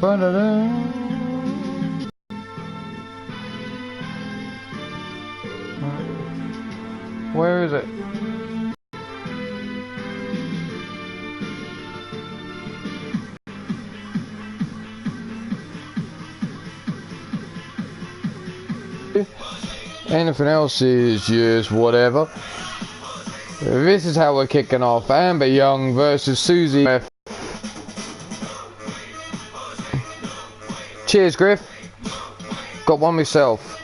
Ba-da-da. Where is it? Anything else is just whatever. This is how we're kicking off. Amber Young versus Susie. Cheers, Griff. Got one myself.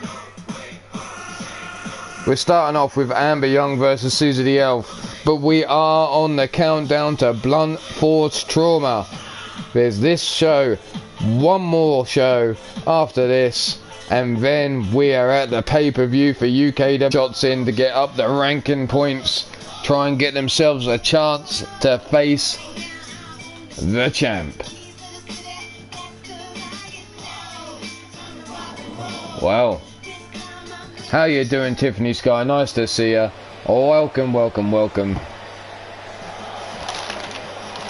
We're starting off with Amber Young versus Susie the Elf, but we are on the countdown to blunt force trauma. There's this show, one more show after this, and then we are at the pay-per-view for UKWF. Shots in to get up the ranking points, try and get themselves a chance to face the champ. Well, how you doing, Tiffany Sky? Nice to see you. Oh, welcome, welcome, welcome.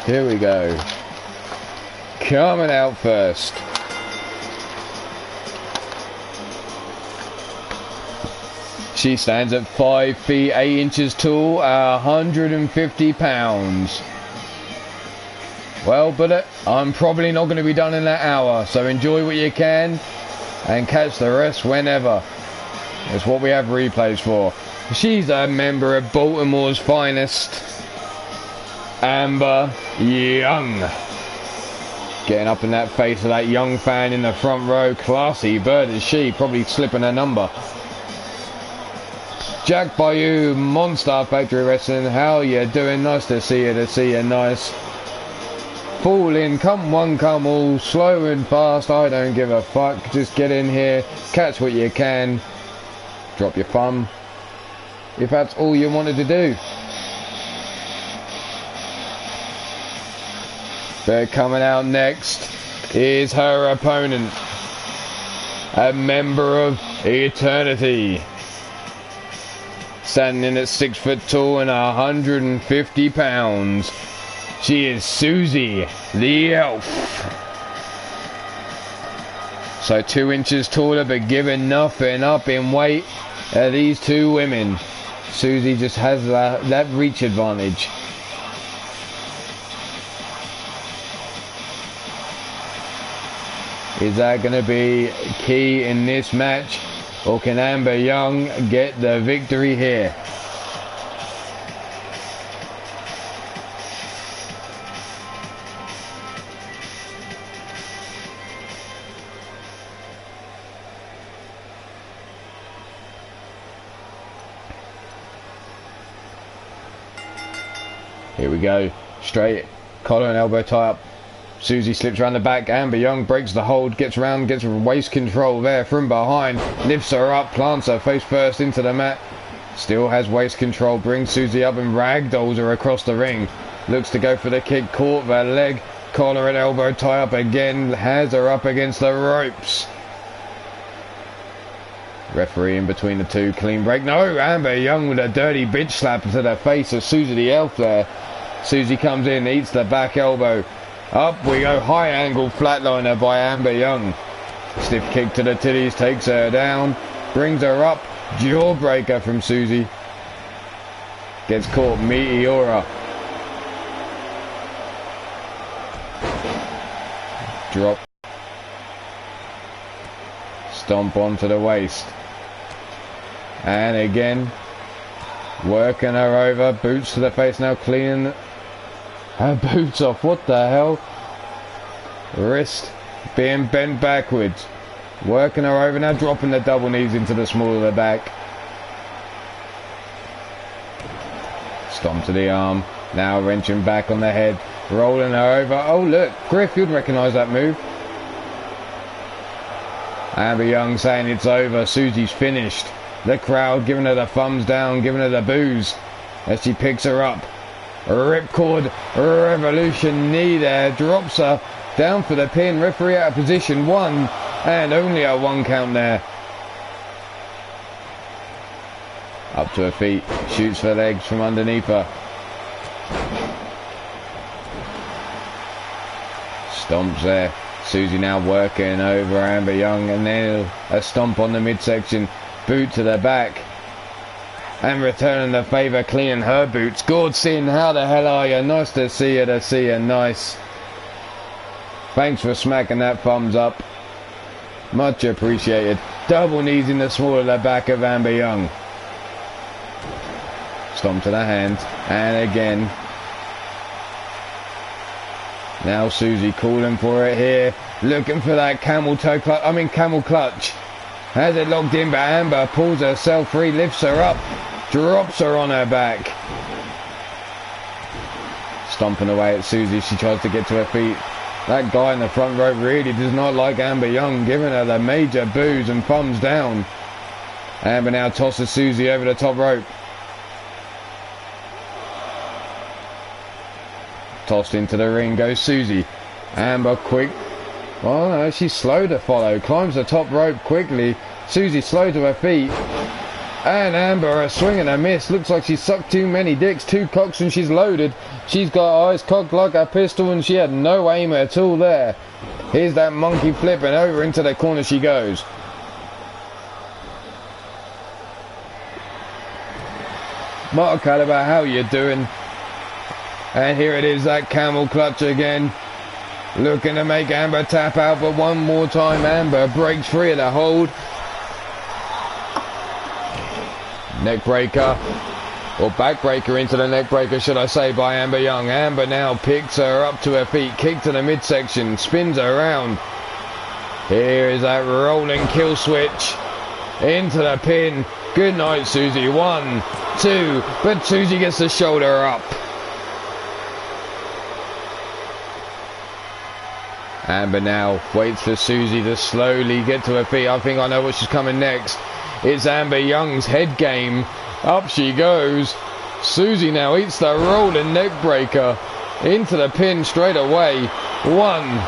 Here we go. Coming out first. She stands at 5 feet 8 inches tall, 150 pounds. Well, but I'm probably not going to be done in that hour, so enjoy what you can and catch the rest whenever. That's what we have replays for. She's a member of Baltimore's finest, Amber Young. Getting up in that face of that young fan in the front row. Classy bird is she, probably slipping her number. Jack Bayou, Monster Factory Wrestling, how you doing? Nice to see you, nice. Fall in, come one, come all, slow and fast, I don't give a fuck. Just get in here, catch what you can, drop your thumb, if that's all you wanted to do. But coming out next is her opponent, a member of Eternity. Standing in at 6 foot tall and 150 pounds. She is Susie the Elf. So 2 inches taller, but giving nothing up in weight. These two women. Susie just has that reach advantage. Is that going to be key in this match? Or can Amber Young get the victory here? Here we go. Straight collar and elbow tie up. Susie slips around the back. Amber Young breaks the hold, gets around, gets waist control there from behind, lifts her up, plants her face first into the mat. Still has waist control, brings Susie up and ragdolls her across the ring. Looks to go for the kick, caught the leg, collar and elbow tie up again, has her up against the ropes. Referee in between the two, clean break. No, Amber Young with a dirty bitch slap to the face of Susie the Elf there. Susie comes in, eats the back elbow. Up we go, high angle flatliner by Amber Young. Stiff kick to the titties, takes her down, brings her up, jawbreaker from Susie. Gets caught, Meteora. Drop. Stomp onto the waist. And again, working her over, boots to the face now, cleaning her boots off. What the hell? Wrist being bent backwards. Working her over now, dropping the double knees into the small of the back. Stomp to the arm. Now wrenching back on the head. Rolling her over. Oh look, Griff, you'd recognise that move. Amber Young saying it's over. Susie's finished. The crowd giving her the thumbs down, giving her the boos as she picks her up. Ripcord Revolution knee there, drops her down for the pin. Referee out of position, 1 and only a 1 count there. Up to her feet, shoots for legs from underneath her. Stomps there, Susie now working over Amber Young, and then a stomp on the midsection, boot to the back. And returning the favour, cleaning her boots. Gordsin, how the hell are you? Nice to see you, nice. Thanks for smacking that thumbs up. Much appreciated. Double knees in the small of the back of Amber Young. Stomp to the hand, and again. Now Susie calling for it here, looking for that camel clutch. Has it locked in, but Amber pulls herself free, lifts her up, drops her on her back. Stomping away at Susie, she tries to get to her feet. That guy in the front row really does not like Amber Young, giving her the major boos and thumbs down. Amber now tosses Susie over the top rope. Tossed into the ring goes Susie. Amber quick. Oh no, she's slow to follow. Climbs the top rope quickly. Susie slow to her feet. And Amber a swing and a miss. Looks like she sucked too many dicks, too cocks, and she's loaded. She's got eyes cocked like a pistol, and she had no aim at all there. Here's that monkey flip, and over into the corner she goes. Mark Caliber, how you doing? And here it is, that camel clutch again. Looking to make Amber tap out, but one more time Amber breaks free of the hold. Neck breaker, or back breaker into the neck breaker, should I say, by Amber Young. Amber now picks her up to her feet, kick to the midsection, spins her around. Here is that rolling kill switch into the pin. Good night, Susie. 1, 2, but Susie gets the shoulder up. Amber now waits for Susie to slowly get to her feet. I think I know what she's coming next. It's Amber Young's head game. Up she goes. Susie now eats the rolling neck breaker into the pin straight away. 1,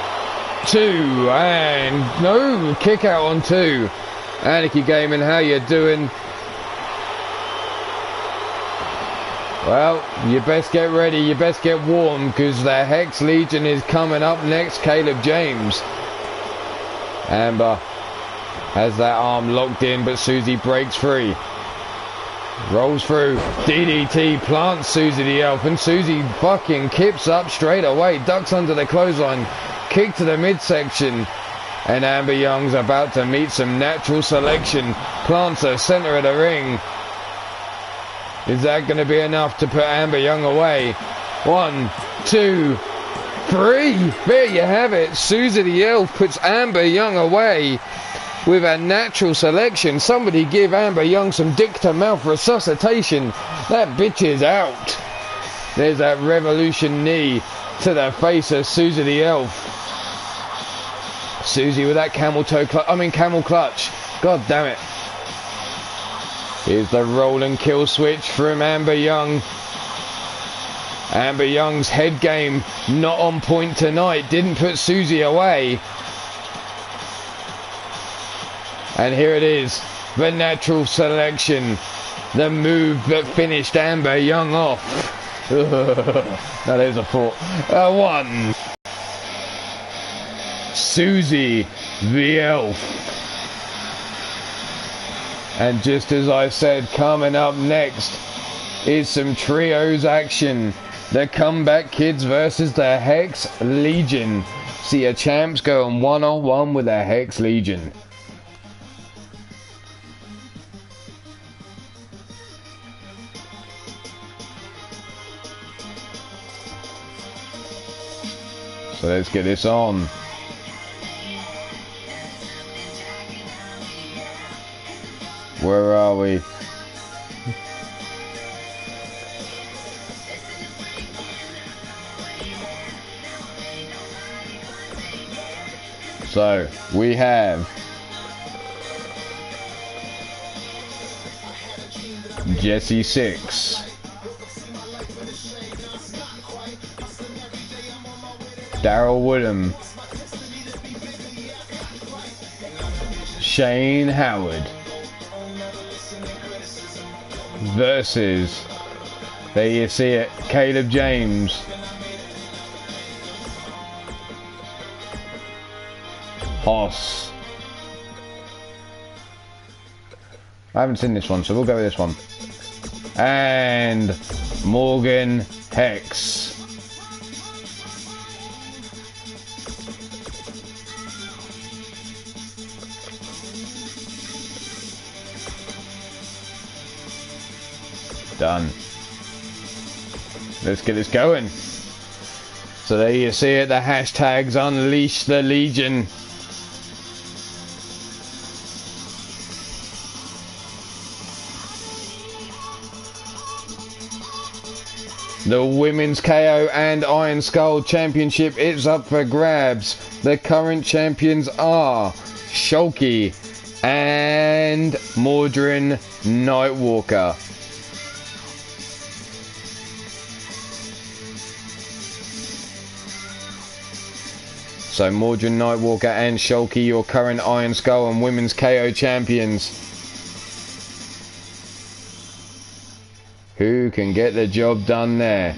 2, and no, kick out on 2. Anarchy Gaming, how you doing? Well, you best get ready, you best get warm, because the Hex Legion is coming up next. Caleb James. Amber has that arm locked in, but Susie breaks free. Rolls through. DDT plants Susie the Elf, and Susie fucking kips up straight away. Ducks under the clothesline. Kick to the midsection. And Amber Young's about to meet some natural selection. Plants her center of the ring. Is that going to be enough to put Amber Young away? 1, 2, 3. There you have it. Susie the Elf puts Amber Young away with a natural selection. Somebody give Amber Young some dick to mouth resuscitation. That bitch is out. There's that revolution knee to the face of Susie the Elf. Susie with that camel clutch. God damn it. Here's the rolling kill switch from Amber Young. Amber Young's head game not on point tonight. Didn't put Susie away. And here it is. The natural selection. The move that finished Amber Young off. Now there's a 4. 1. Susie the Elf. And just as I said, coming up next is some trios action. The Comeback Kids versus the Hex Legion. See a champs go on one-on-one with the Hex Legion. So let's get this on. Where are we? So we have Jesse 6, Daryl Woodham, Shane Howard versus, there you see it, Caleb James. Hoss. I haven't seen this one, so we'll go with this one. And Morgan Hex. Done. Let's get this going. So there you see it, the hashtags unleash the Legion. The Women's KO and Iron Skull Championship is up for grabs. The current champions are Shulky and Mordrin Nightwalker. So Mordrin Nightwalker and Shulky, your current Iron Skull and Women's KO champions. Who can get the job done there?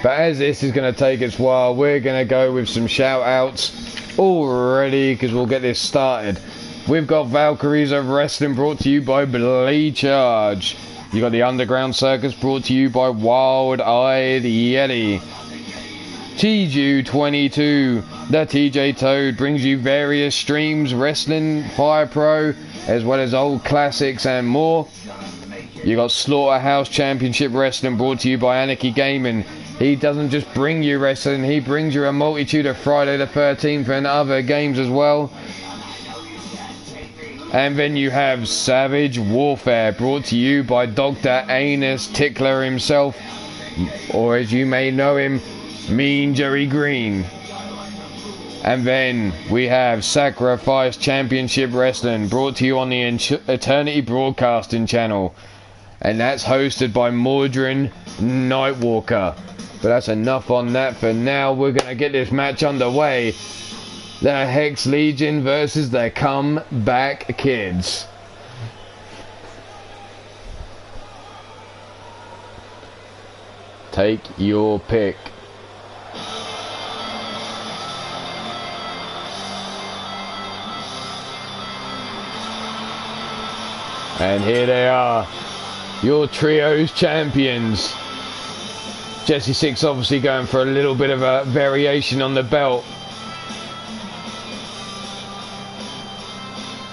But as this is going to take its while, we're going to go with some shout outs already because we'll get this started. We've got Valkyries of Wrestling brought to you by Blade Charge. You got the Underground Circus brought to you by Wild Eyed Yeti. TJU22, the TJ Toad brings you various streams, wrestling, Fire Pro, as well as old classics and more. You got Slaughterhouse Championship Wrestling brought to you by Anarchy Gaming. He doesn't just bring you wrestling, he brings you a multitude of Friday the 13th and other games as well. And then you have Savage Warfare brought to you by Dr. Anus Tickler himself, or as you may know him, Mean Jerry Green. And then we have Sacrifice Championship Wrestling brought to you on the Eternity Broadcasting channel, and that's hosted by Mordrin Nightwalker. But that's enough on that for now. We're going to get this match underway. The Hex Legion versus the Comeback Kids. Take your pick. And here they are, your trios champions. Jesse Six obviously going for a little bit of a variation on the belt.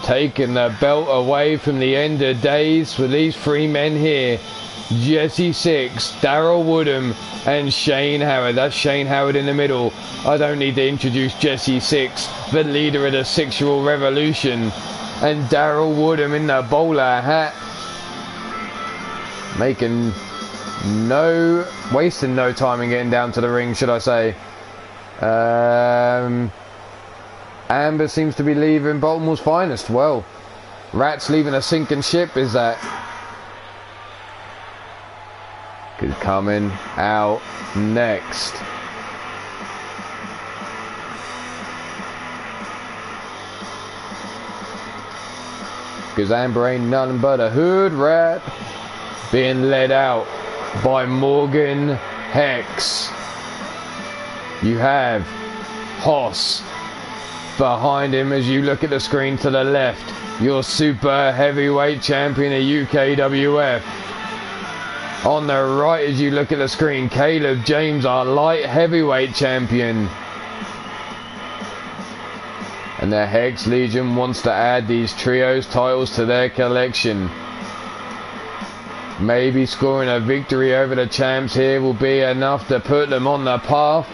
Taking the belt away from the End of Days for these three men here. Jesse Six, Daryl Woodham and Shane Howard. That's Shane Howard in the middle. I don't need to introduce Jesse Six, the leader of the Sexual Revolution. And Daryl Woodham in the bowler hat. Wasting no time in getting down to the ring, should I say. Amber seems to be leaving Baltimore's finest. Well, Rat's leaving a sinking ship, is that? Good coming out next. Because Amber ain't nothing but a hood rat, being led out by Morgan Hex. You have Hoss behind him as you look at the screen to the left, your super heavyweight champion of UKWF. On the right as you look at the screen, Caleb James, our light heavyweight champion. And the Hex Legion wants to add these trios titles to their collection. Maybe scoring a victory over the champs here will be enough to put them on the path.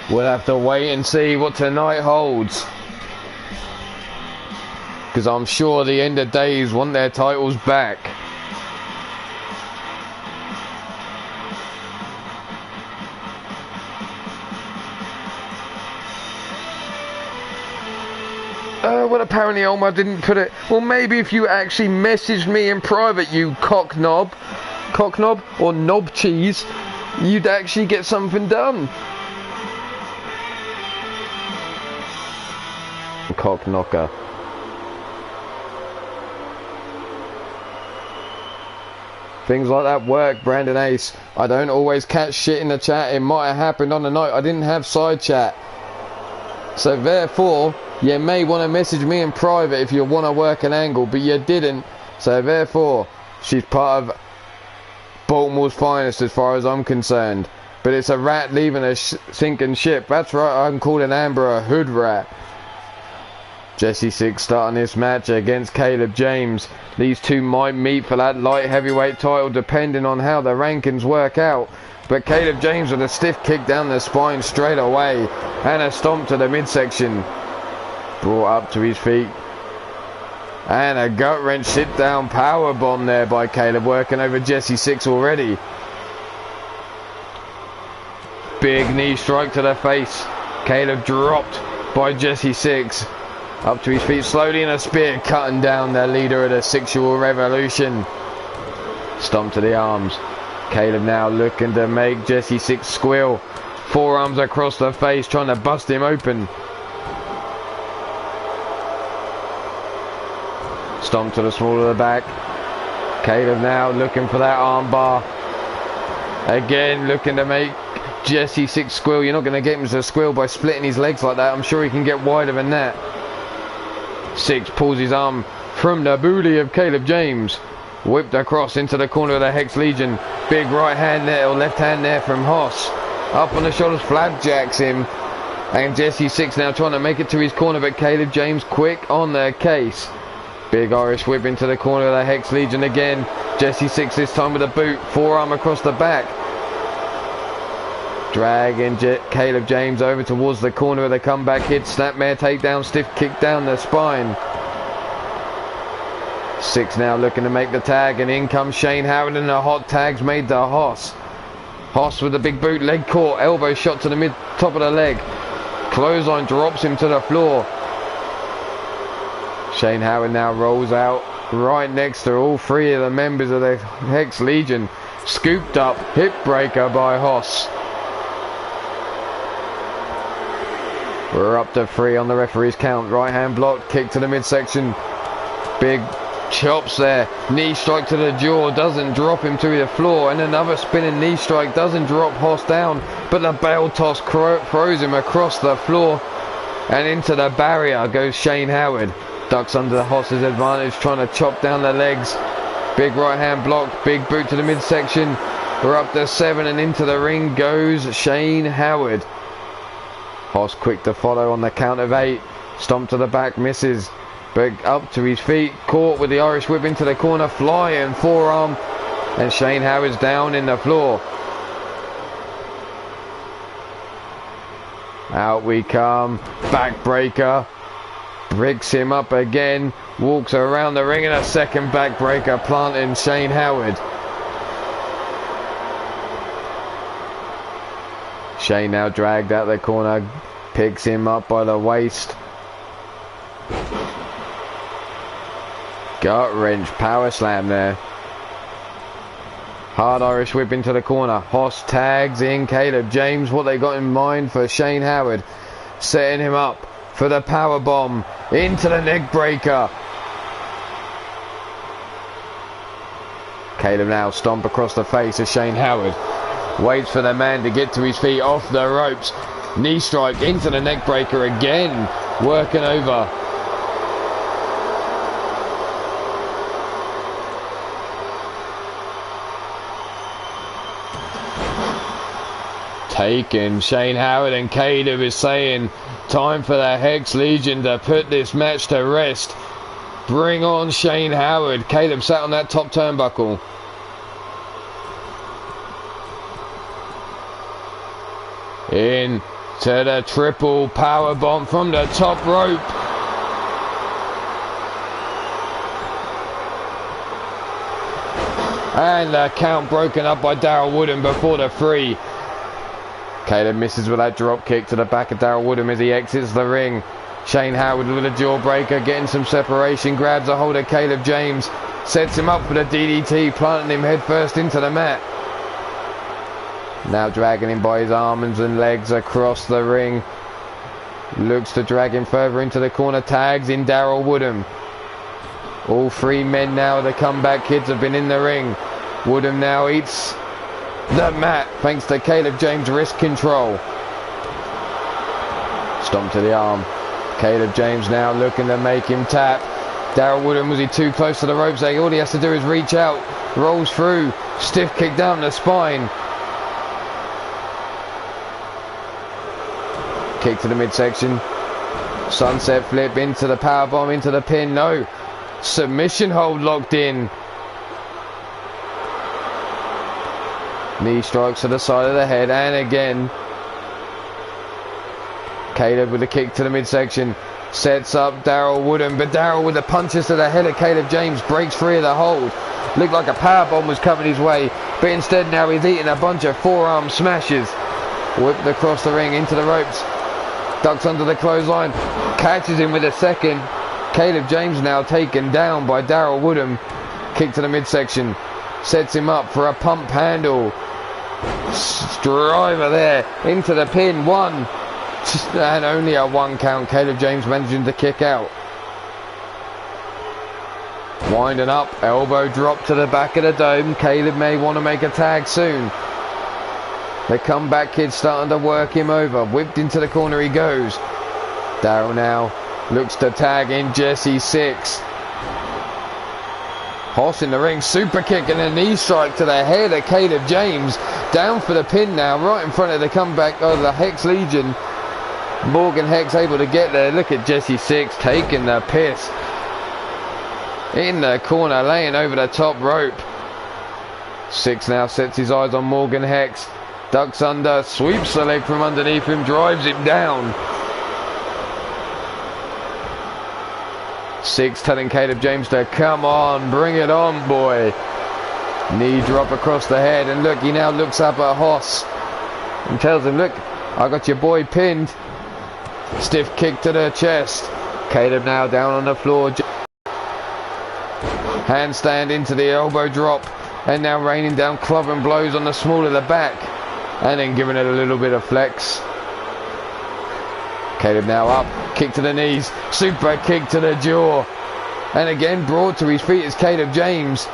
We'll have to wait and see what tonight holds. Because I'm sure the End of Days want their titles back. Well, apparently Omar didn't put it. Well, maybe if you actually messaged me in private, you cocknob or knob cheese, you'd actually get something done. Cock knocker. Things like that work, Brandon Ace. I don't always catch shit in the chat. It might have happened on the night. I didn't have side chat. So therefore, you may want to message me in private if you want to work an angle, but you didn't. So therefore, she's part of Baltimore's finest as far as I'm concerned. But it's a rat leaving a sinking ship. That's right, I can call an Amber a hood rat. Jesse Six starting this match against Caleb James. These two might meet for that light heavyweight title depending on how the rankings work out. But Caleb James with a stiff kick down the spine straight away and a stomp to the midsection. Brought up to his feet. And a gut wrench sit down power bomb there by Caleb, working over Jesse Six already. Big knee strike to the face. Caleb dropped by Jesse Six. Up to his feet slowly, and a spear cutting down the leader of the sexual revolution. Stomp to the arms. Caleb now looking to make Jesse Six squeal. Forearms across the face, trying to bust him open. Stomp to the small of the back. Caleb now looking for that arm bar. Again looking to make Jesse Six squeal. You're not going to get him to squeal by splitting his legs like that. I'm sure he can get wider than that. Six pulls his arm from the booty of Caleb James. Whipped across into the corner of the Hex Legion. Big right hand there, or left hand there from Hoss. Up on the shoulders, flapjacks him. And Jesse Six now trying to make it to his corner, but Caleb James quick on the case. Big Irish whip into the corner of the Hex Legion again. Jesse Six this time with a boot. Forearm across the back. Dragging Caleb James over towards the corner of the comeback hit. Snapmare takedown, stiff kick down the spine. Six now looking to make the tag, and in comes Shane Howard, and the hot tags made to Hoss. Hoss with the big boot, leg caught, elbow shot to the mid top of the leg. Clothesline drops him to the floor. Shane Howard now rolls out right next to all three of the members of the Hex Legion. Scooped up, hip breaker by Hoss. We're up to 3 on the referee's count. Right hand block, kick to the midsection. Big chops there. Knee strike to the jaw, doesn't drop him to the floor. And another spinning knee strike, doesn't drop Hoss down. But the bail toss throws him across the floor. And into the barrier goes Shane Howard. Ducks under the Hoss's advantage, trying to chop down the legs. Big right hand block, big boot to the midsection. We're up to 7, and into the ring goes Shane Howard. Hoss quick to follow on the count of 8. Stomp to the back, misses. But up to his feet, caught with the Irish whip into the corner, flying forearm. And Shane Howard's down in the floor. Out we come. Backbreaker. Bricks him up again. Walks around the ring, and a second backbreaker planting Shane Howard. Shane now dragged out the corner, picks him up by the waist. Gut wrench, power slam there. Hard Irish whip into the corner. Hoss tags in Caleb James. What they got in mind for Shane Howard. Setting him up for the power bomb into the neck breaker. Caleb now stomp across the face of Shane Howard. Waits for the man to get to his feet off the ropes. Knee strike into the neck breaker again. Working over. Taken. Shane Howard, and Caleb is saying time for the Hex Legion to put this match to rest. Bring on Shane Howard. Caleb sat on that top turnbuckle. In to the triple power bomb from the top rope. And the count broken up by Darryl Woodham before the 3. Caleb misses with that drop kick to the back of Darryl Woodham as he exits the ring. Shane Howard with a jawbreaker, getting some separation, grabs a hold of Caleb James, sets him up for the DDT, planting him headfirst into the mat. Now dragging him by his arms and legs across the ring. Looks to drag him further into the corner, tags in Darryl Woodham. All 3 men now, the comeback kids, have been in the ring. Woodham now eats the mat thanks to Caleb James' wrist control. Stomp to the arm. Caleb James now looking to make him tap. Daryl Woodham, was he too close to the ropes there? All he has to do is reach out. Rolls through. Stiff kick down the spine. Kick to the midsection. Sunset flip into the powerbomb, into the pin. No. Submission hold locked in. Knee strikes to the side of the head, and again. Caleb with a kick to the midsection. Sets up Daryl Woodham, but Daryl with the punches to the head of Caleb James breaks free of the hold. Looked like a powerbomb was coming his way, but instead now he's eating a bunch of forearm smashes. Whipped across the ring into the ropes. Ducks under the clothesline. Catches him with a second. Caleb James now taken down by Daryl Woodham. Kick to the midsection. Sets him up for a pump handle. Driver there into the pin. One. And only a 1 count. Caleb James managing to kick out. Winding up. Elbow drop to the back of the dome. Caleb may want to make a tag soon. The comeback kid starting to work him over. Whipped into the corner he goes. Daryl now looks to tag in Jesse 6. Hoss in the ring. Super kick and a knee strike to the head of Caleb James. Down for the pin now. Right in front of the comeback of the Hex Legion. Morgan Hex able to get there. Look at Jesse 6 taking the piss. In the corner, laying over the top rope. 6 now sets his eyes on Morgan Hex. Ducks under, sweeps the leg from underneath him, drives him down. 6 telling Caleb James to come on, bring it on, boy. Knee drop across the head, and look, he now looks up at Hoss and tells him, look, I got your boy pinned. Stiff kick to the chest. Caleb now down on the floor. Handstand into the elbow drop. And now raining down club and blows on the small of the back. And then giving it a little bit of flex. Caleb now up. Kick to the knees. Super kick to the jaw. And again brought to his feet is Caleb James.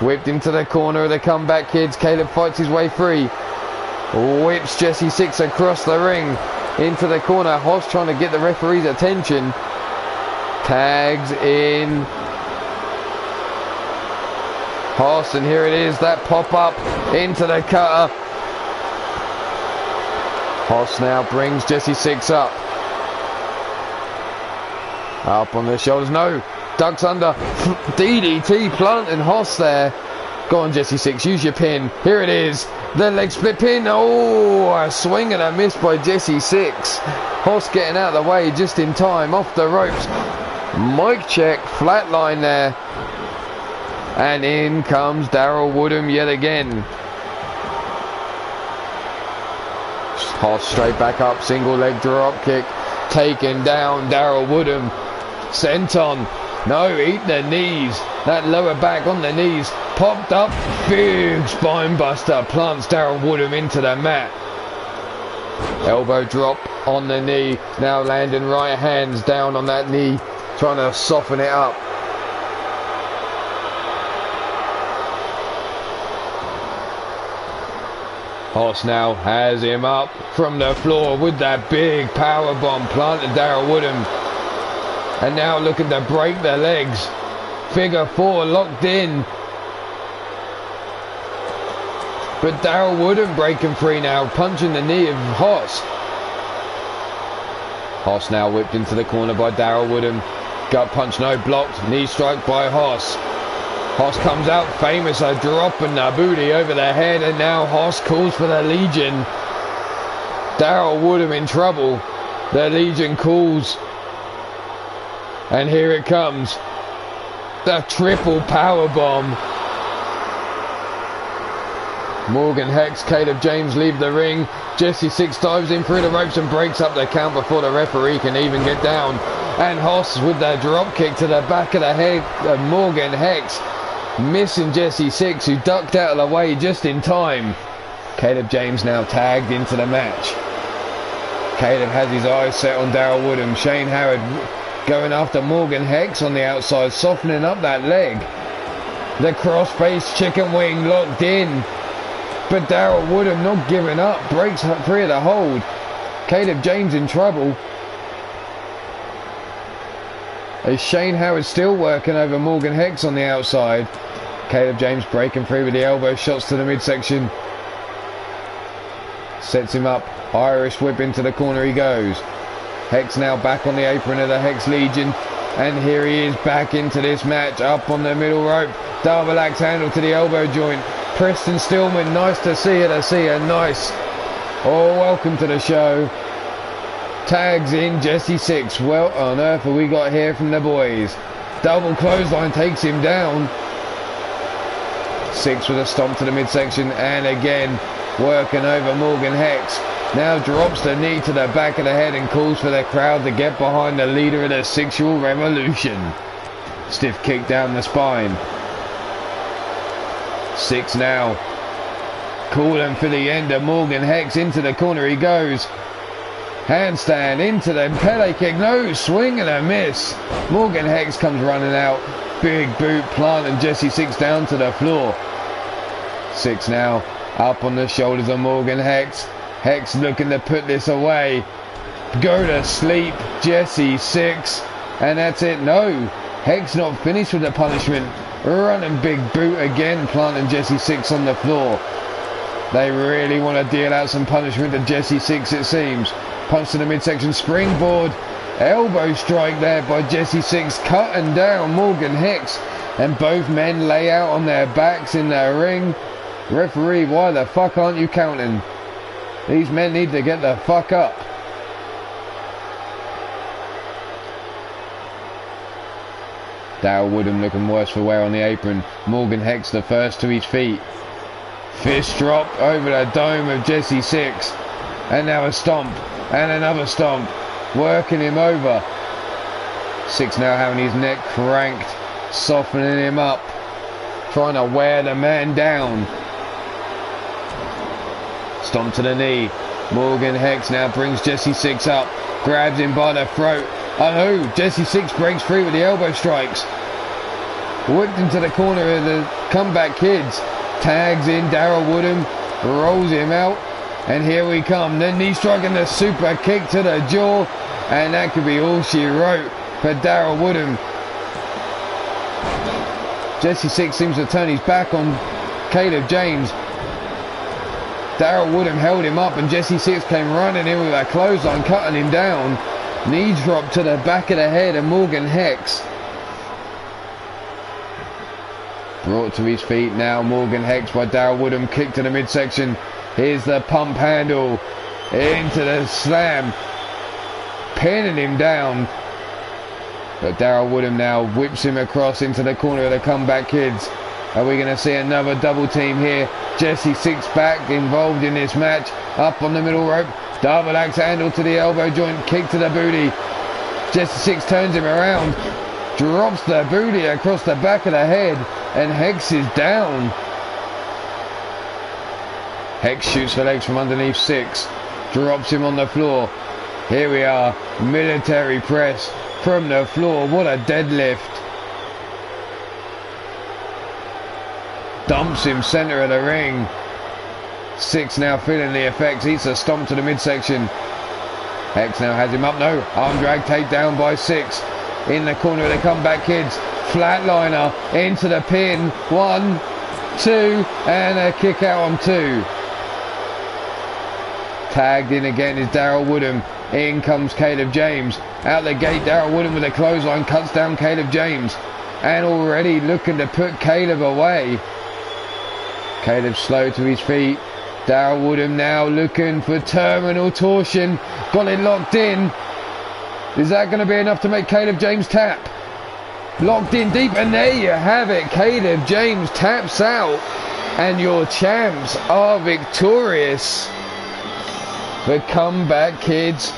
Whipped into the corner of the comeback kids. Caleb fights his way free. Whips Jesse 6 across the ring into the corner. Hoss trying to get the referee's attention. Tags in Hoss, and here it is, that pop up into the cutter. Hoss now brings Jesse 6 up. Up on the shoulders, no, ducks under. DDT planting Hoss there. Go on Jesse 6, use your pin. Here it is. The leg split pin. Oh, a swing and a miss by Jesse 6. Hoss getting out of the way just in time. Off the ropes. Mic check. Flatline there. And in comes Daryl Woodham yet again. Hoss straight back up. Single leg drop kick. Taken down Daryl Woodham. Senton. No, eat the knees. That lower back on the knees. Popped up. Big spine buster. Plants Daryl Woodham into the mat. Elbow drop on the knee. Now landing right hands down on that knee. Trying to soften it up. Hoss now has him up from the floor with that big power bomb planted Daryl Woodham. And now looking to break the legs. Figure 4 locked in. But Daryl Woodham breaking free now, punching the knee of Hoss. Hoss now whipped into the corner by Daryl Woodham. Gut punch, no, blocked. Knee strike by Hoss. Hoss comes out famous, a drop and the booty over the head, and now Hoss calls for the Legion. Daryl Woodham in trouble. The Legion calls. And here it comes. The triple power bomb. Morgan Hex, Caleb James leave the ring. Jesse 6 dives in through the ropes and breaks up the count before the referee can even get down. And Hoss with the drop kick to the back of the head of Morgan Hex. Missing Jesse 6, who ducked out of the way just in time. Caleb James now tagged into the match. Caleb has his eyes set on Daryl Woodham. Shane Howard going after Morgan Hex on the outside, softening up that leg. The cross-faced chicken wing locked in. But Daryl Woodham not giving up. Breaks free of the hold. Caleb James in trouble. As Shane Howard still working over Morgan Hex on the outside. Caleb James breaking free with the elbow shots to the midsection. Sets him up. Irish whip into the corner he goes. Hex now back on the apron of the Hex Legion. And here he is back into this match. Up on the middle rope. Double axe handle to the elbow joint. Preston Stillman, nice to see her, nice. Oh, welcome to the show. Tags in Jesse Six. What on earth have we got here from the boys? Double clothesline takes him down. Six with a stomp to the midsection, and again working over Morgan Hex. Now drops the knee to the back of the head and calls for the crowd to get behind the leader of the sexual revolution. Stiff kick down the spine. Six now calling for the end of Morgan Hex. Into the corner he goes. Handstand into the Pele kick. No, swing and a miss. Morgan Hex comes running out. Big boot planting Jesse Six down to the floor. Six now up on the shoulders of Morgan Hex. Hex looking to put this away. Go to sleep, Jesse Six. And that's it. No, Hex not finished with the punishment. Running big boot again, planting Jesse Six on the floor. They really want to deal out some punishment to Jesse Six, it seems. Punch to the midsection, springboard. Elbow strike there by Jesse Six, cutting down Morgan Hex. And both men lay out on their backs in the ring. Referee, why the fuck aren't you counting? These men need to get the fuck up. Daryl Woodham looking worse for wear on the apron. Morgan Hex the first to his feet. Fist drop over the dome of Jesse Six. And now a stomp. And another stomp. Working him over. Six now having his neck cranked. Softening him up. Trying to wear the man down. Stomp to the knee. Morgan Hex now brings Jesse Six up. Grabs him by the throat. Oh no, Jesse Six breaks free with the elbow strikes. Whipped into the corner of the Comeback Kids. Tags in Daryl Woodham. Rolls him out. And here we come. The knee strike and the super kick to the jaw. And that could be all she wrote for Daryl Woodham. Jesse Six seems to turn his back on Caleb James. Daryl Woodham held him up and Jesse Six came running in with a clothesline, cutting him down. Knee drop to the back of the head of Morgan Hex. Brought to his feet now, Morgan Hex by Daryl Woodham. Kick to the midsection. Here's the pump handle. Into the slam. Pinning him down. But Daryl Woodham now whips him across into the corner of the Comeback Kids. Are we going to see another double team here? Jesse Six back involved in this match. Up on the middle rope. Double axe handle to the elbow joint. Kick to the booty. Jesse Six turns him around. Drops the booty across the back of the head. And Hex is down. Hex shoots the legs from underneath Six. Drops him on the floor. Here we are. Military press from the floor. What a deadlift. Dumps him center of the ring. Six now feeling the effects. Eats a stomp to the midsection. Hex now has him up. No. Arm drag takedown by Six. In the corner of the Comeback Kids. Flatliner into the pin. 1, 2, and a kick out on 2. Tagged in again is Daryl Woodham. In comes Caleb James. Out the gate, Daryl Woodham with a clothesline cuts down Caleb James. And already looking to put Caleb away. Caleb slow to his feet. Daryl Woodham now looking for terminal torsion. Got it locked in. Is that going to be enough to make Caleb James tap? Locked in deep, and there you have it. Caleb James taps out. And your champs are victorious. The Comeback Kids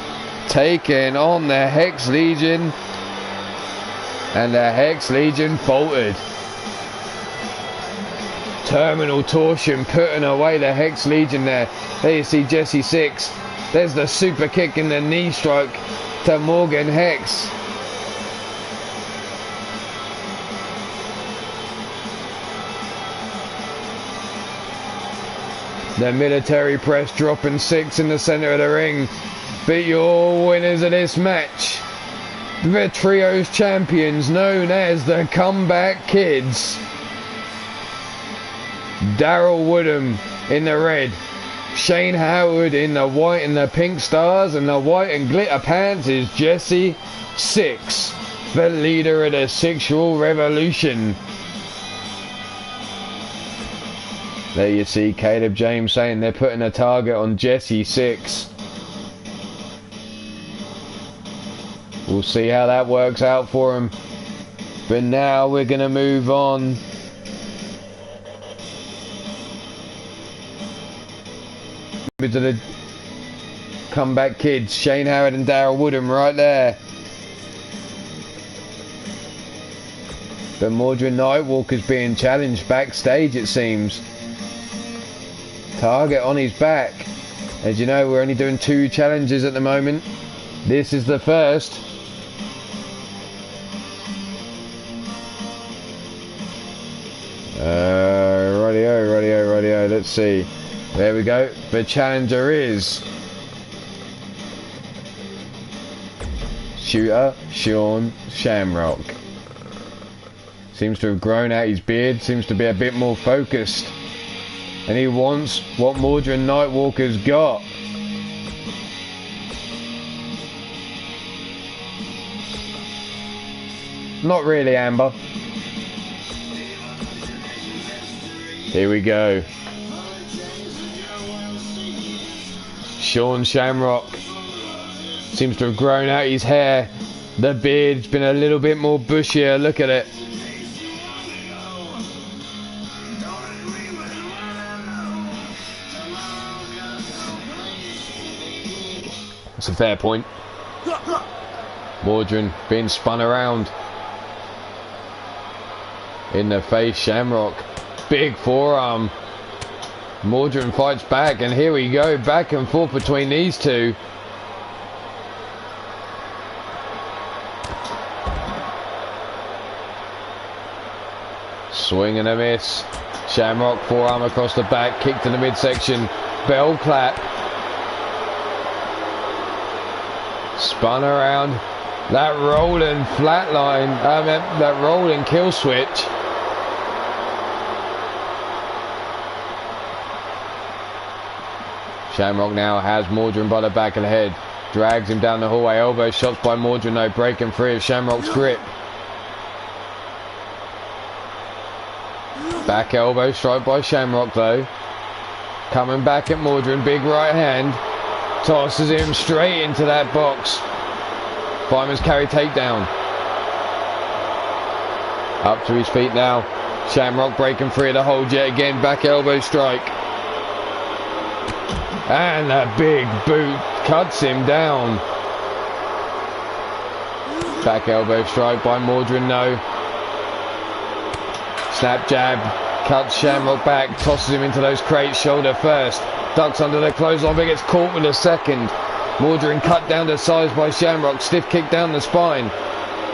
taking on the Hex Legion. And the Hex Legion faltered. Terminal torsion putting away the Hex Legion there. There you see Jesse Six. There's the super kick and the knee strike to Morgan Hex. The military press dropping 6 in the center of the ring. But your winners of this match, the trios champions known as the Comeback Kids. Daryl Woodham in the red, Shane Howard in the white and the pink stars, and the white and glitter pants is Jesse Six, the leader of the sexual revolution. There you see Caleb James saying they're putting a target on Jesse Six. We'll see how that works out for him. But now we're going to move on. To the Comeback Kids, Shane Howard and Daryl Woodham right there. But Mordred Nightwalker's being challenged backstage, it seems. Target on his back. As you know, we're only doing 2 challenges at the moment. This is the first. Radio. Let's see. There we go. The challenger is Shooter Sean Shamrock. Seems to have grown out his beard. Seems to be a bit more focused. And he wants what Mordred Nightwalker's got. Not really, Amber. Here we go. Sean Shamrock seems to have grown out his hair. The beard's been a little bit more bushier. Look at it. That's a fair point. Mordred being spun around. In the face, Shamrock. Big forearm. Mordred fights back, and here we go, back and forth between these two. Swing and a miss. Shamrock forearm across the back, kick to the midsection, bell clap. Spun around. That rolling flatline, that rolling kill switch. Shamrock now has Mordred by the back of the head. Drags him down the hallway. Elbow shots by Mordred, no breaking free of Shamrock's grip. Back elbow strike by Shamrock though. Coming back at Mordred, big right hand. Tosses him straight into that box. Fireman's carry takedown. Up to his feet now. Shamrock breaking free of the hold yet again. Back elbow strike. And a big boot cuts him down. Back elbow strike by Mordred, no. Snap jab, cuts Shamrock back, tosses him into those crates, shoulder first. Ducks under the clothesline, but gets caught with a second. Mordred cut down to size by Shamrock, stiff kick down the spine.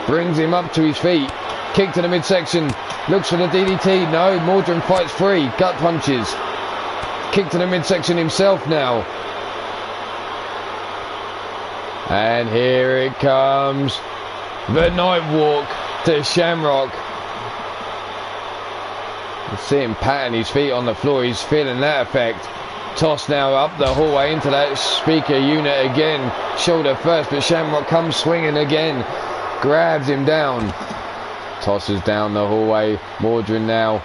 Brings him up to his feet. Kick to the midsection, looks for the DDT, no, Mordred fights free, gut punches. Kick to the midsection himself now. And here it comes. The Nightwalk to Shamrock. You see him patting his feet on the floor. He's feeling that effect. Toss now up the hallway into that speaker unit again. Shoulder first, but Shamrock comes swinging again. Grabs him down. Tosses down the hallway. Mordred now.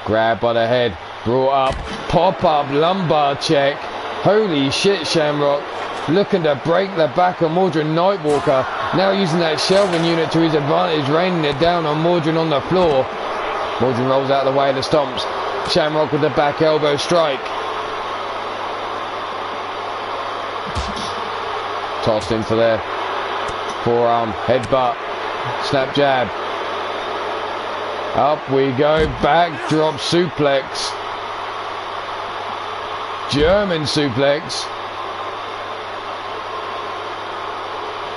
Grab by the head, brought up, pop up, lumbar check. Holy shit, Shamrock. Looking to break the back of Mordred Nightwalker. Now using that shelving unit to his advantage, raining it down on Mordred on the floor. Mordred rolls out of the way of the stomps. Shamrock with the back elbow strike. Tossed into there. Forearm, headbutt, snap jab. Up we go, backdrop suplex. German suplex.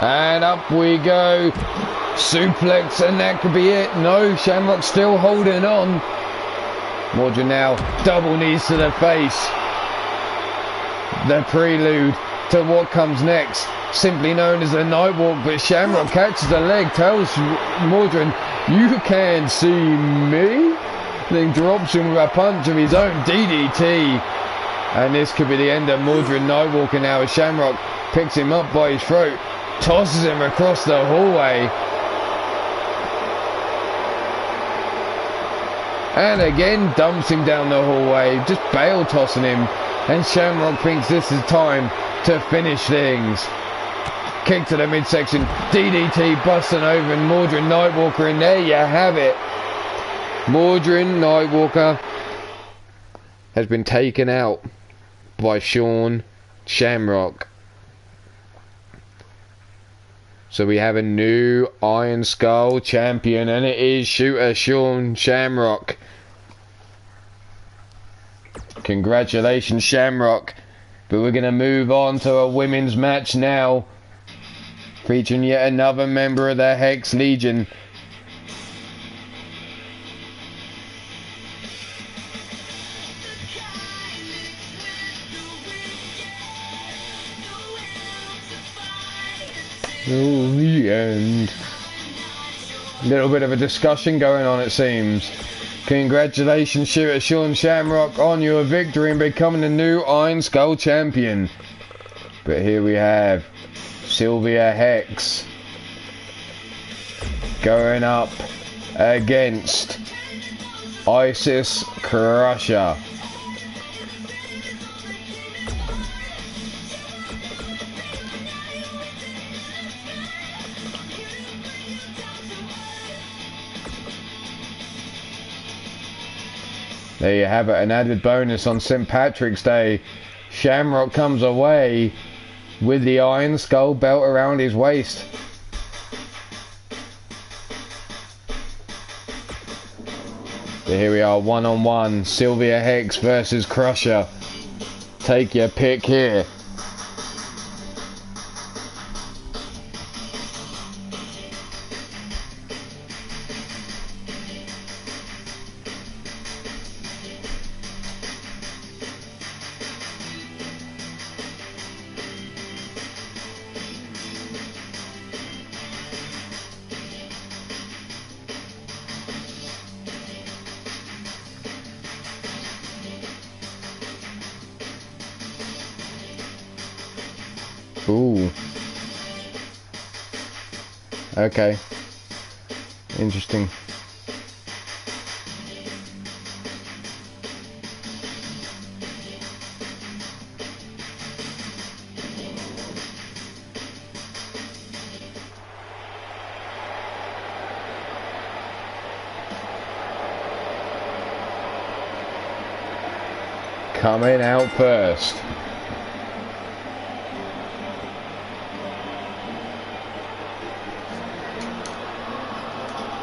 And up we go. Suplex, and that could be it. No, Shamrock still holding on. Mordred now, double knees to the face. The prelude to what comes next, simply known as the Nightwalk, but Shamrock catches the leg, tells Mordred, "You can see me?" Then drops him with a punch of his own DDT. And this could be the end of Mordred Nightwalker now as Shamrock picks him up by his throat, tosses him across the hallway. And again dumps him down the hallway, just bail tossing him. And Shamrock thinks this is time to finish things. Kick to the midsection, DDT busting over and Mordred Nightwalker, and there you have it. Mordred Nightwalker has been taken out by Sean Shamrock. So we have a new Iron Skull champion, and it is Shooter Sean Shamrock. Congratulations, Shamrock. But we're going to move on to a women's match now, featuring yet another member of the Hex Legion. Till the end. Little bit of a discussion going on, it seems. Congratulations, Shooter Sean Shamrock, on your victory and becoming the new Iron Skull champion. But here we have Sylvia Hex going up against Isis Crusher. There you have it, an added bonus on St. Patrick's Day. Shamrock comes away with the Iron Skull belt around his waist. So here we are, one-on-one, Sylvia Hex versus Crusher. Take your pick here. Ooh. Okay. Interesting. Coming out first.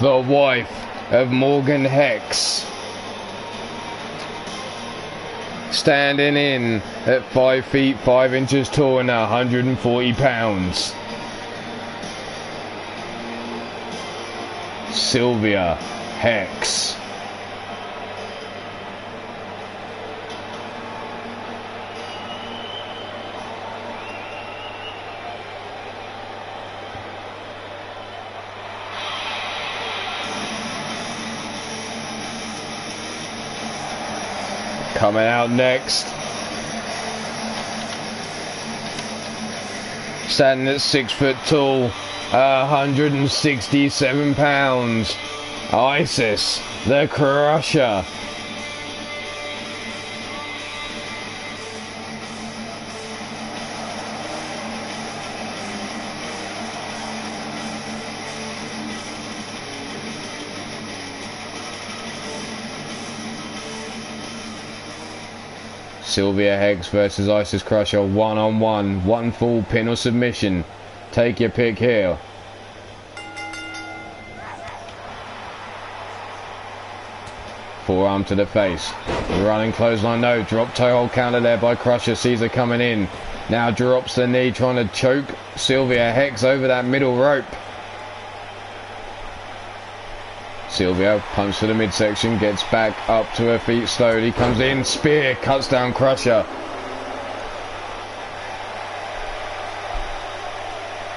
The wife of Morgan Hex, standing in at 5 feet 5 inches tall and 140 pounds. Sylvia Hex. Coming out next, standing at 6 foot tall, 167 pounds, Isis the Crusher. Sylvia Hex versus Isis Crusher, one-on-one, one full pin or submission. Take your pick here. Forearm to the face. Running clothesline, no. Drop toe hold counter there by Crusher. Caesar coming in. Now drops the knee, trying to choke Sylvia Hex over that middle rope. Sylvia punch to the midsection, gets back up to her feet slowly, comes in, spear, cuts down Crusher.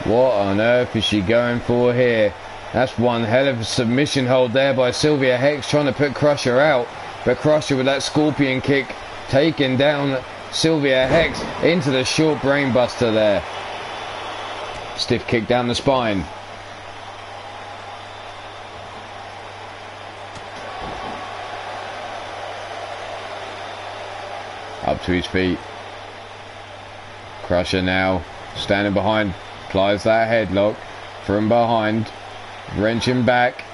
What on earth is she going for here? That's one hell of a submission hold there by Sylvia Hex, trying to put Crusher out. But Crusher with that scorpion kick, taking down Sylvia Hex into the short brain buster there. Stiff kick down the spine. Up to his feet. Crusher now standing behind. Applies that headlock from behind. Wrenching back.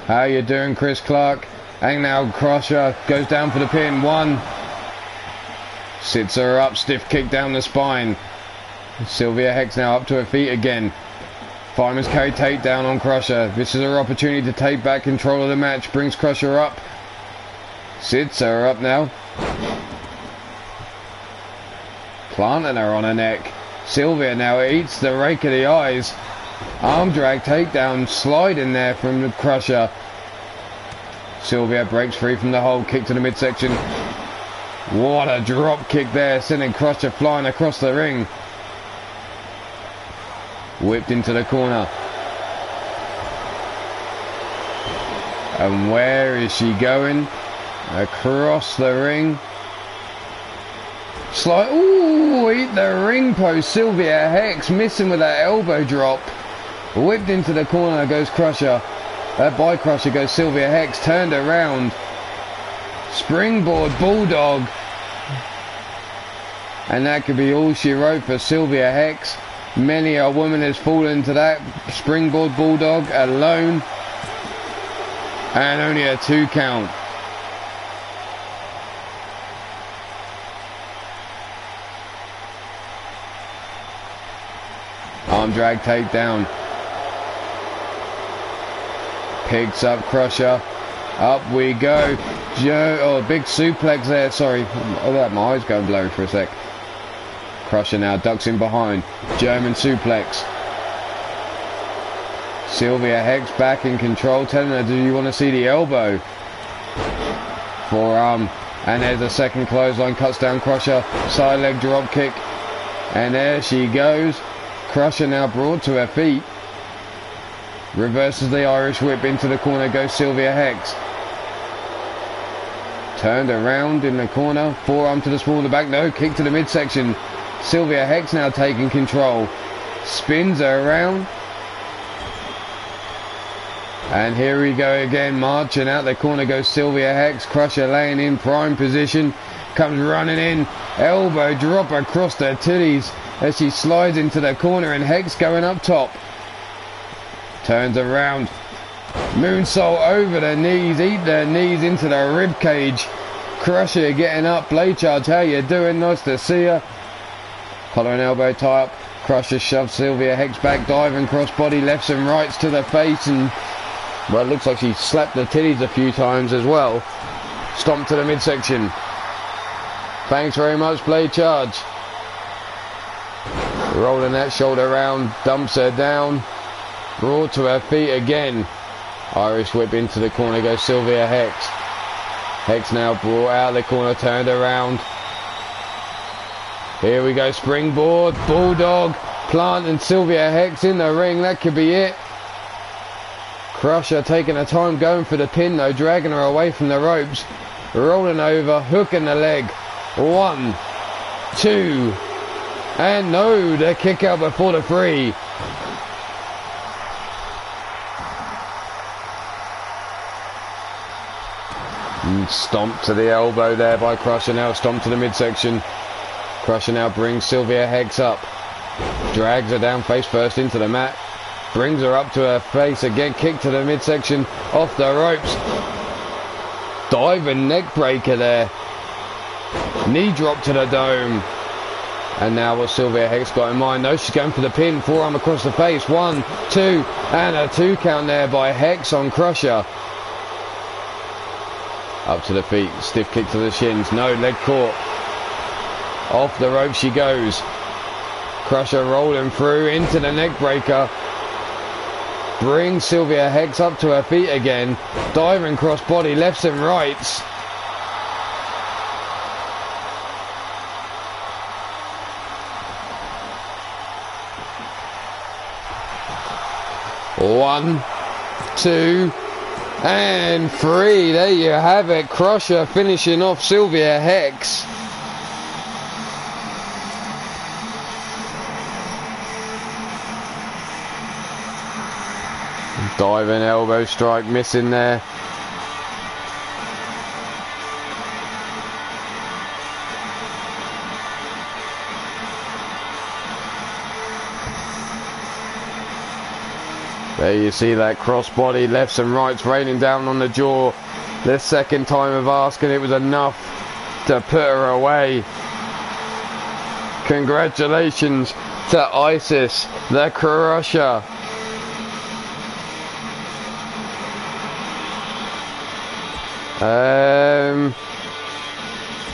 How you doing, Chris Clark? And now Crusher goes down for the pin. One. Sits her up. Stiff kick down the spine. Sylvia Hex now up to her feet again. Fireman's carry takedown on Crusher. This is her opportunity to take back control of the match. Brings Crusher up. Sits her up now. Planting her on her neck. Sylvia now eats the rake of the eyes. Arm drag takedown. Sliding there from the Crusher. Sylvia breaks free from the hold. Kick to the midsection. What a drop kick there. Sending Crusher flying across the ring. Whipped into the corner. And where is she going? Across the ring. Slide. Ooh, eat the ring post. Sylvia Hex missing with that elbow drop. Whipped into the corner goes Crusher. By Crusher goes Sylvia Hex. Turned around. Springboard Bulldog. And that could be all she wrote for Sylvia Hex. Many a woman has fallen to that springboard Bulldog alone. And only a 2 count. Arm drag takedown. Picks up Crusher. Up we go. Big suplex there. Sorry. Oh, my eyes going blurry for a sec. Crusher now ducks in behind. German suplex. Sylvia Hex back in control, telling her, do you want to see the elbow? Forearm. And there's a second clothesline. Cuts down Crusher. Side leg drop kick. And there she goes. Crusher now brought to her feet. Reverses the Irish whip into the corner. Goes Sylvia Hex. Turned around in the corner. Forearm to the small of the back. No, kick to the midsection. Sylvia Hex now taking control. Spins her around. And here we go again. Marching out the corner goes Sylvia Hex. Crusher laying in prime position. Comes running in. Elbow drop across the titties as she slides into the corner, and Hex going up top. Turns around. Moonsault over the knees. Eat the knees into the rib cage. Crusher getting up. Blade charge. How you doing? Nice to see you. Collar and elbow tie up. Crusher shoves Sylvia Hex back, diving crossbody, lefts and rights to the face, and well, it looks like she slapped the titties a few times as well. Stomp to the midsection. Thanks very much, blade charge. Rolling that shoulder round, dumps her down, brought to her feet again. Irish whip into the corner goes Sylvia Hex. Hex now brought out of the corner, turned around. Here we go, springboard, Bulldog, planting Sylvia Hex in the ring, that could be it. Crusher taking her time, going for the pin though, dragging her away from the ropes. Rolling over, hooking the leg. 1, 2, and no, the kick out before the 3. And stomp to the elbow there by Crusher, now stomp to the midsection. Crusher now brings Sylvia Hex up. Drags her down face first into the mat. Brings her up to her face again. Kick to the midsection. Off the ropes. Diving neck breaker there. Knee drop to the dome. And now what Sylvia Hex got in mind? No, she's going for the pin. Forearm across the face. 1, 2. And a 2 count there by Hex on Crusher. Up to the feet, stiff kick to the shins, no, leg caught. Off the rope she goes. Crusher rolling through into the neck breaker. Brings Sylvia Hex up to her feet again. Diving cross body, lefts and rights. One, two, and three. There you have it. Crusher finishing off Sylvia Hex. Diving elbow strike missing there. There you see that crossbody, lefts and rights raining down on the jaw. The second time of asking, it was enough to put her away. Congratulations to Isis, the Crusher.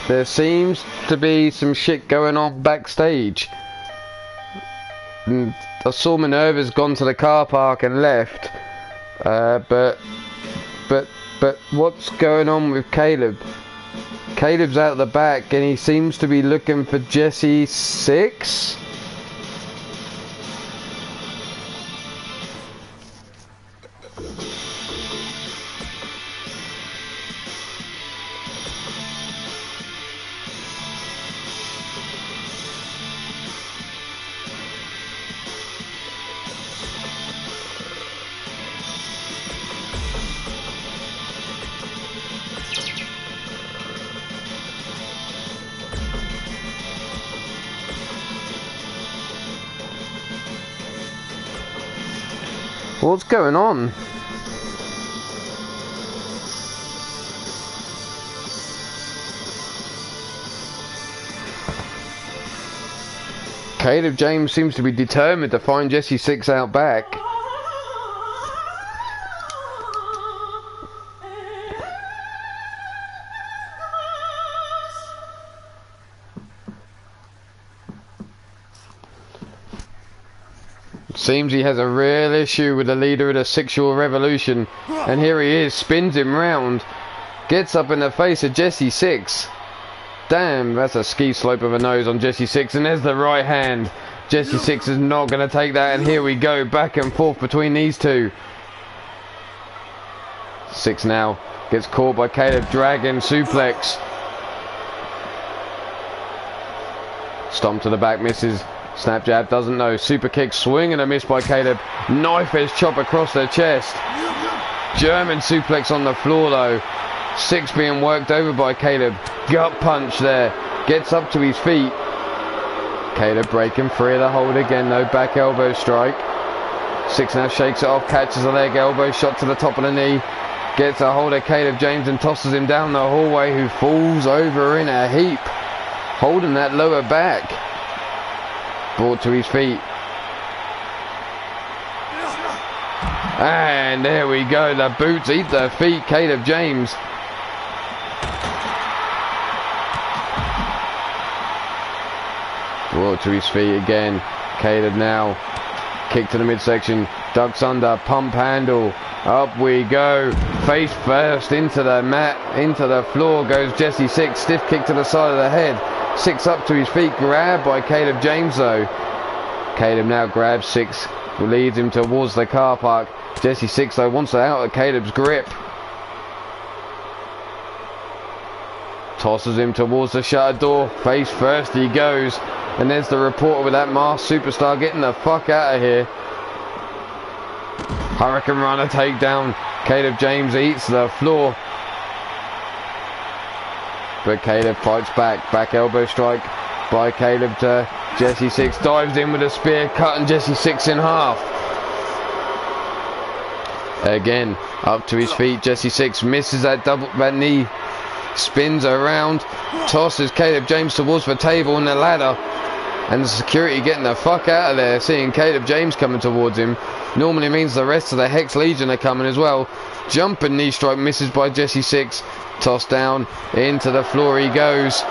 There seems to be some shit going on backstage. I saw Minerva's gone to the car park and left, but what's going on with Caleb? Caleb's out the back and he seems to be looking for Jessie 6. What's going on? Caleb James seems to be determined to find Jessie 6 out back. Seems he has a real issue with the leader of the sexual revolution, and here he is, spins him round, gets up in the face of Jessie 6. Damn, that's a ski slope of a nose on Jessie 6, and there's the right hand. Jessie 6 is not going to take that, and here we go, back and forth between these two. 6 now, gets caught by Caleb, dragon suplex. Stomp to the back, misses. Snap jab, doesn't know. Super kick, swing and a miss by Caleb. Knife edge chop across the chest. German suplex on the floor though. 6 being worked over by Caleb. Gut punch there. Gets up to his feet. Caleb breaking free of the hold again though. Back elbow strike. 6 now shakes it off, catches a leg, elbow shot to the top of the knee. Gets a hold of Caleb James and tosses him down the hallway, who falls over in a heap. Holding that lower back. Brought to his feet. And there we go. The boots eat the feet. Caleb James. Brought to his feet again. Caleb now. Kick to the midsection. Ducks under. Pump handle. Up we go. Face first into the mat. Into the floor goes Jessie 6. Stiff kick to the side of the head. 6 up to his feet, grabbed by Caleb James though. Caleb now grabs 6, leads him towards the car park. Jessie 6 though wants it out of Caleb's grip. Tosses him towards the shutter door, face first he goes. And there's the reporter with that masked superstar getting the fuck out of here. Hurricane Runner takedown. Caleb James eats the floor. But Caleb fights back. Back elbow strike by Caleb to Jessie 6. Dives in with a spear, cutting Jessie 6 in half. Again, up to his feet. Jessie 6 misses that knee. Spins around. Tosses Caleb James towards the table and the ladder. And the security getting the fuck out of there, seeing Caleb James coming towards him. Normally means the rest of the Hex Legion are coming as well. Jumping knee strike, misses by Jesse Six. Tossed down, into the floor he goes.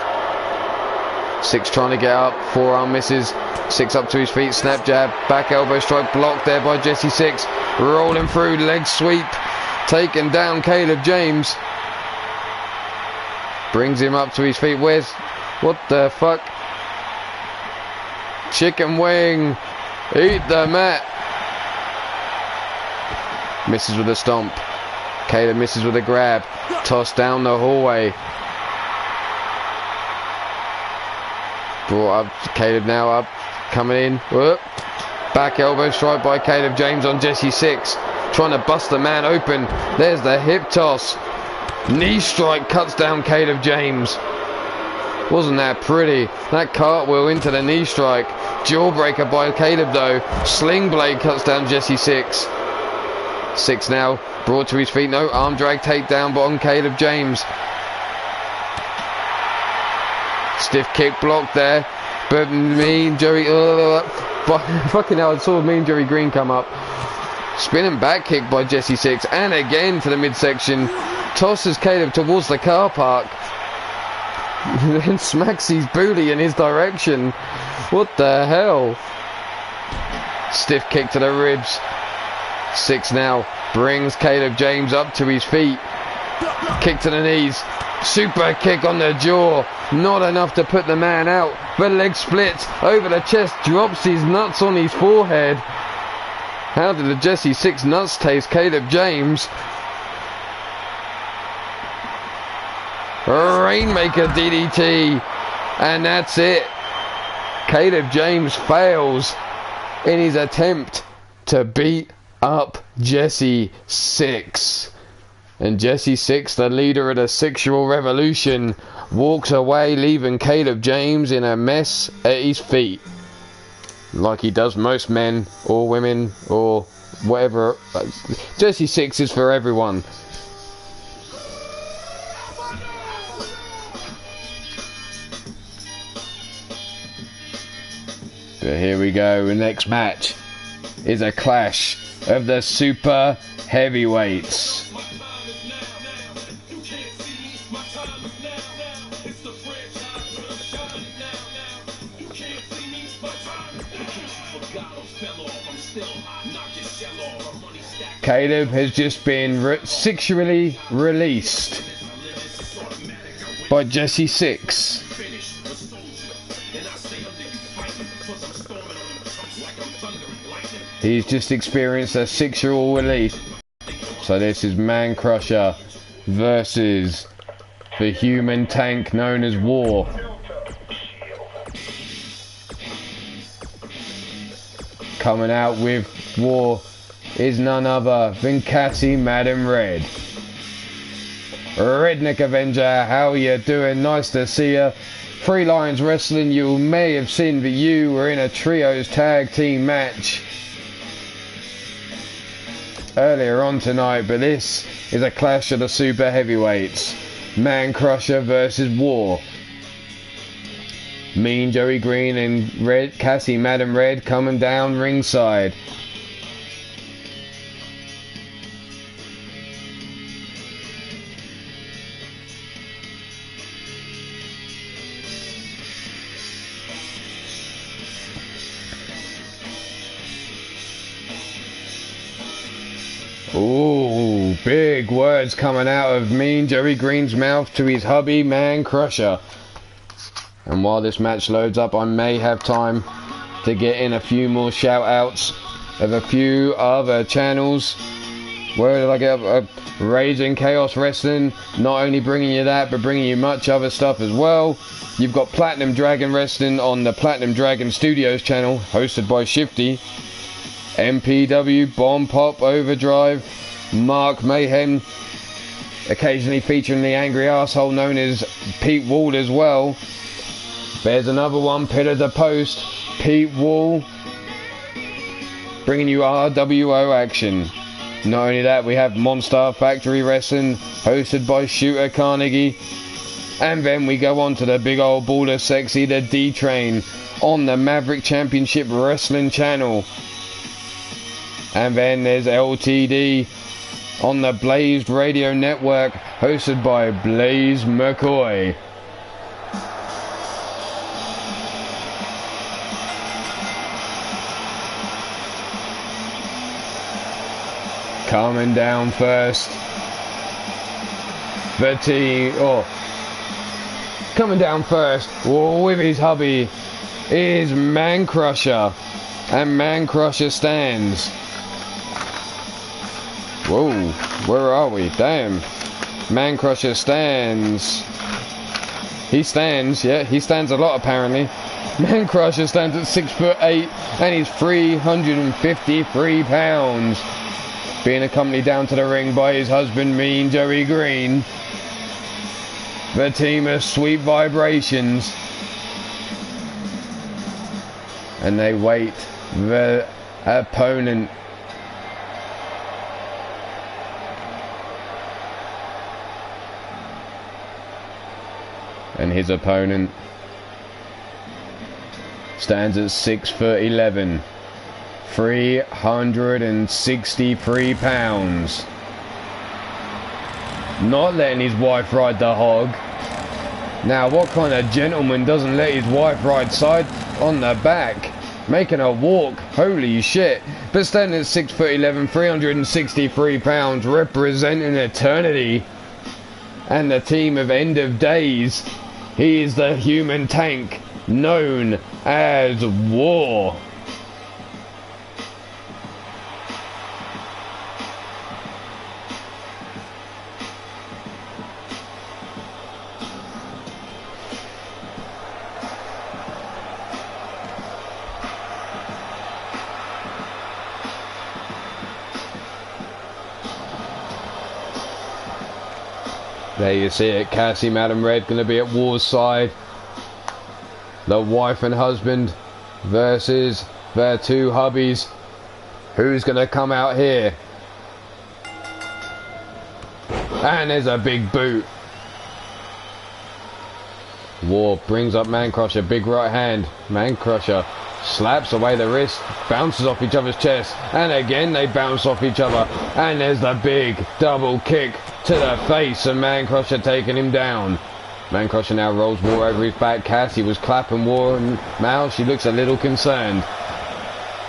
Six trying to get up, forearm misses. Six up to his feet, snap jab, back elbow strike, blocked there by Jesse Six. Rolling through, leg sweep, taking down Caleb James. Brings him up to his feet. What the fuck? Chicken wing, eat the mat. Misses with a stomp. Caleb misses with a grab. Tossed down the hallway. Brought up, Caleb now up, coming in. Whoop. Back elbow strike by Caleb James on Jesse Six. Trying to bust the man open. There's the hip toss. Knee strike cuts down Caleb James. Wasn't that pretty? That cartwheel into the knee strike. Jawbreaker by Caleb though. Sling blade cuts down Jesse Six. Six now brought to his feet. No arm drag takedown, but on Caleb James. Stiff kick blocked there. But Mean Jerry. Fucking hell, I saw Mean Jerry Green come up. Spinning back kick by Jesse Six. And again to the midsection. Tosses Caleb towards the car park. Then smacks his booty in his direction. What the hell? Stiff kick to the ribs. Six now brings Caleb James up to his feet. Kick to the knees. Super kick on the jaw. Not enough to put the man out. The leg splits over the chest. Drops his nuts on his forehead. How did the Jesse Six nuts taste, Caleb James? Rainmaker DDT, and that's it. Caleb James fails in his attempt to beat up Jesse Six. And Jesse Six, the leader of the sexual revolution, walks away, leaving Caleb James in a mess at his feet. Like he does most men, or women, or whatever. Jesse Six is for everyone. But here we go. The next match is a clash of the super heavyweights. Caleb has just been sexually released by Jesse Six. He's just experienced a sexual release. So this is Man Crusher versus the human tank known as War. Coming out with War is none other than Cassie Madam Red. Redneck Avenger, how you doing? Nice to see you. Three Lions Wrestling, you may have seen that you were in a trios tag team match earlier on tonight, but this is a clash of the super heavyweights. Man Crusher versus War. Mean Joey Green and Cassie Madam Red coming down ringside. Ooh, big words coming out of Mean Joey Green's mouth to his hubby, Man Crusher. And while this match loads up, I may have time to get in a few more shout outs of a few other channels. Where did I get Raging Chaos Wrestling? Not only bringing you that, but bringing you much other stuff as well. You've got Platinum Dragon Wrestling on the Platinum Dragon Studios channel, hosted by Shifty. MPW, Bomb Pop, Overdrive, Mark Mayhem, occasionally featuring the angry arsehole known as Pete Wall as well. There's another one, Pillar to Post, Pete Wall, bringing you RWO action. Not only that, we have Monster Factory Wrestling, hosted by Shooter Carnegie. And then we go on to the big old baller sexy, the D-Train, on the Maverick Championship Wrestling channel. And then there's LTD on the Blazed Radio Network, hosted by Blaze McCoy. Coming down first, the team, coming down first with his hubby is Man Crusher, and Man Crusher stands. Whoa, where are we? Damn. Man Crusher stands. He stands, yeah, he stands a lot apparently. Man Crusher stands at 6'8" and he's 353 pounds. Being accompanied down to the ring by his husband, Mean Joey Green. The team of Sweet Vibrations. And they wait the opponent. And his opponent stands at 6'11", 363 pounds. Not letting his wife ride the hog. Now, what kind of gentleman doesn't let his wife ride side on the back? Making her walk, holy shit. But standing at 6'11", 363 pounds, representing eternity. And the team of End of Days. He is the human tank, known as War. There you see it, Cassie, Madam Red going to be at War's side. The wife and husband versus their two hubbies. Who's going to come out here? And there's a big boot. War brings up Man Crusher, big right hand. Man Crusher slaps away the wrist, bounces off each other's chest, and again they bounce off each other. And there's the big double kick to the face of Man Crusher, taking him down. Man Crusher now rolls War over his back. Cassie was clapping War and now she looks a little concerned.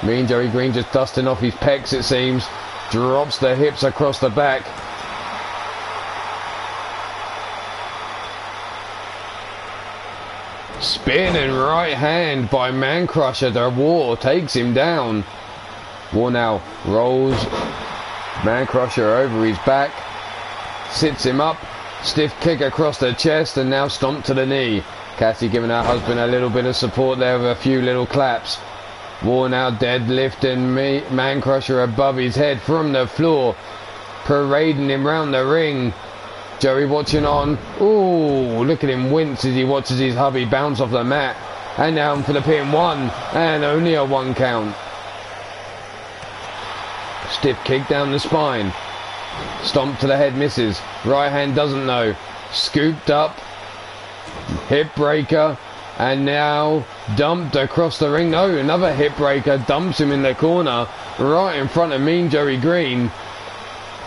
Mean Joey Green just dusting off his pecs, it seems. Drops the hips across the back. Spinning right hand by Man Crusher to War, takes him down. War now rolls Man Crusher over his back, sits him up, stiff kick across the chest, and now stomp to the knee. Cassie giving her husband a little bit of support there with a few little claps. War now deadlifting Man Crusher above his head from the floor, parading him round the ring. Joey watching on. Ooh, look at him wince as he watches his hubby bounce off the mat. And down for the pin, one, and only a 1 count. Stiff kick down the spine. Stomp to the head, misses. Right hand doesn't know. Scooped up. Hip breaker. And now dumped across the ring. No, another hip breaker. Dumps him in the corner. Right in front of Mean Joey Green.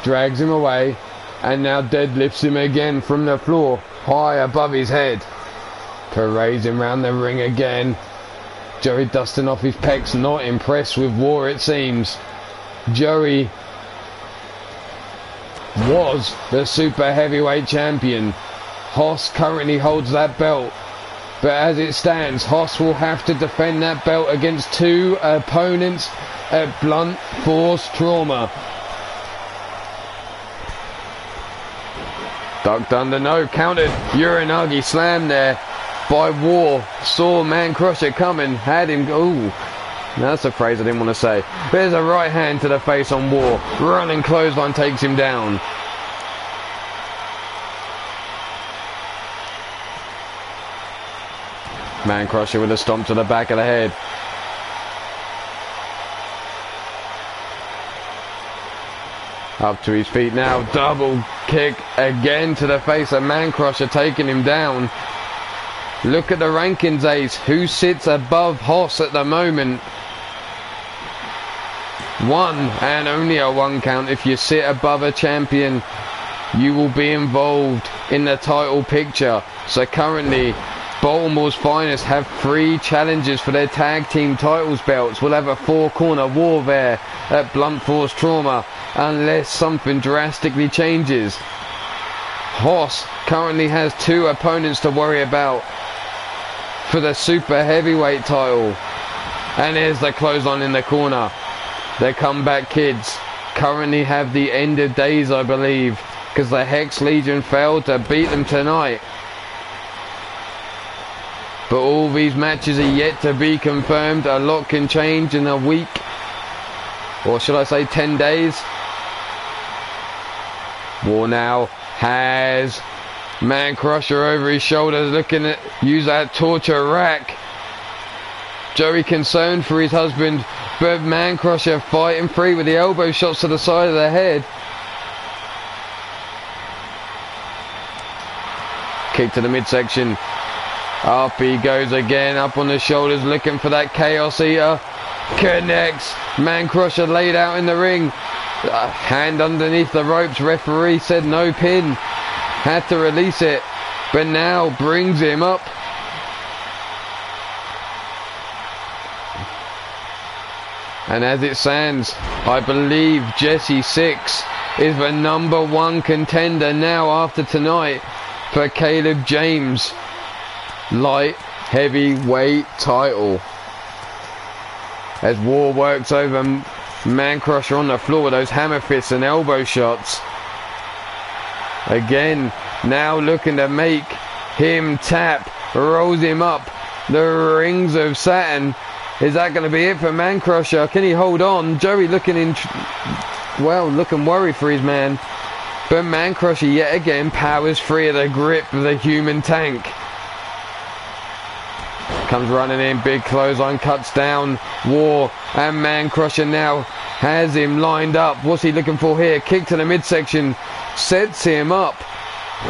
Drags him away. And now deadlifts him again from the floor. High above his head. Parades him round the ring again. Joey dusting off his pecs. Not impressed with War, it seems. Joey was the super heavyweight champion. Hoss currently holds that belt, but as it stands, Hoss will have to defend that belt against two opponents at Blunt Force Trauma. Ducked under, no, countered. Uranagi slam there by War. Saw Man Crusher coming, had him. Ooh, that's a phrase I didn't want to say. There's a right hand to the face on War. Running clothesline takes him down. Man Crusher with a stomp to the back of the head. Up to his feet now, double kick again to the face of Man Crusher, taking him down. Look at the rankings, Ace. Who sits above Hoss at the moment? One, and only a one count. If you sit above a champion, you will be involved in the title picture. So currently, Baltimore's Finest have 3 challenges for their tag team titles belts. We'll have a 4-corner war there at Blunt Force Trauma unless something drastically changes. Hoss currently has 2 opponents to worry about for the super heavyweight title. And there's the clothesline in the corner. The Comeback Kids currently have the end of days, I believe, because the Hex Legion failed to beat them tonight. But all these matches are yet to be confirmed. A lot can change in a week, or should I say 10 days. War now has Man Crusher over his shoulders, looking at use that torture rack. Joey concerned for his husband, but Man Crusher fighting free with the elbow shots to the side of the head. Kick to the midsection. Up he goes again, up on the shoulders, looking for that Chaos Eater. Connects. Man Crusher laid out in the ring. Hand underneath the ropes. Referee said no pin. Had to release it, but now brings him up. And as it stands, I believe Jesse 6 is the #1 contender now after tonight for Caleb James' light heavyweight title. As War works over Man Crusher on the floor with those hammer fists and elbow shots. Again, now looking to make him tap, rolls him up the rings of Saturn. Is that going to be it for Man Crusher? Can he hold on? Joey looking looking worried for his man. But Man Crusher yet again powers free of the grip of the human tank. Comes running in, big clothesline, cuts down War, and Man Crusher now has him lined up. What's he looking for here? Kick to the midsection, sets him up.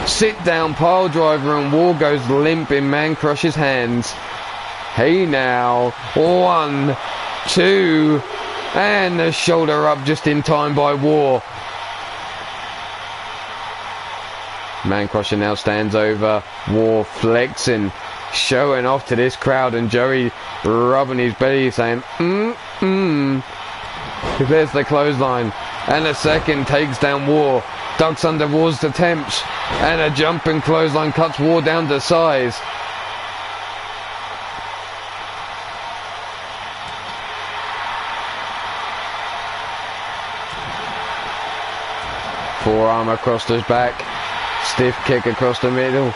Sit down pile driver, and War goes limp in Man Crusher's hands. Hey now, 1, 2, and the shoulder up just in time by War. Man Crusher now stands over War, flexing, showing off to this crowd, and Joey rubbing his belly saying There's the clothesline, and the second takes down War, ducks under War's attempts, and a jumping clothesline cuts War down to size. Forearm across his back, stiff kick across the middle.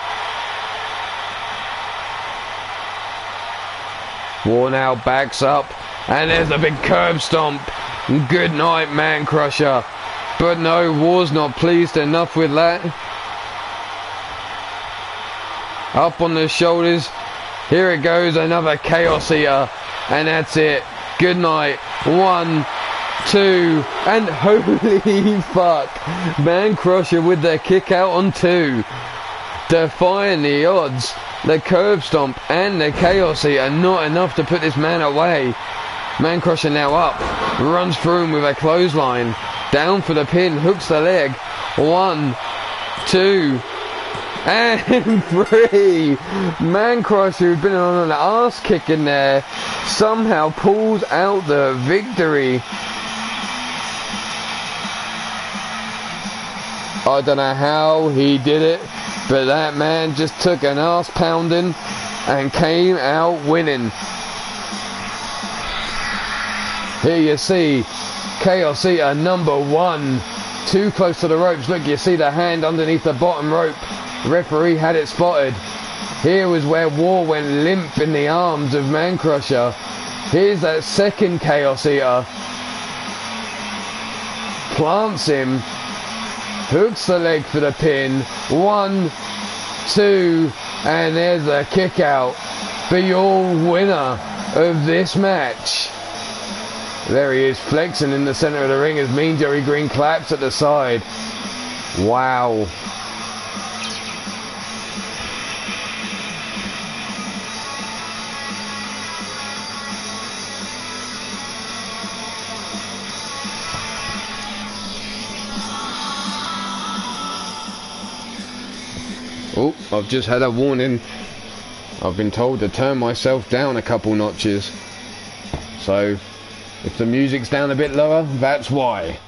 War now backs up, and there's a big curb stomp. Good night, Man Crusher. But no, War's not pleased enough with that. Up on the shoulders. Here it goes, another Chaos Eater. And that's it. Good night. 1, 2, and holy fuck. Man Crusher with the kick out on 2. Defying the odds. The curb stomp and the Chaos Eater not enough to put this man away. Man Crusher now up, runs through him with a clothesline, down for the pin, hooks the leg. 1, 2, and 3. Man Crusher, who'd been on an ass kicking there, somehow pulls out the victory. I don't know how he did it, but that man just took an ass pounding and came out winning. Here you see Chaos Eater #1, too close to the ropes. Look, you see the hand underneath the bottom rope. Referee had it spotted. Here was where War went limp in the arms of Man Crusher. Here's that second Chaos Eater. Plants him. Hooks the leg for the pin. 1, 2, and there's a kick out for your winner of this match. There he is, flexing in the center of the ring as Mean Joey Green claps at the side. Wow. I've just had a warning. I've been told to turn myself down a couple notches. So, if the music's down a bit lower, that's why.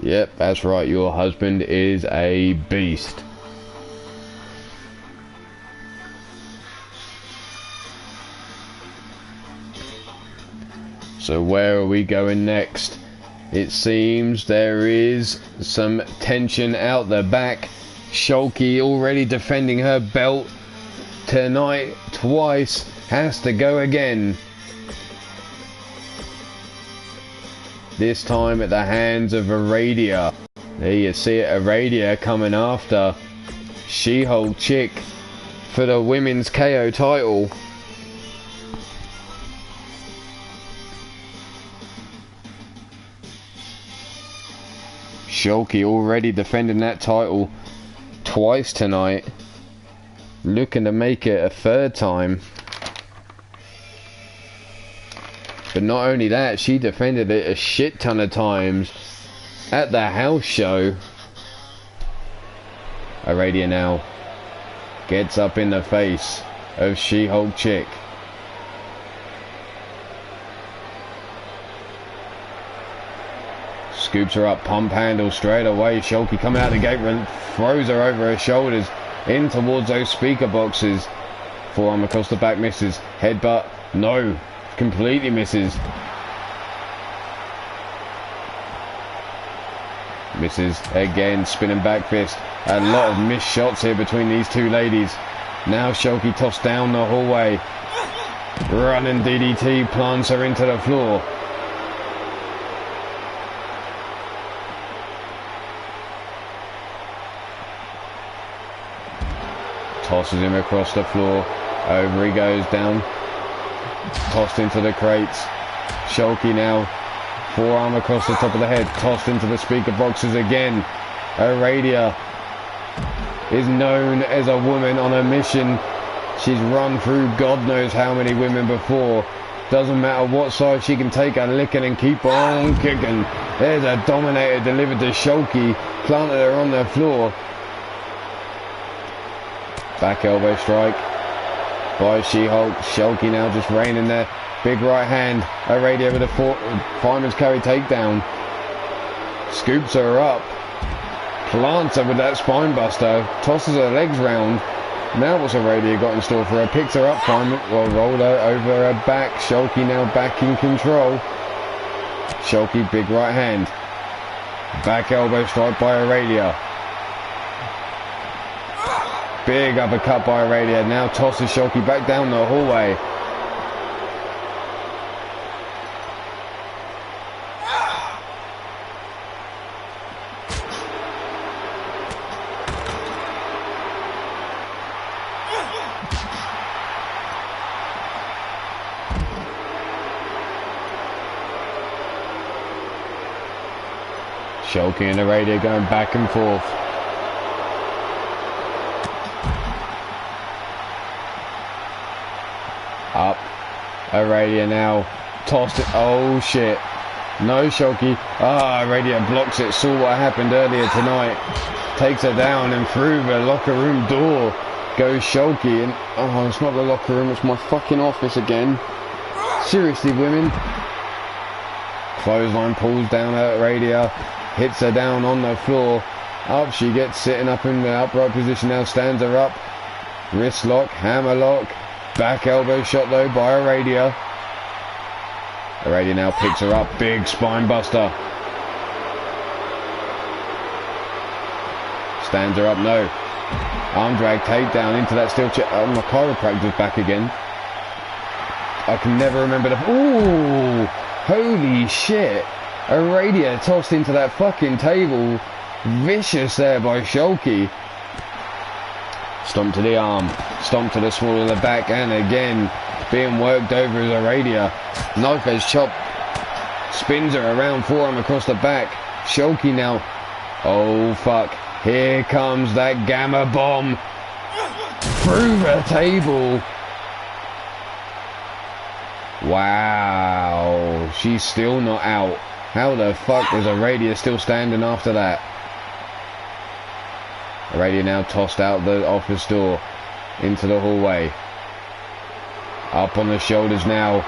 Yep, that's right, your husband is a beast. So where are we going next? It seems there is some tension out the back. Shulky already defending her belt tonight twice, has to go again. This time at the hands of Aradia. There you see it, Aradia coming after She-Hulk Chick for the women's KO title. Shulky already defending that title twice tonight, looking to make it a third time. But not only that, she defended it a shit ton of times at the house show. Aradia now gets up in the face of She-Hulk Chick. Scoops her up, pump handle straight away. Shulky coming out the gate and throws her over her shoulders in towards those speaker boxes. Forearm across the back, misses. Headbutt, no, completely misses. Misses again, spinning back fist. A lot of missed shots here between these two ladies. Now Shulky tossed down the hallway. Running DDT, plants her into the floor. Tosses him across the floor. Over he goes, down. Tossed into the crates. Shulky now. Forearm across the top of the head. Tossed into the speaker boxes again. Aradia is known as a woman on a mission. She's run through God knows how many women before. Doesn't matter what side, she can take a licking and keep on kicking. There's a dominator delivered to Shulky. Planted her on the floor. Back elbow strike by She-Hulk. Shulky now just reigning there. Big right hand. Aradia with a fireman's carry takedown. Scoops her up. Plants her with that spine buster. Tosses her legs round. Now what's Aradia got in store for her? Picks her up. Fireman will roll her over her back. Shulky now back in control. Shulky big right hand. Back elbow strike by Aradia. Big uppercut by Aradia. Now tosses Shulky back down the hallway. Shulky and Aradia going back and forth. Up. Aradia now. Tossed it. Oh shit. No, Shulky. Aradia blocks it. Saw what happened earlier tonight. Takes her down and through the locker room door goes Shulky. And oh, it's not the locker room. It's my fucking office again. Seriously, women. Clothesline pulls down at Aradia. Hits her down on the floor. Up she gets, sitting up in the upright position now. Stands her up. Wrist lock. Hammer lock. Back elbow shot though by Aradia. Aradia now picks her up. Big spine buster. Stands her up. No. Arm drag takedown into that steel chair. Oh, my chiropractor's back again. I can never remember the... Ooh! Holy shit! Aradia tossed into that fucking table. Vicious there by Shulky. Stomp to the arm. Stomp to the small of the back. And again, being worked over as Aradia. Knife edge chop. Spins her around, forearm across the back. Shulky now. Oh, fuck. Here comes that gamma bomb. Through the table. Wow. She's still not out. How the fuck was Aradia still standing after that? Radio now tossed out the office door into the hallway. Up on the shoulders now.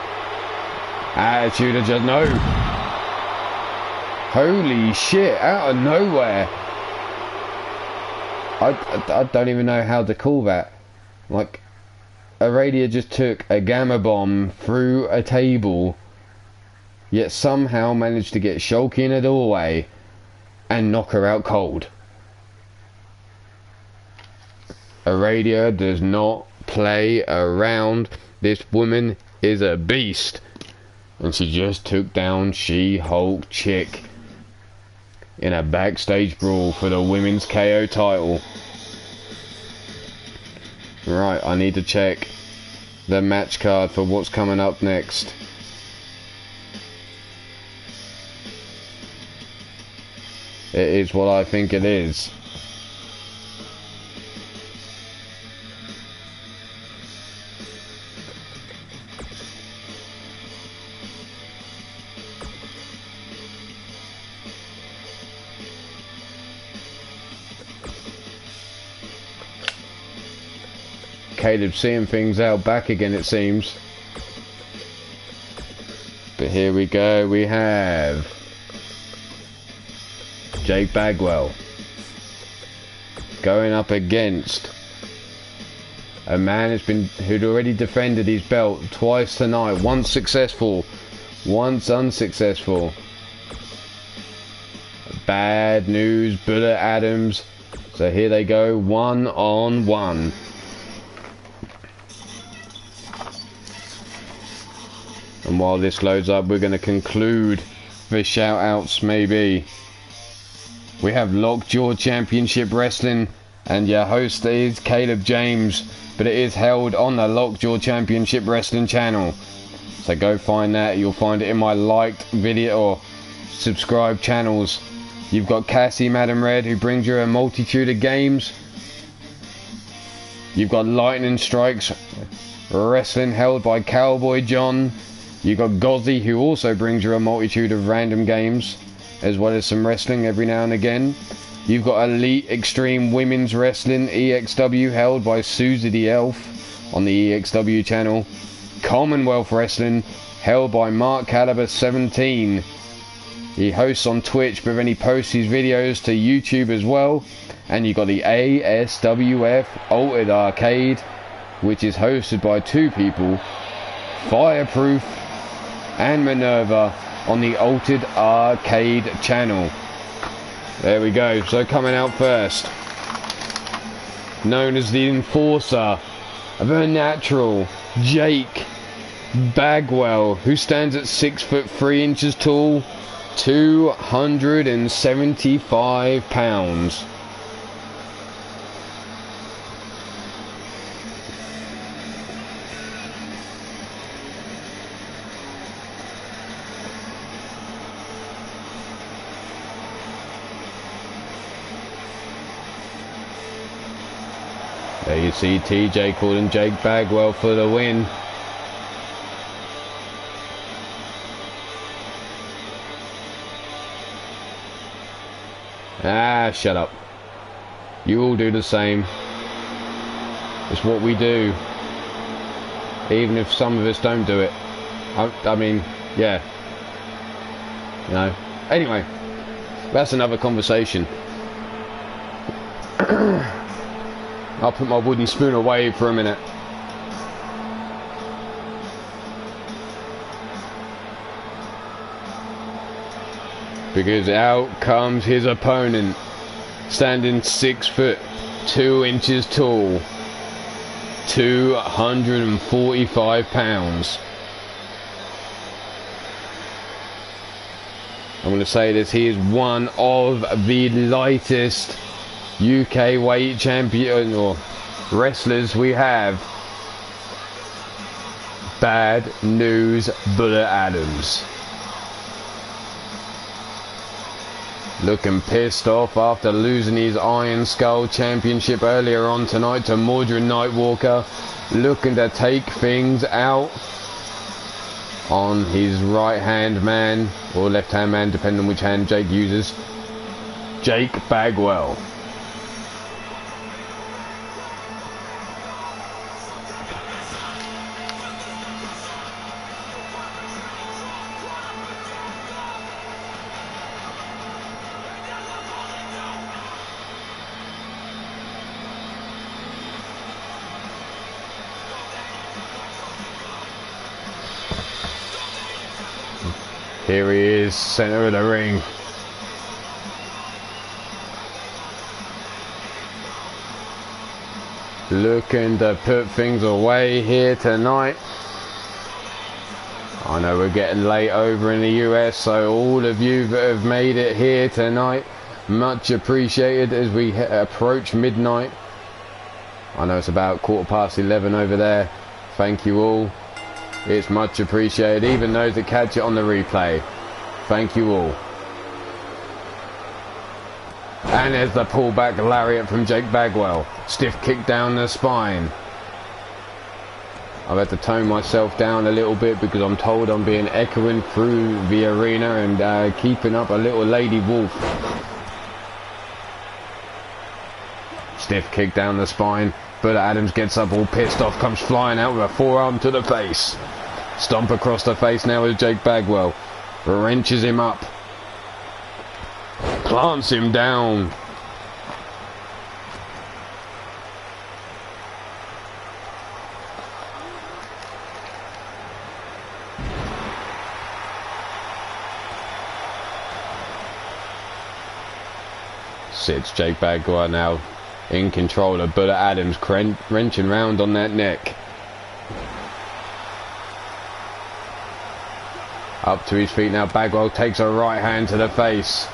Attitude of just no. Holy shit, out of nowhere. I don't even know how to call that. Like, Aradia just took a gamma bomb through a table, yet somehow managed to get Shulky in a doorway and knock her out cold. Aradia does not play around. This woman is a beast. And she just took down She-Hulk Chick in a backstage brawl for the women's KO title. Right, I need to check the match card for what's coming up next. It is what I think it is. Caleb seeing things out back again, it seems. But here we go, we have Jake Bagwell going up against a man who'd already defended his belt twice tonight. Once successful, once unsuccessful. Bad news, Bullet Adams. So here they go, 1-on-1. And while this loads up, we're going to conclude the shout-outs, maybe. We have Lockjaw Championship Wrestling, and your host is Caleb James, but it is held on the Lockjaw Championship Wrestling channel. So go find that. You'll find it in my liked video or subscribe channels. You've got Cassie Madam Red, who brings you a multitude of games. You've got Lightning Strikes Wrestling, held by Cowboy John. You've got Gozzy, who also brings you a multitude of random games, as well as some wrestling every now and again. You've got Elite Extreme Women's Wrestling, EXW, held by Susie the Elf on the EXW channel. Commonwealth Wrestling, held by Mark Caliber 17. He hosts on Twitch, but then he posts his videos to YouTube as well. And you've got the ASWF Altered Arcade, which is hosted by two people, Fireproof and Minerva, on the Altered Arcade channel. There we go. So coming out first, known as the Enforcer, the Natural, Jake Bagwell, who stands at 6'3" tall, 275 pounds. There you see TJ calling Jake Bagwell for the win. Ah, shut up. You all do the same. It's what we do. Even if some of us don't do it. I mean, yeah. You know. Anyway, that's another conversation. I'll put my wooden spoon away for a minute. Because out comes his opponent, standing 6'2" tall, 245 pounds. I'm going to say this, he is one of the lightest UK weight champion or wrestlers we have. Bad news, Bullet Adams. Looking pissed off after losing his Iron Skull Championship earlier on tonight to Mordred Nightwalker. Looking to take things out on his right hand man, or left hand man, depending on which hand Jake uses. Jake Bagwell. Here he is, center of the ring. Looking to put things away here tonight. I know we're getting late over in the US, so all of you that have made it here tonight, much appreciated as we approach midnight. I know it's about 11:15 over there. Thank you all. It's much appreciated, even those that catch it on the replay. Thank you all. And there's the pullback lariat from Jake Bagwell. Stiff kick down the spine. I've had to tone myself down a little bit because I'm told I'm being echoing through the arena and keeping up a little lady wolf. Stiff kick down the spine. But Adams gets up all pissed off, comes flying out with a forearm to the face. Stomp across the face now with Jake Bagwell. Wrenches him up. Plants him down. Sits Jake Bagwell now in control of Bullet Adams, wrenching round on that neck. Up to his feet now, Bagwell takes a right hand to the face.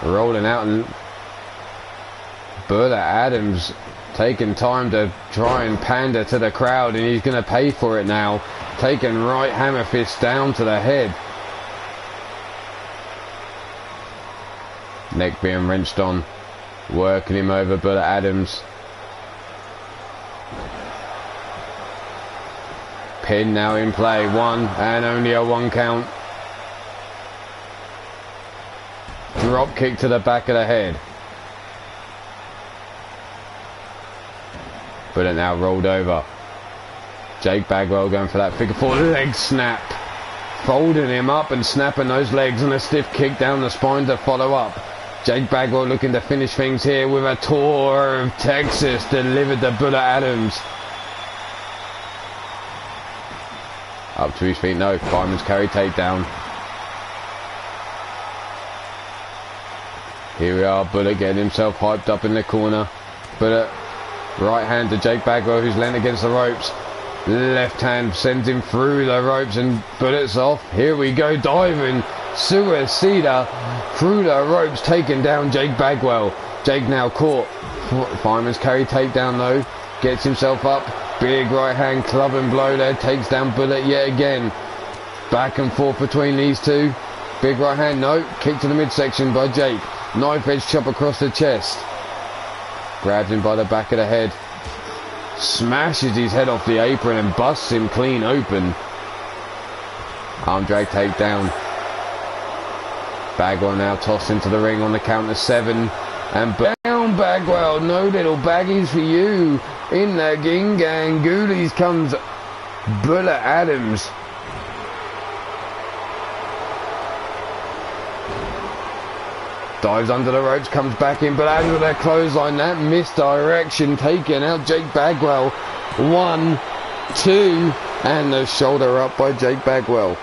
Rolling out, and Bullet Adams taking time to try and pander to the crowd, and he's going to pay for it now. Taking right hammer fist down to the head. Neck being wrenched on. Working him over, Bullet Adams. Pin now in play. One, and only a 1 count. Drop kick to the back of the head. Bullet now rolled over. Jake Bagwell going for that figure 4 leg snap. Folding him up and snapping those legs, and a stiff kick down the spine to follow up. Jake Bagwell looking to finish things here with a tour of Texas delivered to Bullet Adams. Up to his feet, no. Fireman's carry takedown. Here we are, Bullet getting himself hyped up in the corner. Bullet, right hand to Jake Bagwell, who's leant against the ropes. Left hand sends him through the ropes, and Bullet's off. Here we go, diving. Suicida through the ropes, taking down Jake Bagwell. Jake now caught. Fireman's carry takedown though. Gets himself up. Big right hand club and blow there. Takes down Bullet yet again. Back and forth between these two. Big right hand, no. Kick to the midsection by Jake. Knife edge chop across the chest. Grabs him by the back of the head. Smashes his head off the apron and busts him clean open. Arm drag takedown. Bagwell now tossed into the ring on the count of 7. And down Bagwell. No little baggies for you. In the Gingang Ghoulies comes Bullet Adams. Dives under the ropes, comes back in, but Adams with a clothesline. That misdirection taking out Jake Bagwell. 1, 2, and the shoulder up by Jake Bagwell.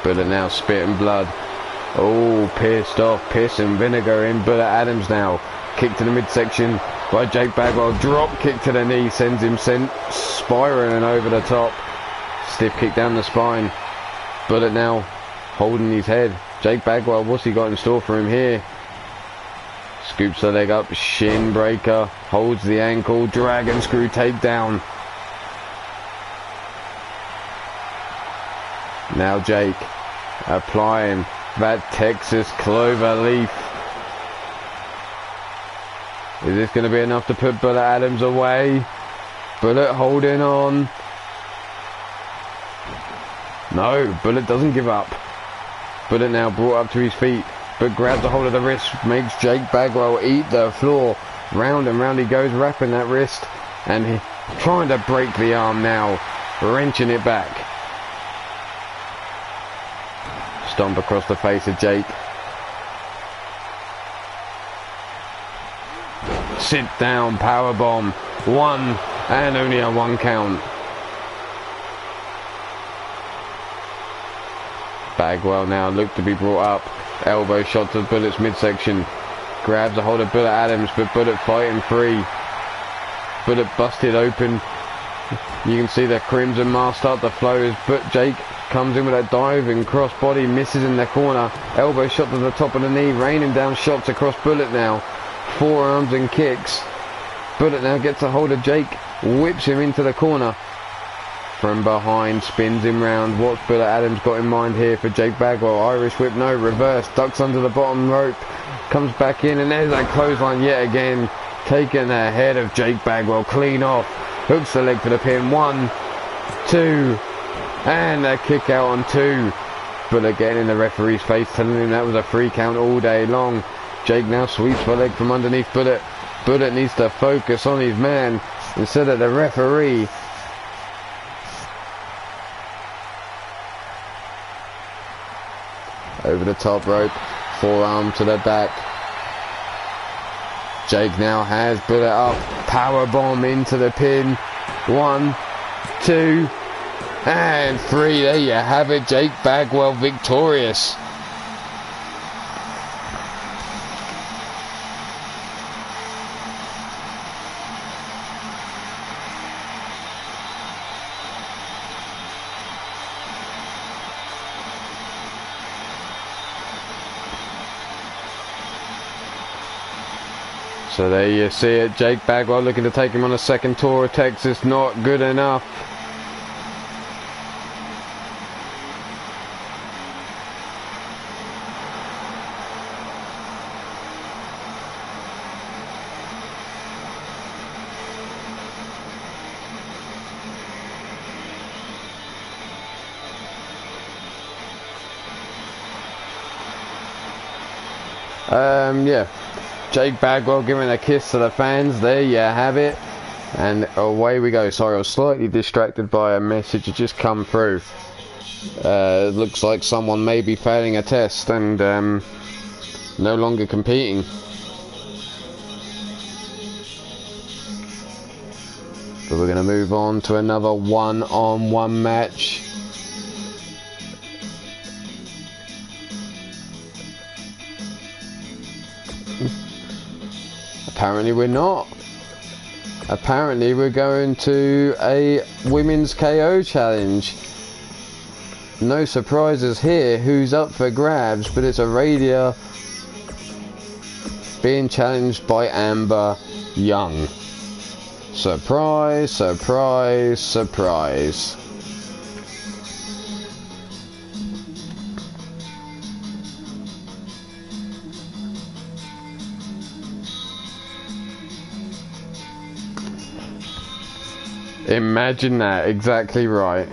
Bullet now spitting blood. Oh, pissed off, piss and vinegar in Bullet Adams now. Kick to the midsection by Jake Bagwell. Drop kick to the knee, sends him spiraling over the top. Stiff kick down the spine. Bullet now holding his head. Jake Bagwell, what's he got in store for him here? Scoops the leg up, shin breaker, holds the ankle, dragon screw takedown. Now Jake applying that Texas clover leaf. Is this going to be enough to put Bullet Adams away? Bullet holding on. No, Bullet doesn't give up. Bullet now brought up to his feet, but grabs a hold of the wrist, makes Jake Bagwell eat the floor. Round and round he goes, wrapping that wrist, and he trying to break the arm now, wrenching it back. Stomp across the face of Jake. Sit down powerbomb. 1, And only a 1 count. Bagwell now looked to be brought up. Elbow shot to Bullet's midsection. Grabs a hold of Bullet Adams, but Bullet fighting free. Bullet busted open. You can see the crimson mask start to flow as Jake comes in with a diving crossbody, misses in the corner. Elbow shot to the top of the knee, raining down shots across Bullet now. Forearms and kicks. Bullet now gets a hold of Jake, whips him into the corner. From behind, spins him round. What's Bullet Adams got in mind here for Jake Bagwell? Irish whip, no, reverse, ducks under the bottom rope, comes back in, and there's that clothesline yet again, taking the head of Jake Bagwell clean off. Hooks the leg for the pin. 1, 2, and a kick out on 2. Bullet getting in the referee's face, telling him that was a 3 count all day long. Jake now sweeps the leg from underneath Bullet. Bullet needs to focus on his man instead of the referee. Over the top rope, forearm to the back. Jake now has Bullet up, power bomb into the pin. 1, 2, and 3. There you have it, Jake Bagwell victorious. So there you see it, Jake Bagwell looking to take him on a second tour of Texas, not good enough. Yeah. Jake Bagwell giving a kiss to the fans. There you have it. And away we go. Sorry, I was slightly distracted by a message that just come through. It looks like someone may be failing a test and no longer competing. But we're going to move on to another one-on-one match. Apparently we're not. Apparently we're going to a women's KO challenge. No surprises here who's up for grabs, but it's Aradia being challenged by Amber Young. Surprise, surprise, surprise. Imagine that, exactly right.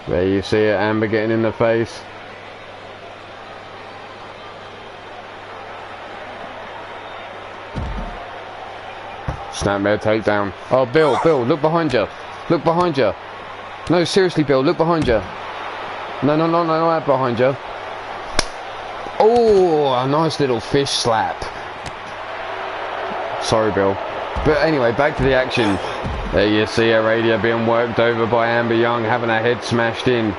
There you see it, Amber getting in the face. Snapmare takedown. Oh, Bill, look behind you. Look behind you. No, seriously, Bill, look behind you. No, out behind you. Oh, a nice little fish slap. Sorry, Bill. But anyway, back to the action. There you see Aradia being worked over by Amber Young, having her head smashed in.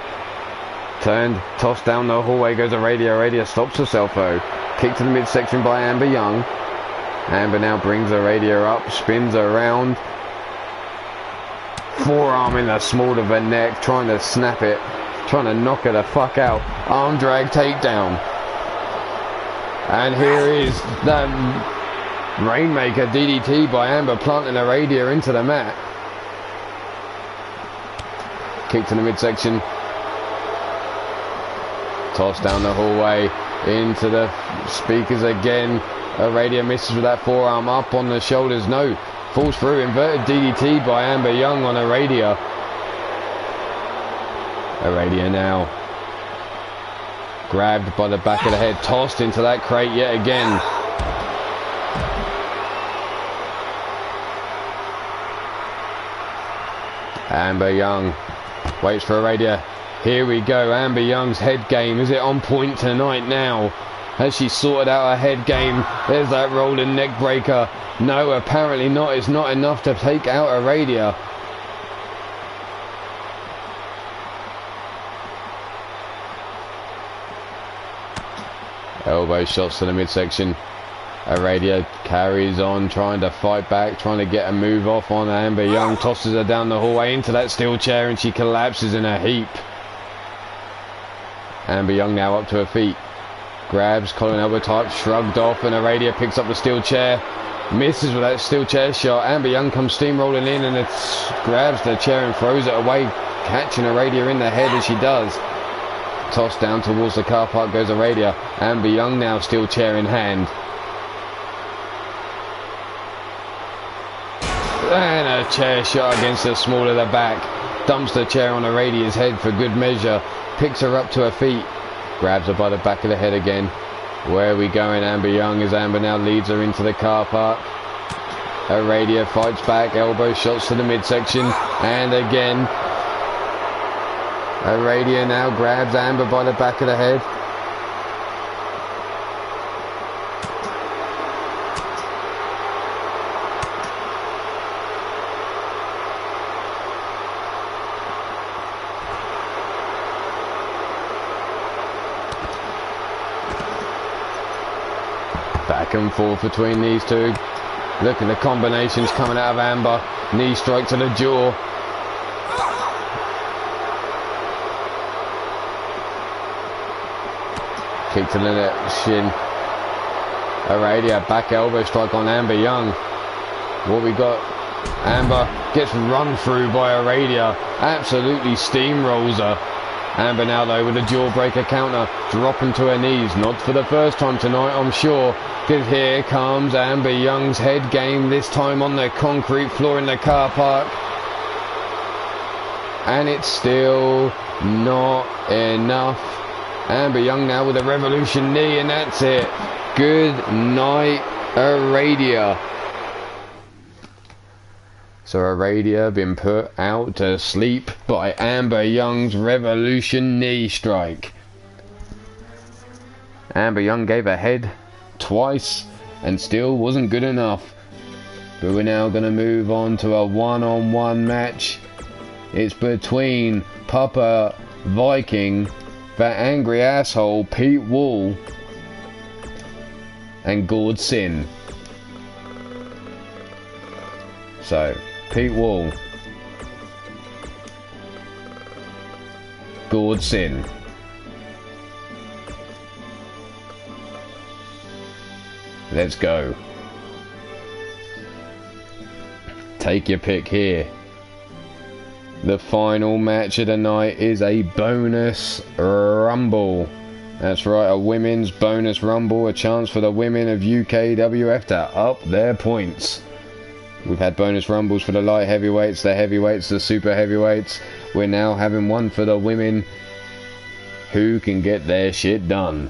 Turned, tossed down the hallway goes Aradia. Aradia stops herself though. Kick to the midsection by Amber Young. Amber now brings Aradia up, spins her around. Forearm in the small of her neck, trying to snap it, trying to knock her the fuck out. Arm drag takedown. And here is the Rainmaker DDT by Amber, planting Aradia into the mat. Kick to the midsection. Toss down the hallway, into the speakers again. Aradia misses with that forearm, up on the shoulders. No, falls through. Inverted DDT by Amber Young on Aradia. Aradia now Grabbed by the back of the head, tossed into that crate yet again. Amber Young waits for a radio. Here we go, Amber Young's head game. Is it on point tonight now? Has she sorted out her head game? There's that rolling neck breaker. No, apparently not. It's not enough to take out Aradia. Elbow shots to the midsection. Aradia carries on, trying to fight back, trying to get a move off on Amber Young. Tosses her down the hallway into that steel chair and she collapses in a heap. Amber Young now up to her feet. Grabs, collar and elbow type, shrugged off, and Aradia picks up the steel chair. Misses with that steel chair shot. Amber Young comes steamrolling in and grabs the chair and throws it away, catching Aradia in the head as she does. Tossed down towards the car park goes Aradia. Amber Young now steel chair in hand. And a chair shot against the small of the back. Dumps the chair on Aradia's head for good measure. Picks her up to her feet. Grabs her by the back of the head again. Where are we going, Amber Young? As Amber now leads her into the car park. Aradia fights back. Elbow shots to the midsection. And again. Aradia now grabs Amber by the back of the head. Back and forth between these two. Look at the combinations coming out of Amber. Knee strike to the jaw. Kick to the shin. Aradia back elbow strike on Amber Young. What we got? Amber gets run through by Aradia. Absolutely steamrolls her. Amber now though with a jawbreaker counter, dropping to her knees. Not for the first time tonight, I'm sure. Because here comes Amber Young's head game, this time on the concrete floor in the car park. And it's still not enough. Amber Young now with a revolution knee, and that's it. Good night, Aradia. So Aradia been put out to sleep by Amber Young's revolution knee strike. Amber Young gave her head twice and still wasn't good enough. But we're now going to move on to a one-on-one match. It's between Papa Viking, that angry asshole Pete Wall, and Gord Sin. So, Pete Wall, Gord Sin. Let's go. Take your pick here. The final match of the night is a bonus rumble. That's right, a women's bonus rumble, a chance for the women of UKWF to up their points. We've had bonus rumbles for the light heavyweights, the heavyweights, the super heavyweights. We're now having one for the women who can get their shit done.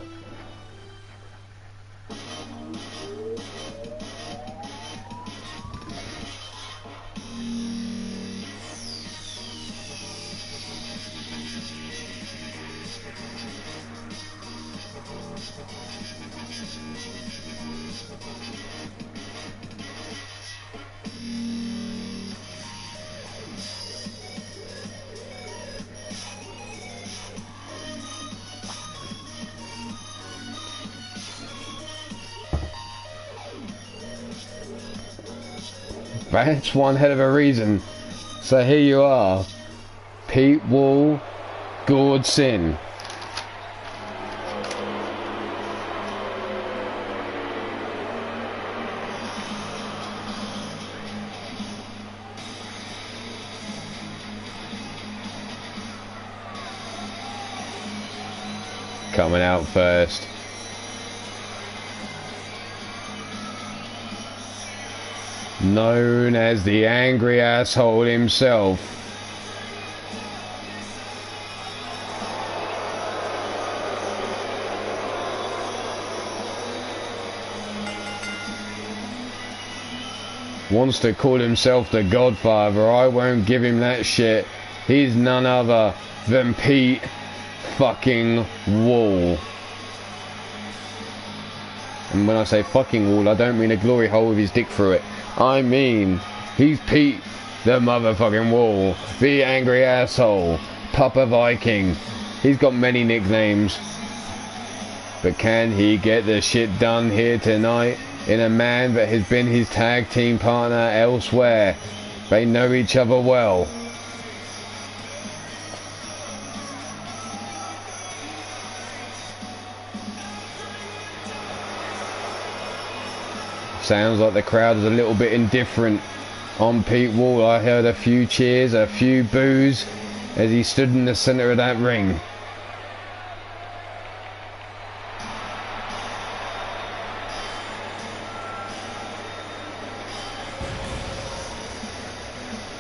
That's one hell of a reason. So here you are, Pete Wall, Gord Sin. Coming out first. Known as the angry asshole himself. wants to call himself the Godfather. I won't give him that shit. He's none other than Pete fucking Wall. And when I say fucking Wall, I don't mean a glory hole with his dick through it. I mean, he's Pete the motherfucking Wall, the angry asshole, Papa Viking. He's got many nicknames. But can he get the shit done here tonight in a man that has been his tag team partner elsewhere? They know each other well. Sounds like the crowd is a little bit indifferent on Pete Wall. I heard a few cheers, a few boos as he stood in the center of that ring.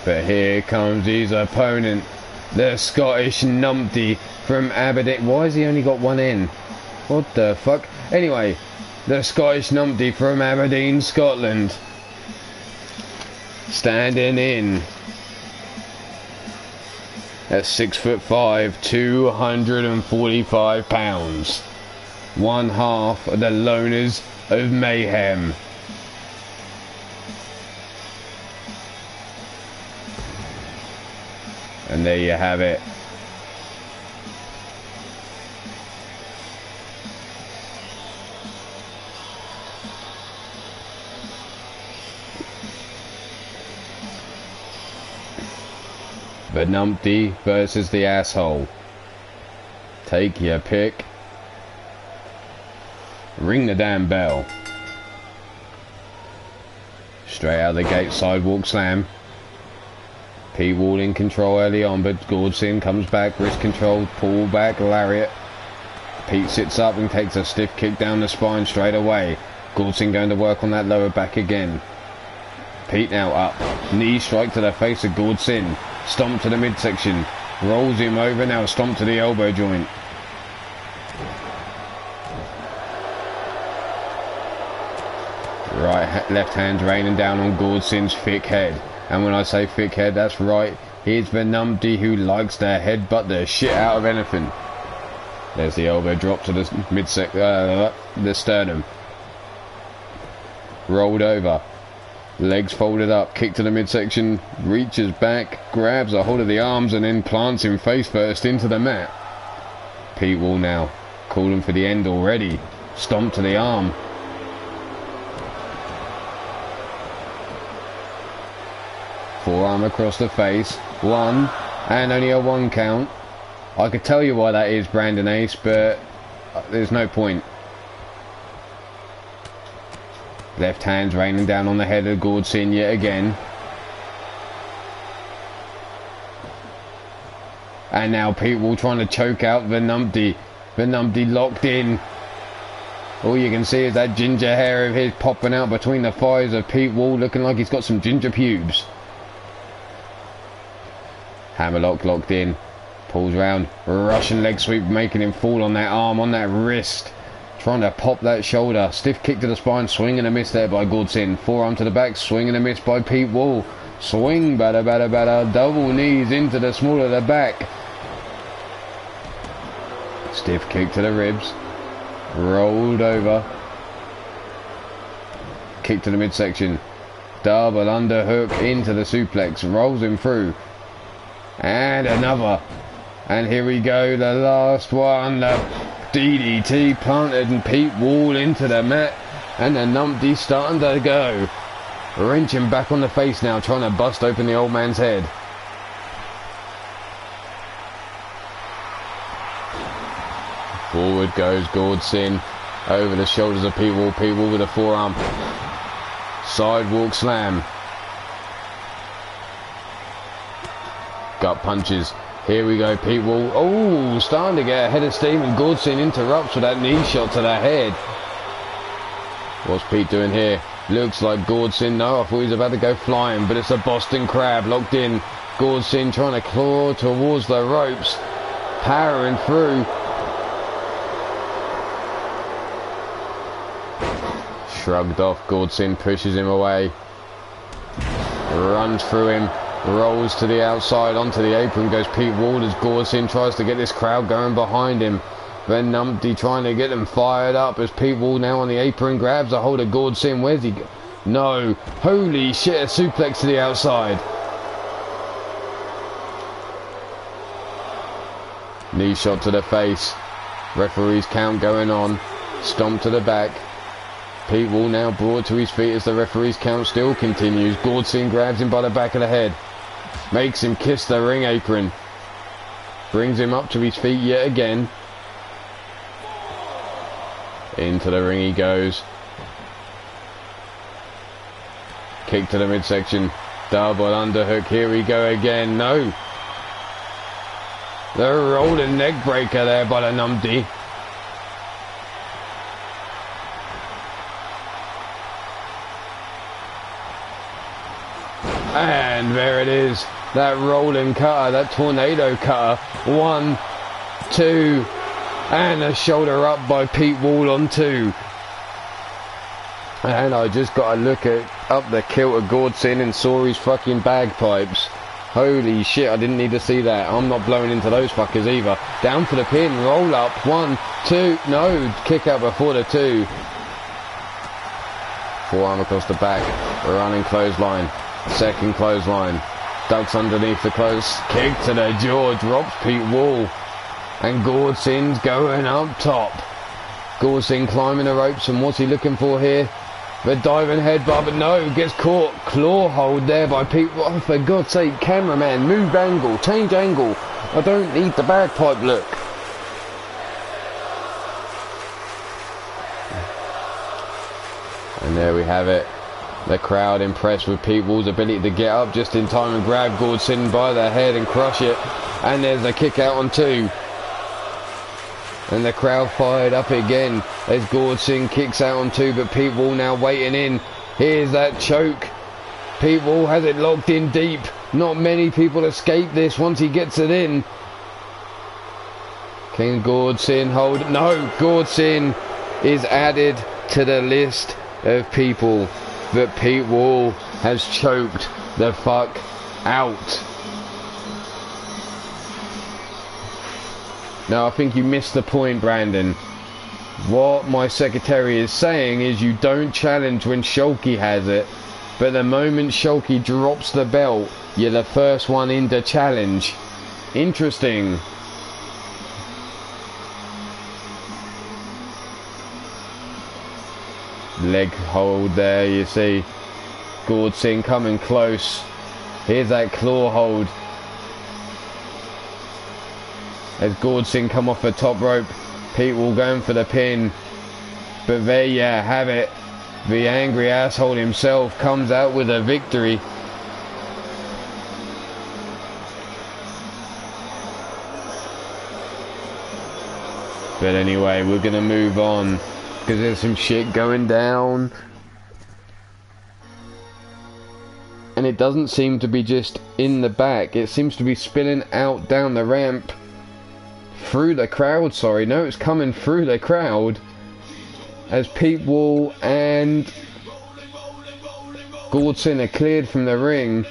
But here comes his opponent, the Scottish numpty from Aberdeen. Why has he only got one N? What the fuck? Anyway, the Scottish numpty from Aberdeen, Scotland. Standing in at 6'5", 245 pounds. One half of the Loners of Mayhem. And there you have it. The numpty versus the asshole. Take your pick. Ring the damn bell. Straight out the gate, sidewalk slam. Pete Wall in control early on, but Gordson comes back, wrist control, pull back, lariat. Pete sits up and takes a stiff kick down the spine straight away. Gordson going to work on that lower back again. Pete now up, knee strike to the face of Gordson, stomp to the midsection, rolls him over, now stomp to the elbow joint. Left hand raining down on Gordson's thick head. And when I say thick head, that's right. He's the numpty who likes to headbutt the shit out of anything. There's the elbow drop to the the sternum. Rolled over. Legs folded up. Kick to the midsection. Reaches back. Grabs a hold of the arms and then plants him face first into the mat. Pete Wall now. Calling for the end already. Stomp to the arm. Forearm across the face. One. And only a one count. I could tell you why that is, Brandon Ace, but there's no point. Left hand's raining down on the head of Gordson yet again. And now Pete Wall trying to choke out the numpty. The numpty locked in. All you can see is that ginger hair of his popping out between the thighs of Pete Wall, looking like he's got some ginger pubes. Hammerlock locked in. Pulls round. Russian leg sweep, making him fall on that arm, on that wrist. Trying to pop that shoulder. Stiff kick to the spine. Swing and a miss there by Gordson. Forearm to the back. Swing and a miss by Pete Wall. Swing, batter, batter, batter. Double knees into the small of the back. Stiff kick to the ribs. Rolled over. Kick to the midsection. Double underhook into the suplex. Rolls him through. And another. And here we go. The last one. The DDT planted and Pete Wall into the mat. And the numpty starting to go. Wrenching back on the face now. Trying to bust open the old man's head. Forward goes Gordson. Over the shoulders of Pete Wall. Pete Wall with a forearm. Sidewalk slam. Gut punches. Here we go, Pete Wall. Oh, starting to get ahead of steam, and Gordson interrupts with that knee shot to the head. What's Pete doing here? Looks like Gordson. No, I thought he was about to go flying, but it's a Boston Crab locked in. Gordson trying to claw towards the ropes. Powering through. Shrugged off. Gordson pushes him away. runs through him, rolls to the outside, onto the apron goes Pete Walters. Gordson tries to get this crowd going behind him. Then Numpty trying to get them fired up as Pete Wall now on the apron grabs a hold of Gordson. Where's he go? No. Holy shit, a suplex to the outside. Knee shot to the face. Referee's count going on. Stomp to the back. Pete Wall now brought to his feet as the referee's count still continues. Gordson grabs him by the back of the head. Makes him kiss the ring apron. Brings him up to his feet yet again. Into the ring he goes. Kick to the midsection. Double underhook. Here we go again. No. The rolling neck breaker there by the Numpty. And there it is. That rolling cutter, that tornado cutter. 1, 2, and a shoulder up by Pete Wall on 2. And I just got to look at up the kilt of Gordson and saw his fucking bagpipes. Holy shit, I didn't need to see that. I'm not blowing into those fuckers either. Down for the pin, roll up. 1, 2, no, kick out before the 2. Forearm across the back, running clothesline. Second clothesline. Ducks underneath the close. Kick to the jaw, drops Pete Wall. And Gordson's going up top. Gordson climbing the ropes, and what's he looking for here? The diving headbutt, but no, gets caught. Claw hold there by Pete. Oh, for God's sake, cameraman, move angle, change angle. I don't need the bagpipe look. And there we have it. The crowd impressed with Pete Wall's ability to get up just in time and grab Gordson by the head and crush it. And there's a kick out on 2. And the crowd fired up again as Gordson kicks out on 2, but Pete Wall now waiting in. Here's that choke. Pete Wall has it locked in deep. Not many people escape this once he gets it in. Can Gordson hold? No, Gordson is added to the list of people that Pete Wall has choked the fuck out. Now, I think you missed the point, Brandon. What my secretary is saying is you don't challenge when Shulky has it, but the moment Shulky drops the belt, you're the first one in to challenge. Interesting. Leg hold there, you see. Gordson coming close. Here's that claw hold. As Gordson come off the top rope, Pete Wall going for the pin. But there you have it. The angry asshole himself comes out with a victory. But anyway, we're going to move on because there's some shit going down. And it doesn't seem to be just in the back. It seems to be spilling out down the ramp. Through the crowd, sorry. No, it's coming through the crowd. As Pete Wall and Gordson are cleared from the ring.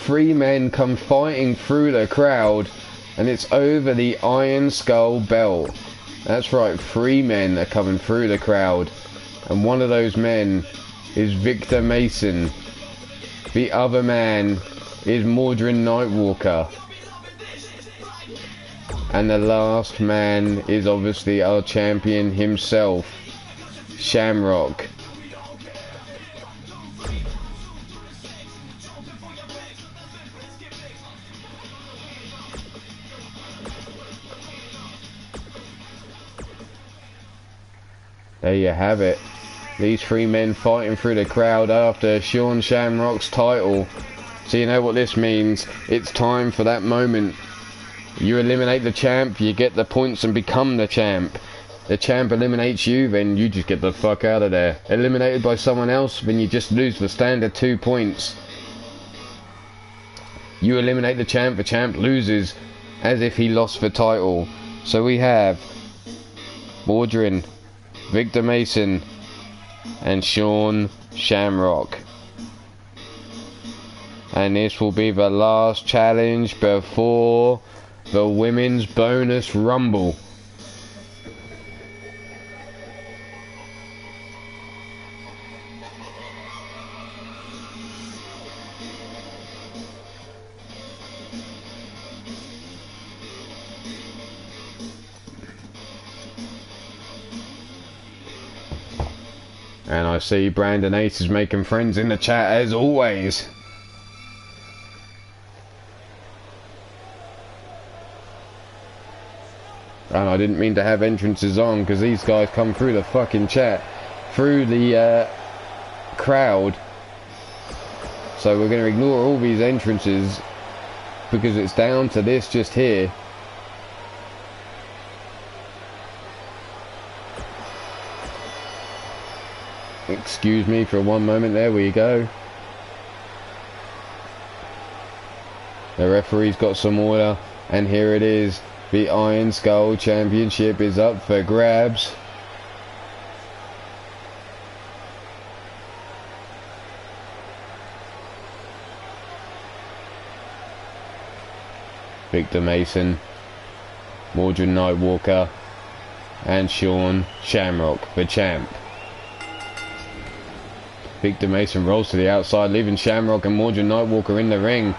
Three men come fighting through the crowd, and it's over the Iron Skull belt. That's right, 3 men are coming through the crowd, and one of those men is Victor Mason. The other man is Mordrin Nightwalker. And the last man is obviously our champion himself, Shamrock. There you have it. These 3 men fighting through the crowd after Sean Shamrock's title. So you know what this means. It's time for that moment. You eliminate the champ, you get the points and become the champ. The champ eliminates you, then you just get the fuck out of there. Eliminated by someone else, then you just lose the standard 2 points. You eliminate the champ loses as if he lost the title. So we have Mordrin, Victor Mason, and Sean Shamrock. And this will be the last challenge before the Women's Bonus Rumble. And I see Brandon Ace is making friends in the chat as always. And I didn't mean to have entrances on because these guys come through the fucking chat, through the crowd. So we're going to ignore all these entrances because it's down to this just here. Excuse me for one moment, there we go. The referee's got some order, and here it is. The Iron Skull Championship is up for grabs. Victor Mason, Mordrin Nightwalker, and Sean Shamrock, the champ. Victor Mason rolls to the outside, leaving Shamrock and Mordrin Nightwalker in the ring.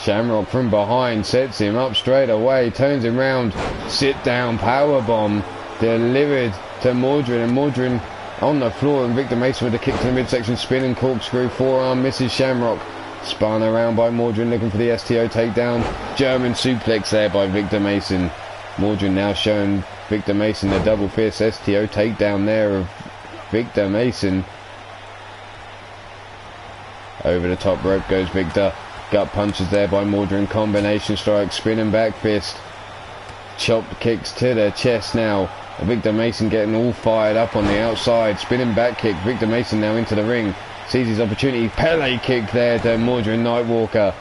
Shamrock from behind sets him up straight away, turns him round, sit down powerbomb delivered to Mordrin, and Mordrin on the floor, and Victor Mason with a kick to the midsection, spin and corkscrew forearm, misses Shamrock. Spun around by Mordrin, looking for the STO takedown. German suplex there by Victor Mason. Mordrin now showing Victor Mason the double fist STO takedown there of Victor Mason. Over the top rope goes Victor. Gut punches there by Mordrin. Combination strike, spin and back fist. Chopped kicks to the chest now. Victor Mason getting all fired up on the outside. Spinning back kick. Victor Mason now into the ring. Sees his opportunity. Pele kick there to Mordrin Nightwalker.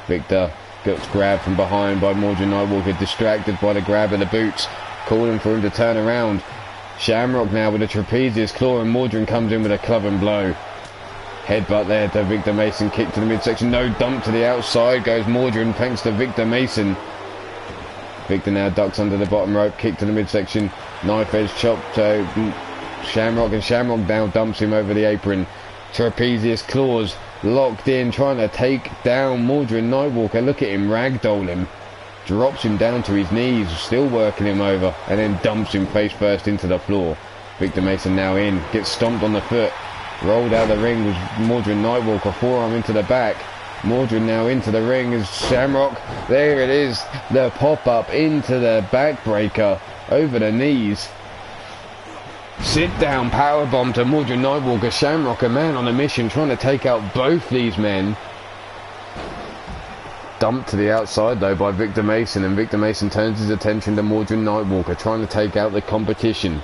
Victor gets grabbed from behind by Mordrin Nightwalker. Distracted by the grab of the boots. Calling for him to turn around. Shamrock now with a trapezius claw, and Mordrin comes in with a club and blow. Headbutt there to Victor Mason, kick to the midsection, no, dump to the outside goes Mordrin thanks to Victor Mason. Victor now ducks under the bottom rope, kick to the midsection, knife edge chop to Shamrock, and Shamrock now dumps him over the apron. Trapezius claws locked in, trying to take down Mordrin Nightwalker. Look at him ragdoll him. Drops him down to his knees, still working him over, and then dumps him face first into the floor. Victor Mason now in, gets stomped on the foot, rolled out of the ring with Mordrin Nightwalker, forearm into the back. Mordrin now into the ring as Shamrock, there it is, the pop-up into the backbreaker, over the knees. Sit down powerbomb to Mordrin Nightwalker. Shamrock, a man on a mission, trying to take out both these men. Dumped to the outside though by Victor Mason, and Victor Mason turns his attention to Mordrin Nightwalker, trying to take out the competition.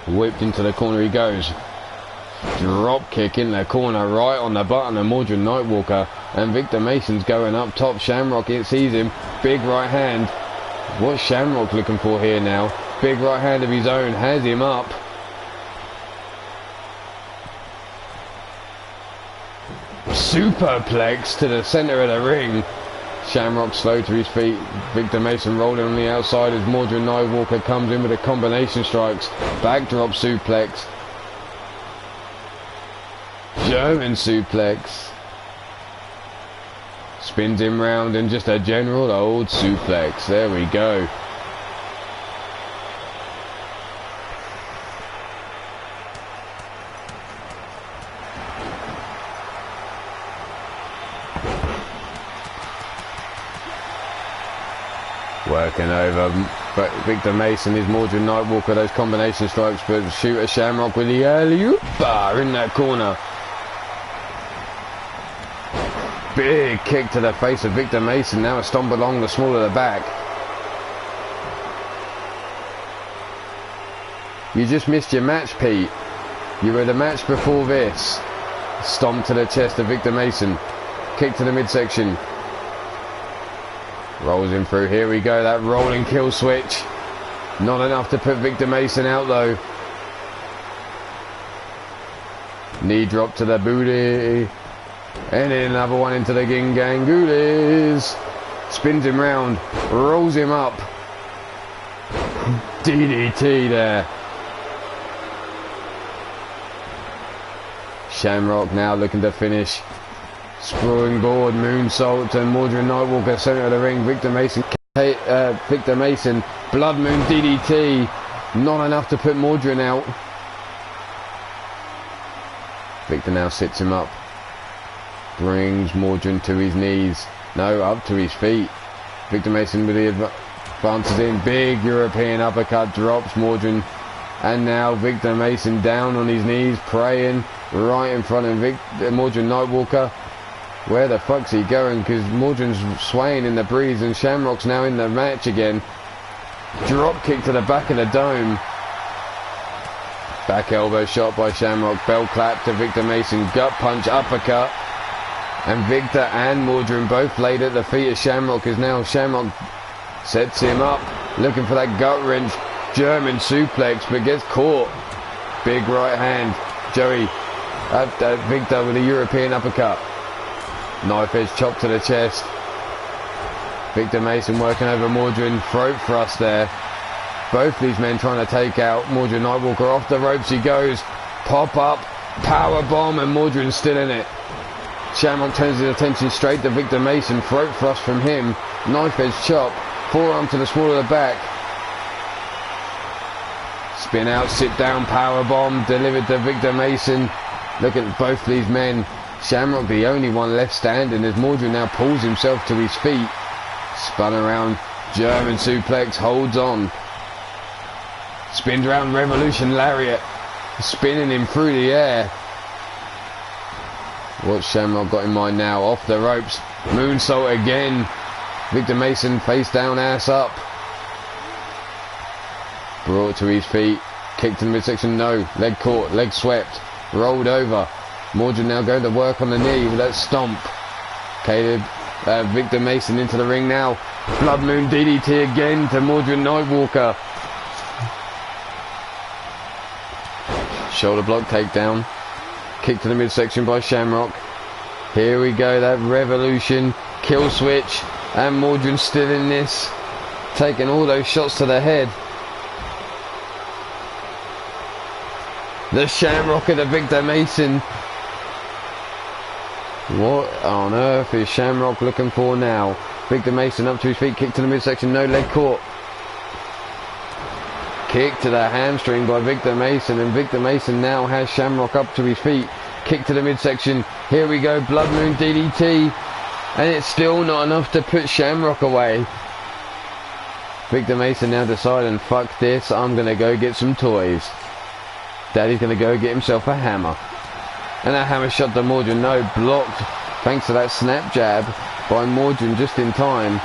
Whipped into the corner he goes. Drop kick in the corner, right on the button of Mordrin Nightwalker, and Victor Mason's going up top. Shamrock, it sees him, big right hand. What's Shamrock looking for here now? Big right hand of his own, has him up. Superplex to the centre of the ring. Shamrock slow to his feet. Victor Mason rolling on the outside as Mordrin Nightwalker comes in with a combination strikes. Backdrop suplex. German suplex. Spins him round and just a general old suplex. There we go. Working over Victor Mason is Mordrin Nightwalker, those combination strikes, but shooter Shamrock with the alley-oop bar in that corner. Big kick to the face of Victor Mason, now a stomp along the small of the back. You just missed your match, Pete. You were the match before this. Stomp to the chest of Victor Mason. Kick to the midsection. Rolls him through. Here we go. That rolling kill switch. Not enough to put Victor Mason out though. Knee drop to the booty. And then another one into the Gingangulis. Spins him round. Rolls him up. DDT there. Shamrock now looking to finish. Springboard moonsault and Mordred Nightwalker centre of the ring. Victor Mason, Blood Moon DDT. Not enough to put Mordred out. Victor now sits him up. Brings Mordred to his knees. No, up to his feet. Victor Mason with the advances in. Big European uppercut. Drops Mordred. And now Victor Mason down on his knees, praying right in front of Mordred Nightwalker. Where the fuck's he going? Because Mordred's swaying in the breeze and Shamrock's now in the match again. Drop kick to the back of the dome. Back elbow shot by Shamrock. Bell clap to Victor Mason. Gut punch, uppercut. And Victor and Mordred both laid at the feet of Shamrock, as now Shamrock sets him up. Looking for that gut wrench. German suplex, but gets caught. Big right hand. Joey, Victor with a European uppercut. Knife edge chop to the chest. Victor Mason working over Mordred. Throat thrust there. Both these men trying to take out Mordred Nightwalker. Off the ropes he goes. Pop up. Power bomb, and Mordred's still in it. Shamrock turns his attention straight to Victor Mason. Throat thrust from him. Knife edge chop. Forearm to the small of the back. Spin out, sit down, power bomb delivered to Victor Mason. Look at both these men. Shamrock the only one left standing as Mordred now pulls himself to his feet. Spun around, German suplex, holds on. Spins around, Revolution Lariat. Spinning him through the air. What's Shamrock got in mind now? Off the ropes, moonsault again. Victor Mason face down, ass up. Brought to his feet, kick to the midsection, no, leg caught, leg swept, rolled over. Mordred now going to work on the knee with that stomp. Caleb, Victor Mason into the ring now. Blood Moon DDT again to Mordred Nightwalker. Shoulder block takedown. Kick to the midsection by Shamrock. Here we go, that Revolution, kill switch, and Mordred still in this. Taking all those shots to the head. The Shamrock of the Victor Mason. What on earth is Shamrock looking for now? Victor Mason up to his feet, kick to the midsection, no, leg caught. Kick to the hamstring by Victor Mason, and Victor Mason now has Shamrock up to his feet. Kick to the midsection. Here we go, Blood Moon DDT. And it's still not enough to put Shamrock away. Victor Mason now deciding, fuck this, I'm going to go get some toys. Daddy's going to go get himself a hammer. And that hammer shot to Mordred. No, blocked. Thanks to that snap jab by Mordred just in time.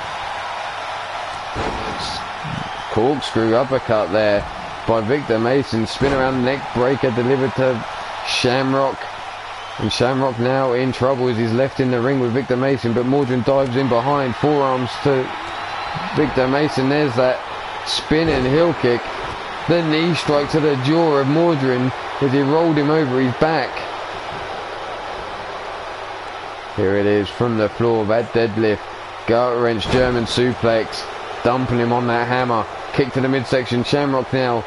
Corkscrew uppercut there by Victor Mason. Spin around neck breaker delivered to Shamrock. And Shamrock now in trouble as he's left in the ring with Victor Mason. But Mordred dives in behind. Forearms to Victor Mason. There's that spinning heel kick. The knee strike to the jaw of Mordred as he rolled him over his back. Here it is from the floor, that deadlift. Gut wrench, German suplex. Dumping him on that hammer. Kick to the midsection. Shamrock now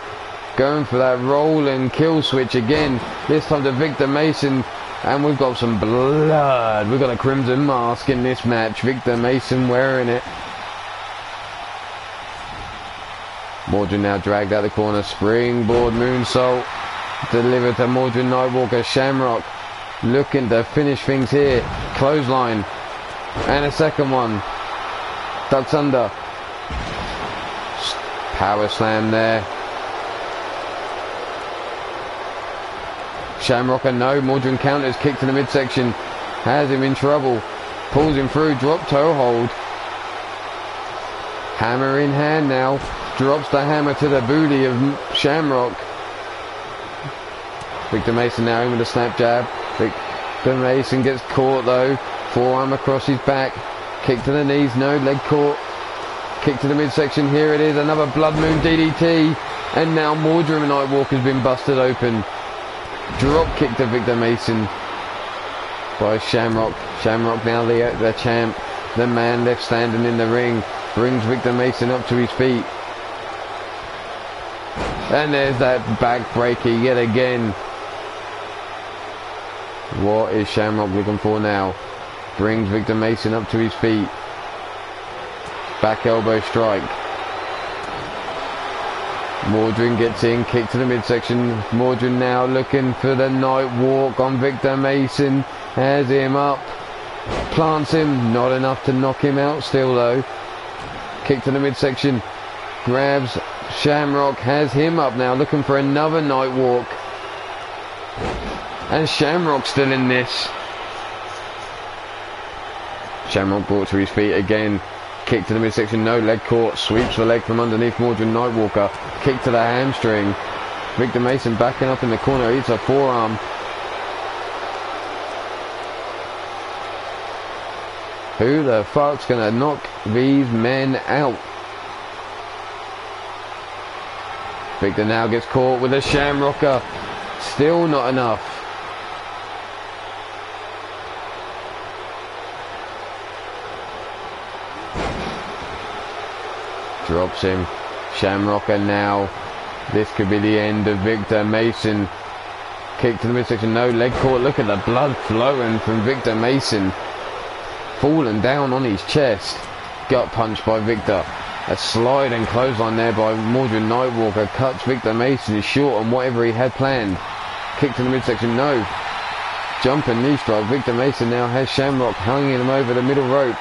going for that roll and kill switch again. This time to Victor Mason. And we've got some blood. We've got a crimson mask in this match. Victor Mason wearing it. Mordred now dragged out the corner. Springboard moonsault delivered to Mordred Nightwalker. Shamrock looking to finish things here. Clothesline. And a second one. Ducks under. Power slam there. Shamrock a no. Mordred counters. Kick to the midsection. Has him in trouble. Pulls him through. Drop toe hold. Hammer in hand now. Drops the hammer to the booty of Shamrock. Victor Mason now in with a snap jab. Victor Mason gets caught though. Forearm across his back. Kick to the knees. No, leg caught. Kick to the midsection. Here it is. Another Blood Moon DDT. And now Mordred Nightwalker's been busted open. Drop kick to Victor Mason by Shamrock. Shamrock now the champ. The man left standing in the ring. Brings Victor Mason up to his feet. And there's that backbreaker yet again. What is Shamrock looking for now? Brings Victor Mason up to his feet. Back elbow strike. Mordred gets in, kick to the midsection. Mordred now looking for the night walk on Victor Mason. Has him up. Plants him. Not enough to knock him out still though. Kick to the midsection. Grabs Shamrock. Has him up now. Looking for another night walk. And Shamrock still in this. Shamrock brought to his feet again. Kick to the midsection, no leg caught. Sweeps the leg from underneath Mordred Nightwalker. Kick to the hamstring. Victor Mason backing up in the corner. Eats a forearm. Who the fuck's gonna knock these men out? Victor now gets caught with a Shamrocker. Still not enough. Drops him. Shamrocker now. This could be the end of Victor Mason. Kick to the midsection. No leg caught. Look at the blood flowing from Victor Mason. Falling down on his chest. Gut punch by Victor. A slide and clothesline there by Mordred Nightwalker. Cuts Victor Mason short on whatever he had planned. Kick to the midsection. No. Jumping knee strike. Victor Mason now has Shamrock hanging him over the middle rope.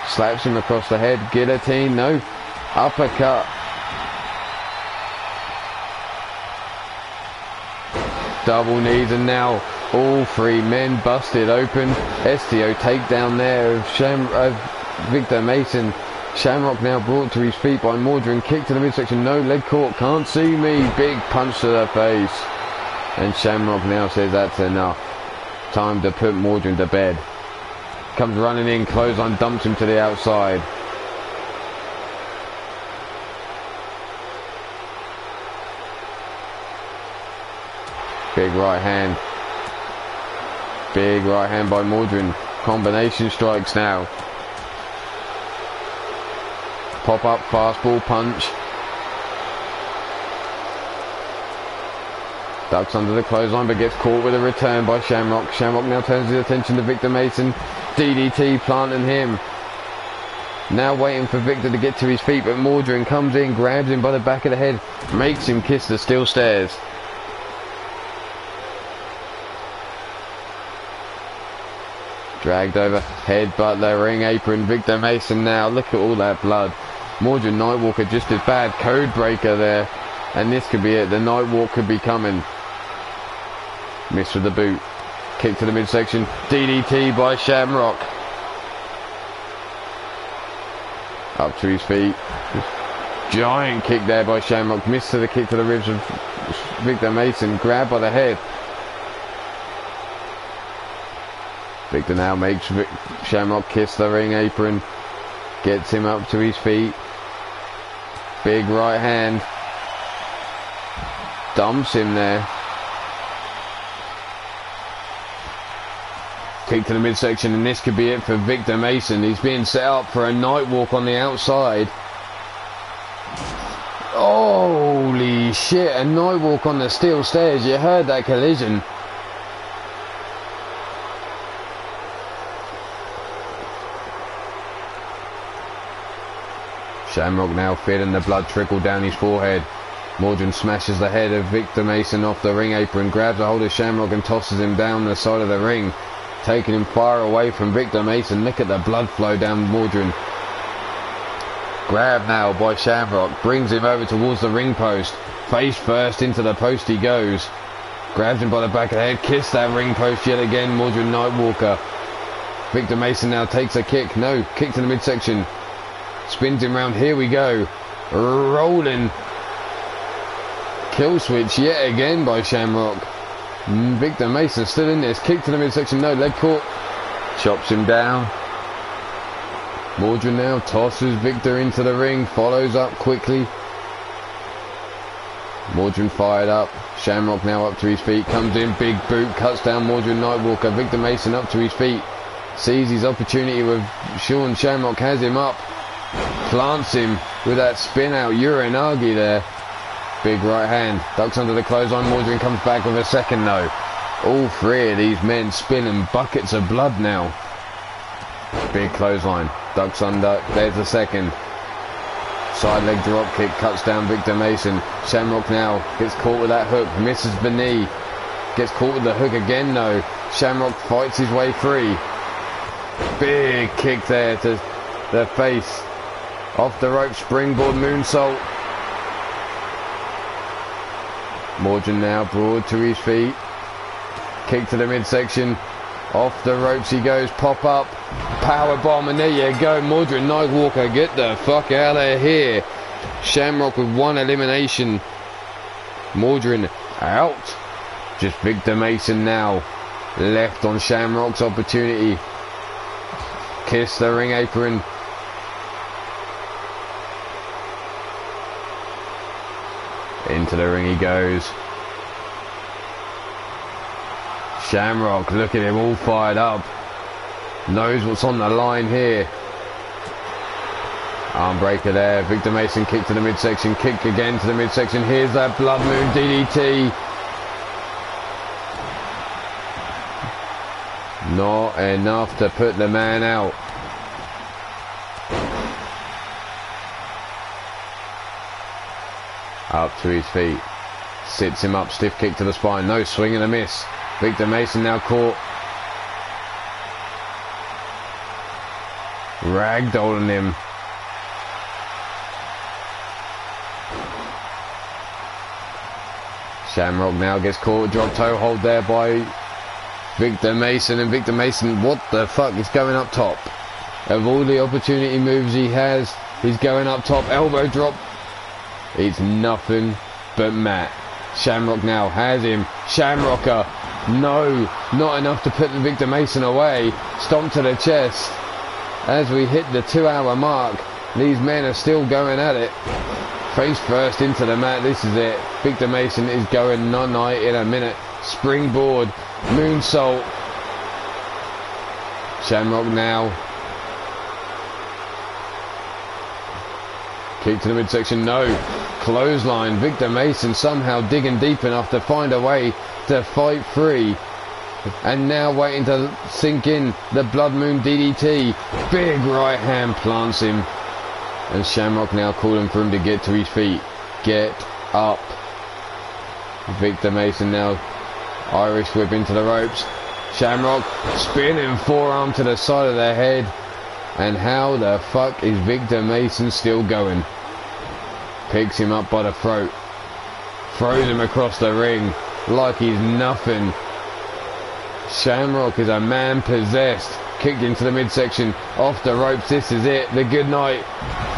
Slaps him across the head. Guillotine. No. Uppercut. Double knees, and now all three men busted open. STO takedown there of Victor Mason. Shamrock now brought to his feet by Mordred. Kick to the midsection. No leg caught. Can't see me. Big punch to the face. And Shamrock now says that's enough. Time to put Mordred to bed. Comes running in, clothesline, dumps him to the outside. Big right hand. Big right hand by Mordred. Combination strikes now. Pop up, fastball punch. Ducks under the clothesline but gets caught with a return by Shamrock. Shamrock now turns his attention to Victor Mason. DDT planting him. Now waiting for Victor to get to his feet, but Mordred comes in, grabs him by the back of the head, makes him kiss the steel stairs. Dragged over, headbutt the ring apron. Victor Mason now, look at all that blood. Mordred Nightwalker just as bad, code breaker there. And this could be it, the Nightwalk could be coming. Miss with the boot. Kick to the midsection. DDT by Shamrock. Up to his feet. Giant kick there by Shamrock. Miss to the kick to the ribs of Victor Mason. Grabbed by the head. Victor now makes Shamrock kiss the ring apron. Gets him up to his feet. Big right hand. Dumps him there. Kick to the midsection, and this could be it for Victor Mason. He's being set up for a night walk on the outside. Holy shit, a night walk on the steel stairs. You heard that collision. Shamrock now feeling the blood trickle down his forehead. Mordred smashes the head of Victor Mason off the ring apron, grabs a hold of Shamrock and tosses him down the side of the ring, taking him far away from Victor Mason. Look at the blood flow down Mordred. Grab now by Shamrock, brings him over towards the ring post. Face first into the post he goes. Grabs him by the back of the head, kiss that ring post yet again, Mordred Nightwalker. Victor Mason now takes a kick. No, kick to the midsection. Spins him round. Here we go. Rolling. Kill switch yet again by Shamrock. Victor Mason still in this. Kick to the midsection. No, leg caught. Chops him down. Mordred now tosses Victor into the ring, follows up quickly. Mordred fired up. Shamrock now up to his feet, comes in, big boot, cuts down Mordred Nightwalker. Victor Mason up to his feet, sees his opportunity with Sean Shamrock, has him up, plants him with that spin out Uranagi there. Big right hand, ducks under the clothesline. Mordred comes back with a second no. All three of these men spilling buckets of blood now. Big clothesline, ducks under, there's the second. Side leg drop kick, cuts down Victor Mason. Shamrock now gets caught with that hook, misses the knee. Gets caught with the hook again though. Shamrock fights his way free. Big kick there to the face. Off the rope, springboard moonsault. Mordred now broad to his feet. Kick to the midsection. Off the ropes he goes, pop up, power bomb, and there you go. Mordred Nightwalker, get the fuck out of here. Shamrock with one elimination. Mordred out. Just Victor Mason now left on Shamrock's opportunity. Kiss the ring apron. Into the ring he goes. Shamrock, look at him all fired up. Knows what's on the line here. Arm breaker there. Victor Mason kick to the midsection. Kick again to the midsection. Here's that Blood Moon DDT. Not enough to put the man out. Up to his feet. Sits him up. Stiff kick to the spine. No swing and a miss. Victor Mason now caught. Ragdolling him. Shamrock now gets caught. Drop toe hold there by Victor Mason. And Victor Mason, what the fuck, is going up top. Of all the opportunity moves he has, he's going up top. Elbow drop. It's nothing but mat. Shamrock now has him. Shamrocker. No, not enough to put Victor Mason away. Stomp to the chest. As we hit the 2-hour mark, these men are still going at it. Face first into the mat. This is it. Victor Mason is going night in a minute. Springboard, moonsault. Shamrock now. Kick to the midsection. No. Clothesline. Victor Mason somehow digging deep enough to find a way to fight free, and now waiting to sink in the Blood Moon DDT. Big right hand plants him, and Shamrock now calling for him to get to his feet. Get up. Victor Mason now Irish whip into the ropes. Shamrock spinning forearm to the side of the head, and how the fuck is Victor Mason still going? Picks him up by the throat, throws him across the ring like he's nothing. Shamrock is a man possessed. Kicked into the midsection, off the ropes. This is it, the good night,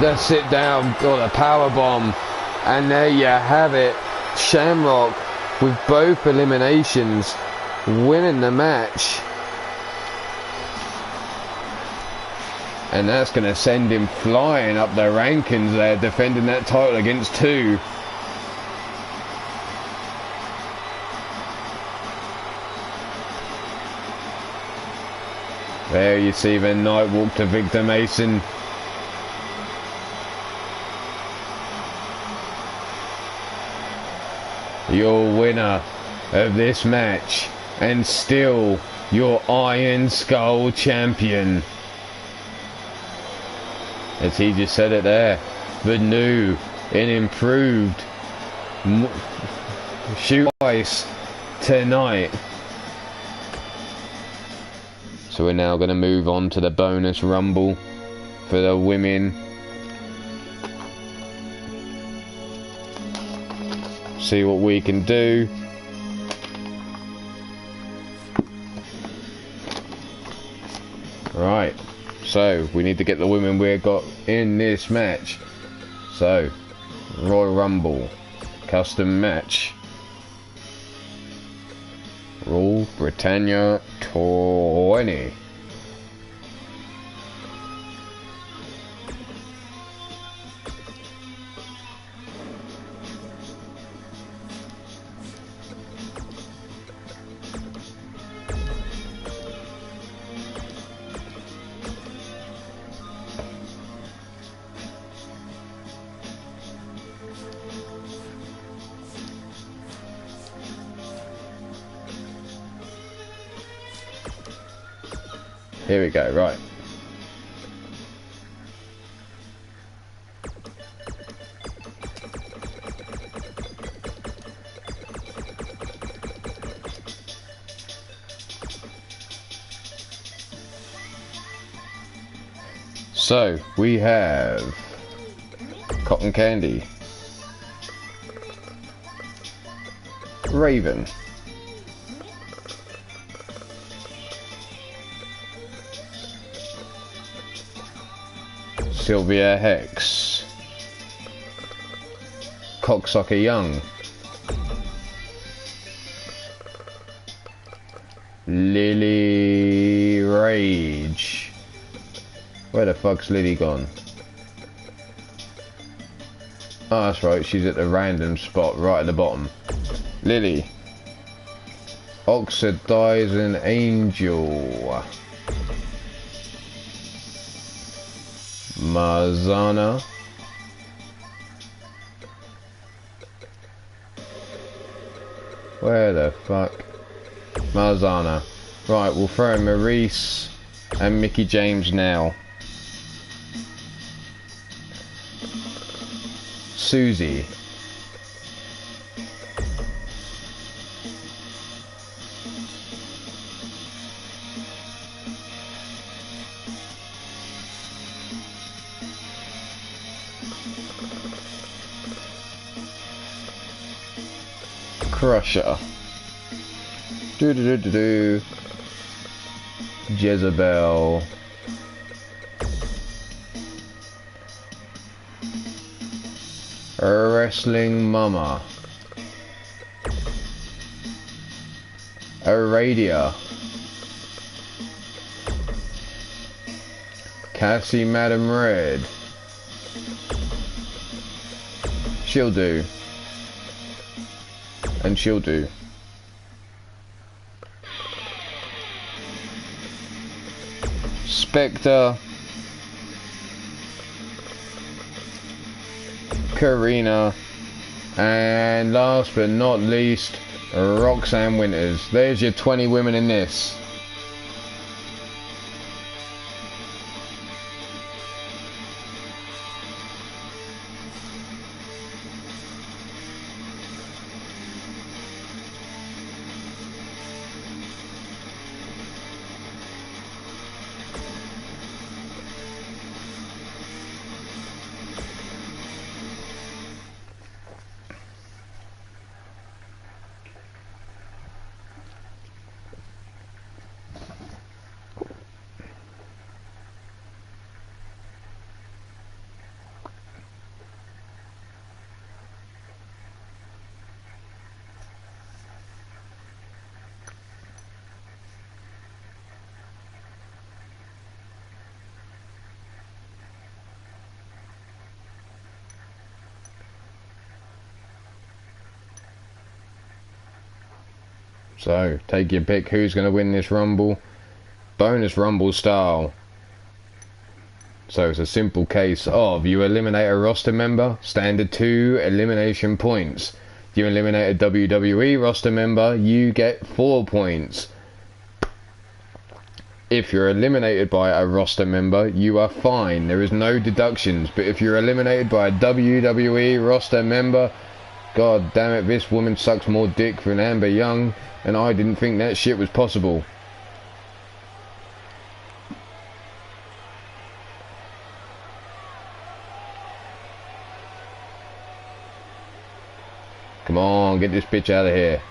the sit down, or the power bomb, and there you have it. Shamrock with both eliminations, winning the match, and that's going to send him flying up the rankings there, defending that title against two. There you see the Nightwalk to Victor Mason. Your winner of this match, and still your Iron Skull champion. As he just said it there, the new and improved shoot ice tonight. So we're now going to move on to the bonus rumble for the women. See what we can do. Right, so we need to get the women we've got in this match. So, Royal Rumble, custom match. Rule Britannia 20. Here we go, right. So, we have Cotton Candy, Raven, Sylvia Hex, Cocksucker Young, Lily Rage. Where the fuck's Lily gone? Oh, that's right, she's at the random spot right at the bottom. Lily. Oxidizing Angel. Marzana. Where the fuck? Marzana. Right, we'll throw in Maurice and Mickey James now. Susie. Crusher. Do. Jezebel. Wrestling Mama. Aradia. Cassie Madam Red. She'll do. And she'll do. Spectre. Karina, and last but not least, Roxanne Winters. There's your 20 women in this. So, take your pick who's going to win this Rumble. Bonus Rumble style. So it's a simple case of you eliminate a roster member, standard 2 elimination points. You eliminate a WWE roster member, you get 4 points. If you're eliminated by a roster member, you are fine. There is no deductions. But if you're eliminated by a WWE roster member, god damn it, this woman sucks more dick than Amber Young, and I didn't think that shit was possible. Come on, get this bitch out of here.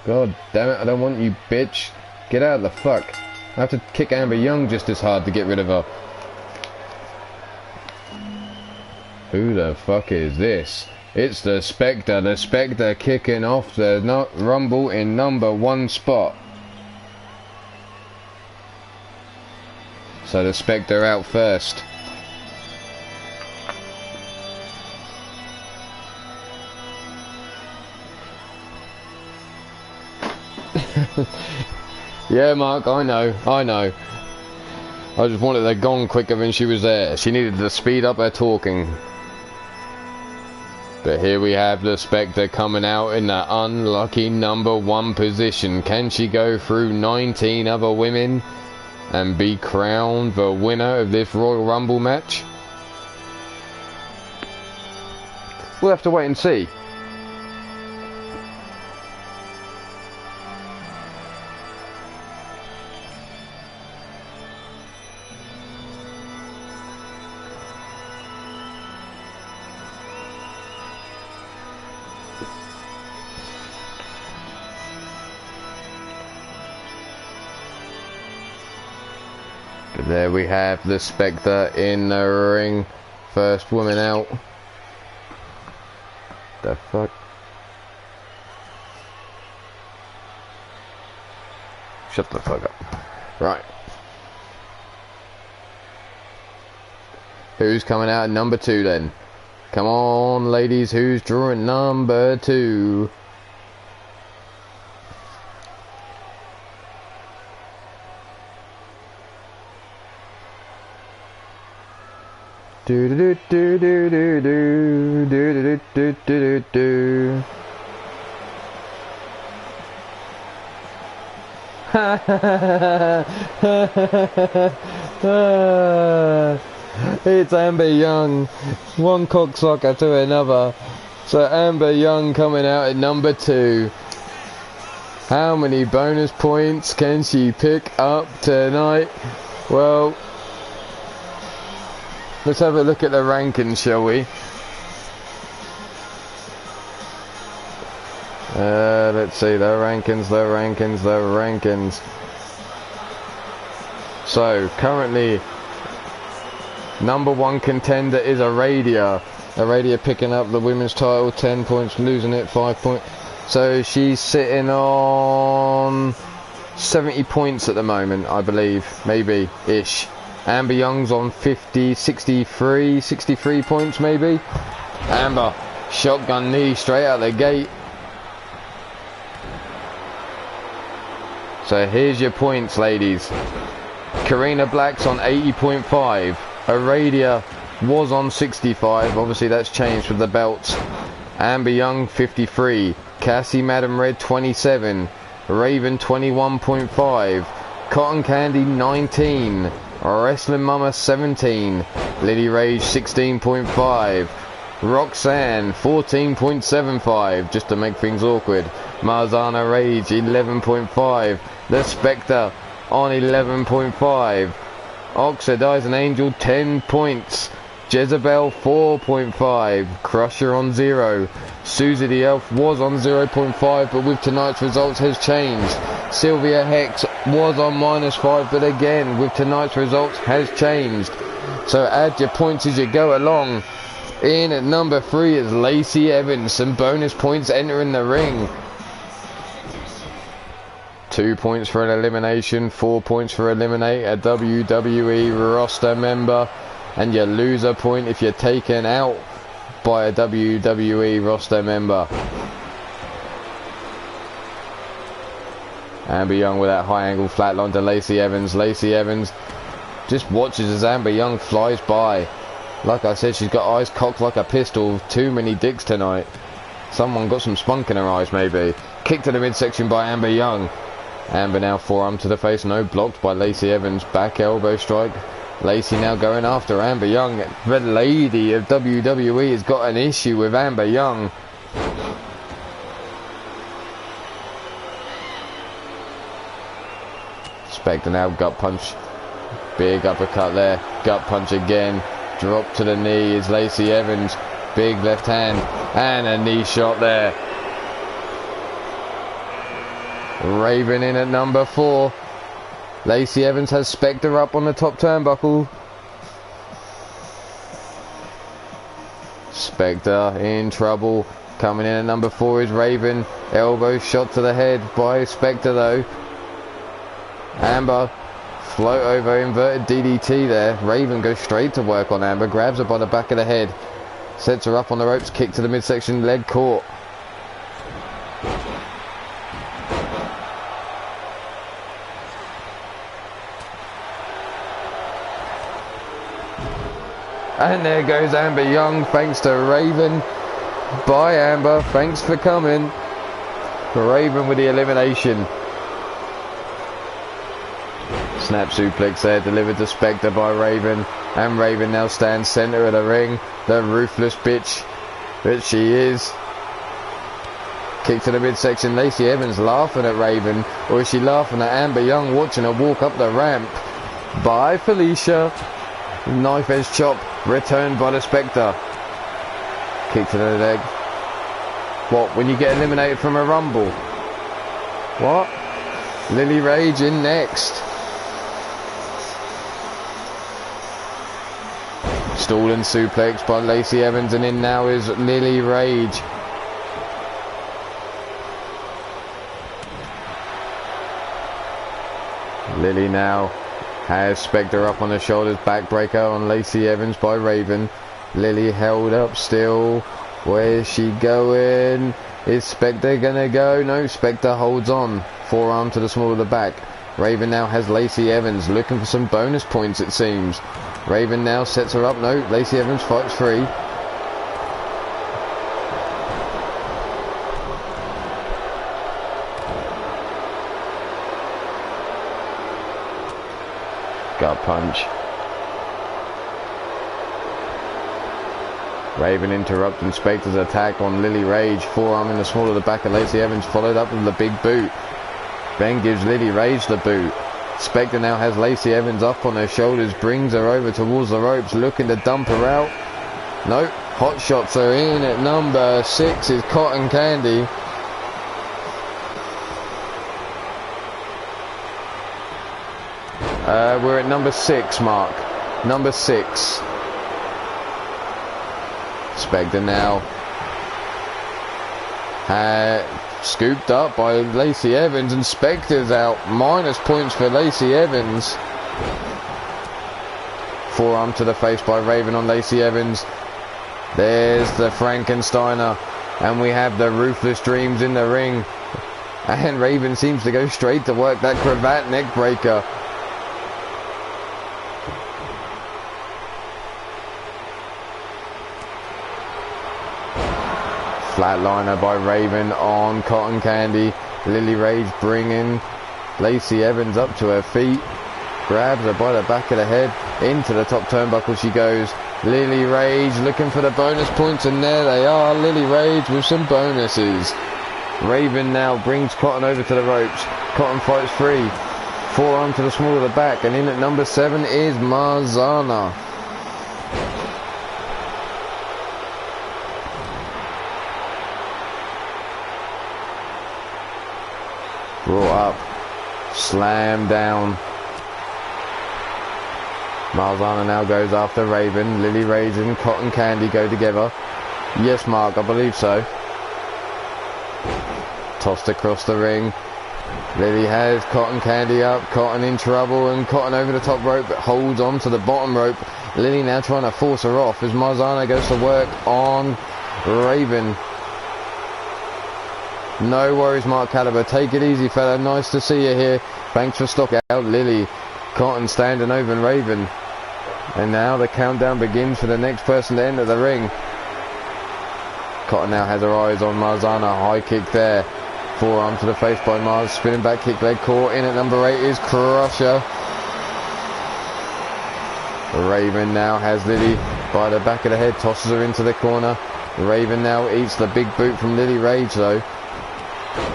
God damn it, I don't want you, bitch. Get out of the fuck. I have to kick Amber Young just as hard to get rid of her. Who the fuck is this? It's the Spectre. The Spectre kicking off the Rumble in number 1 spot. So the Spectre out first. Yeah, Mark, I know. I just wanted her gone quicker than she was there. She needed to speed up her talking. But here we have the Spectre coming out in the unlucky number 1 position. Can she go through 19 other women and be crowned the winner of this Royal Rumble match? We'll have to wait and see. But there we have the Spectre in the ring. First woman out. The fuck? Shut the fuck up. Right. Who's coming out at number 2 then? Come on, ladies, who's drawing number 2? Do do do do do do do do do do do. It's Amber Young, one cocksucker to another. So Amber Young coming out at number 2. How many bonus points can she pick up tonight? Well, let's have a look at the rankings, shall we? Let's see, the rankings. So, currently, number 1 contender is Aradia. Aradia picking up the women's title, 10 points, losing it, 5 points. So, she's sitting on 70 points at the moment, I believe, maybe-ish. Amber Young's on 63 points maybe. Amber, shotgun knee straight out the gate. So here's your points, ladies. Karina Black's on 80.5. Aradia was on 65. Obviously that's changed with the belts. Amber Young 53. Cassie Madam Red 27. Raven 21.5. Cotton Candy 19. Wrestling Mama 17, Liddy Rage 16.5, Roxanne 14.75, just to make things awkward, Marzana Rage 11.5, The Spectre on 11.5, Oxidizing Angel 10 points, Jezebel 4.5, Crusher on 0, Susie the Elf was on 0.5, but with tonight's results has changed. Sylvia Hex was on -5, but again with tonight's results has changed. So add your points as you go along. In at number 3 is Lacey Evans. Some bonus points entering the ring. 2 points for an elimination, 4 points for eliminate a WWE roster member, and you lose a point if you're taken out by a WWE roster member. Amber Young with that high angle flatline to Lacey Evans. Lacey Evans just watches as Amber Young flies by. Like I said, she's got eyes cocked like a pistol. Too many dicks tonight. Someone got some spunk in her eyes maybe. Kick to the midsection by Amber Young. Amber now forearm to the face. No, blocked by Lacey Evans. Back elbow strike. Lacey now going after Amber Young. The lady of WWE has got an issue with Amber Young. Spectre now gut punch. Big uppercut there. Gut punch again. Drop to the knee is Lacey Evans. Big left hand. And a knee shot there. Raven in at number 4. Lacey Evans has Spectre up on the top turnbuckle. Spectre in trouble. Coming in at number 4 is Raven. Elbow shot to the head by Spectre though. Amber, float over, inverted DDT there. Raven goes straight to work on Amber, grabs her by the back of the head, sets her up on the ropes, kick to the midsection, leg caught. And there goes Amber Young, thanks to Raven. Bye, Amber. Thanks for coming. Raven with the elimination. Snap suplex there, delivered to Spectre by Raven. And Raven now stands center of the ring. The ruthless bitch that she is. Kick to the midsection. Lacey Evans laughing at Raven. Or is she laughing at Amber Young watching her walk up the ramp? By Felicia. Knife edge chop. Returned by the Spectre. Kick to the leg. What? When you get eliminated from a rumble? What? Lily Rage in next. Stalling suplex by Lacey Evans, and in now is Lily Rage. Lily now has Spectre up on the shoulders, backbreaker on Lacey Evans by Raven. Lily held up still. Where is she going? Is Spectre gonna go? No, Spectre holds on. Forearm to the small of the back. Raven now has Lacey Evans looking for some bonus points, it seems. Raven now sets her up. No, Lacey Evans fights free. Gut punch. Raven interrupting Spectre's attack on Lily Rage. Forearm in the small of the back of Lacey Evans, followed up with the big boot. Ben gives Lily Rage the boot. Spectre now has Lacey Evans up on her shoulders, brings her over towards the ropes, looking to dump her out. Nope, hot shots are in at number 6 is Cotton Candy. We're at number 6, Mark. Number 6. Spectre now scooped up by Lacey Evans, and Spectre's out. Minus points for Lacey Evans. Forearm to the face by Raven on Lacey Evans. There's the Frankensteiner, and we have the Ruthless Dreams in the ring. And Raven seems to go straight to work that cravat neck breaker. Flatliner by Raven on Cotton Candy. Lily Rage bringing Lacey Evans up to her feet. Grabs her by the back of the head. Into the top turnbuckle she goes. Lily Rage looking for the bonus points, and there they are. Lily Rage with some bonuses. Raven now brings Cotton over to the ropes. Cotton fights free. Forearm to the small of the back, and in at number 7 is Marzana. Brought up, slam down. Marzana now goes after Raven. Lily Rage and Cotton Candy go together. Yes, Mark, I believe so. Tossed across the ring. Lily has Cotton Candy up. Cotton in trouble, and Cotton over the top rope, but holds on to the bottom rope. Lily now trying to force her off as Marzana goes to work on Raven. No worries, Mark Caliber. Take it easy, fella. Nice to see you here. Thanks for stock out, Lily. Cotton standing over Raven. And now the countdown begins for the next person to enter the ring. Cotton now has her eyes on Marzana. High kick there. Forearm to the face by Mars. Spinning back kick, leg caught. In at number 8 is Crusher. Raven now has Lily by the back of the head. Tosses her into the corner. Raven now eats the big boot from Lily Rage though.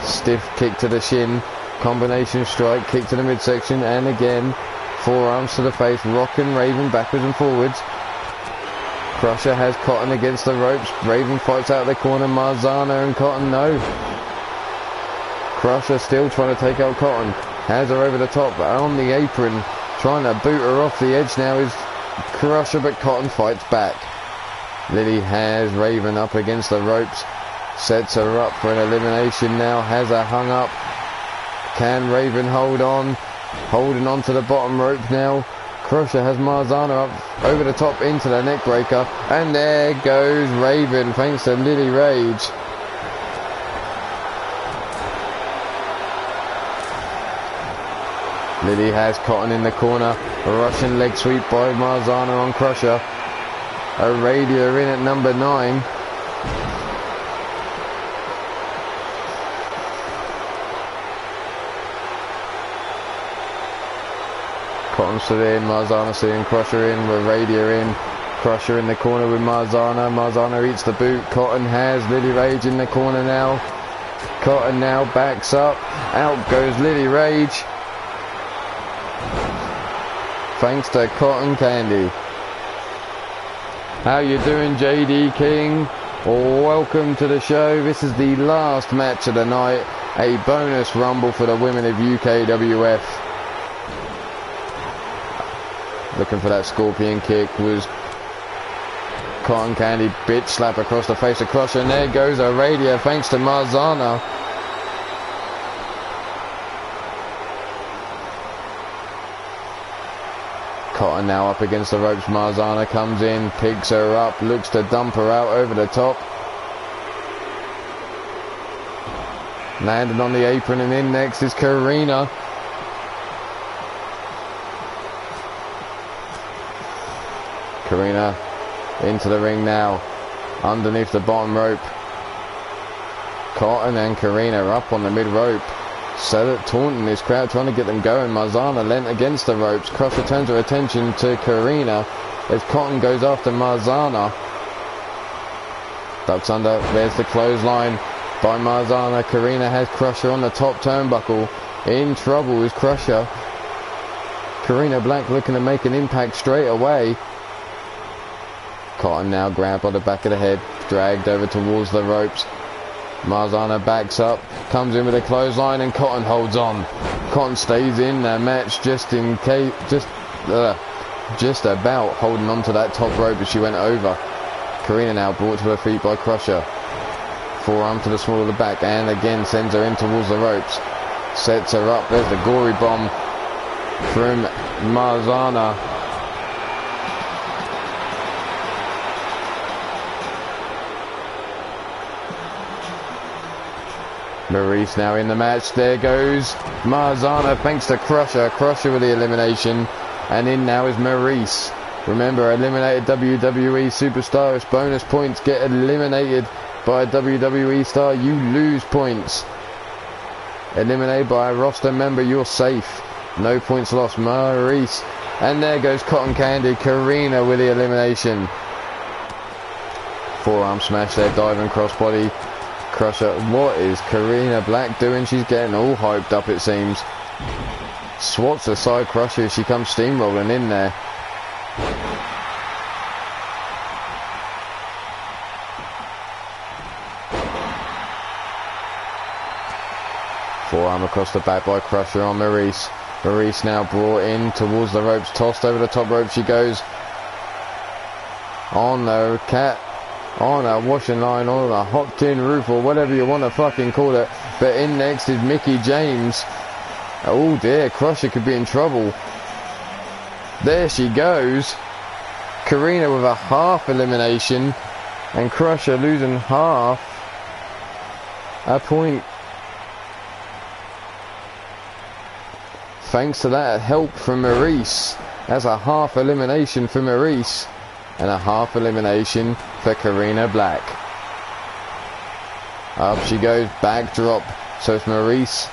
Stiff kick to the shin, combination strike, kick to the midsection, and again forearms to the face, rocking Raven backwards and forwards. Crusher has Cotton against the ropes. Raven fights out of the corner. Marzana and Cotton, no. Crusher still trying to take out Cotton, has her over the top on the apron, trying to boot her off the edge. Now is Crusher, but Cotton fights back. Lily has Raven up against the ropes. Sets her up for an elimination now. Has her hung up. Can Raven hold on? Holding on to the bottom rope now. Crusher has Marzana up over the top into the neck breaker. And there goes Raven thanks to Lily Rage. Lily has Cotton in the corner. A Russian leg sweep by Marzana on Crusher. A Radiator in at number 9. Cotton still in, Marzana still in, Crusher in, Radia in. Crusher in the corner with Marzana. Marzana eats the boot. Cotton has Lily Rage in the corner now. Cotton now backs up. Out goes Lily Rage. Thanks to Cotton Candy. How you doing, JD King? Welcome to the show. This is the last match of the night. A bonus rumble for the women of UKWF. Looking for that scorpion kick was Cotton Candy. Bitch slap across the face of Crusher, and there goes a radio thanks to Marzana. Cotton now up against the ropes. Marzana comes in, picks her up, looks to dump her out over the top. Landed on the apron, and in next is Karina. Karina into the ring now, underneath the bottom rope. Cotton and Karina up on the mid rope. So taunting this crowd, trying to get them going. Marzana leant against the ropes. Crusher turns her attention to Karina as Cotton goes after Marzana. Ducks under, there's the clothesline by Marzana. Karina has Crusher on the top turnbuckle. In trouble is Crusher. Karina Black looking to make an impact straight away. Cotton now grabbed by the back of the head, dragged over towards the ropes. Marzana backs up, comes in with a clothesline, and Cotton holds on. Cotton stays in the match just in case, just about holding on to that top rope as she went over. Karina now brought to her feet by Crusher. Forearm to the small of the back, and again sends her in towards the ropes. Sets her up, there's the gory bomb from Marzana. Maurice now in the match. There goes Marzana thanks to Crusher. Crusher with the elimination. And in now is Maurice. Remember, eliminated WWE superstar. If bonus points get eliminated by a WWE star, you lose points. Eliminated by a roster member, you're safe. No points lost. Maurice. And there goes Cotton Candy. Karina with the elimination. Forearm smash there, diving crossbody. Crusher. What is Karina Black doing? She's getting all hyped up, it seems. Swats aside Crusher as she comes steamrolling in there. Forearm across the back by Crusher on Maurice. Maurice now brought in towards the ropes, tossed over the top rope she goes. On the cat. On a washing line, on a hot tin roof, or whatever you want to fucking call it. But in next is Mickie James. Oh dear, Crusher could be in trouble. There she goes. Karina with a half elimination, and Crusher losing half a point. Thanks to that help from Maurice. That's a half elimination for Maurice. And a half elimination for Karina Black. Up she goes, backdrop. So it's Maurice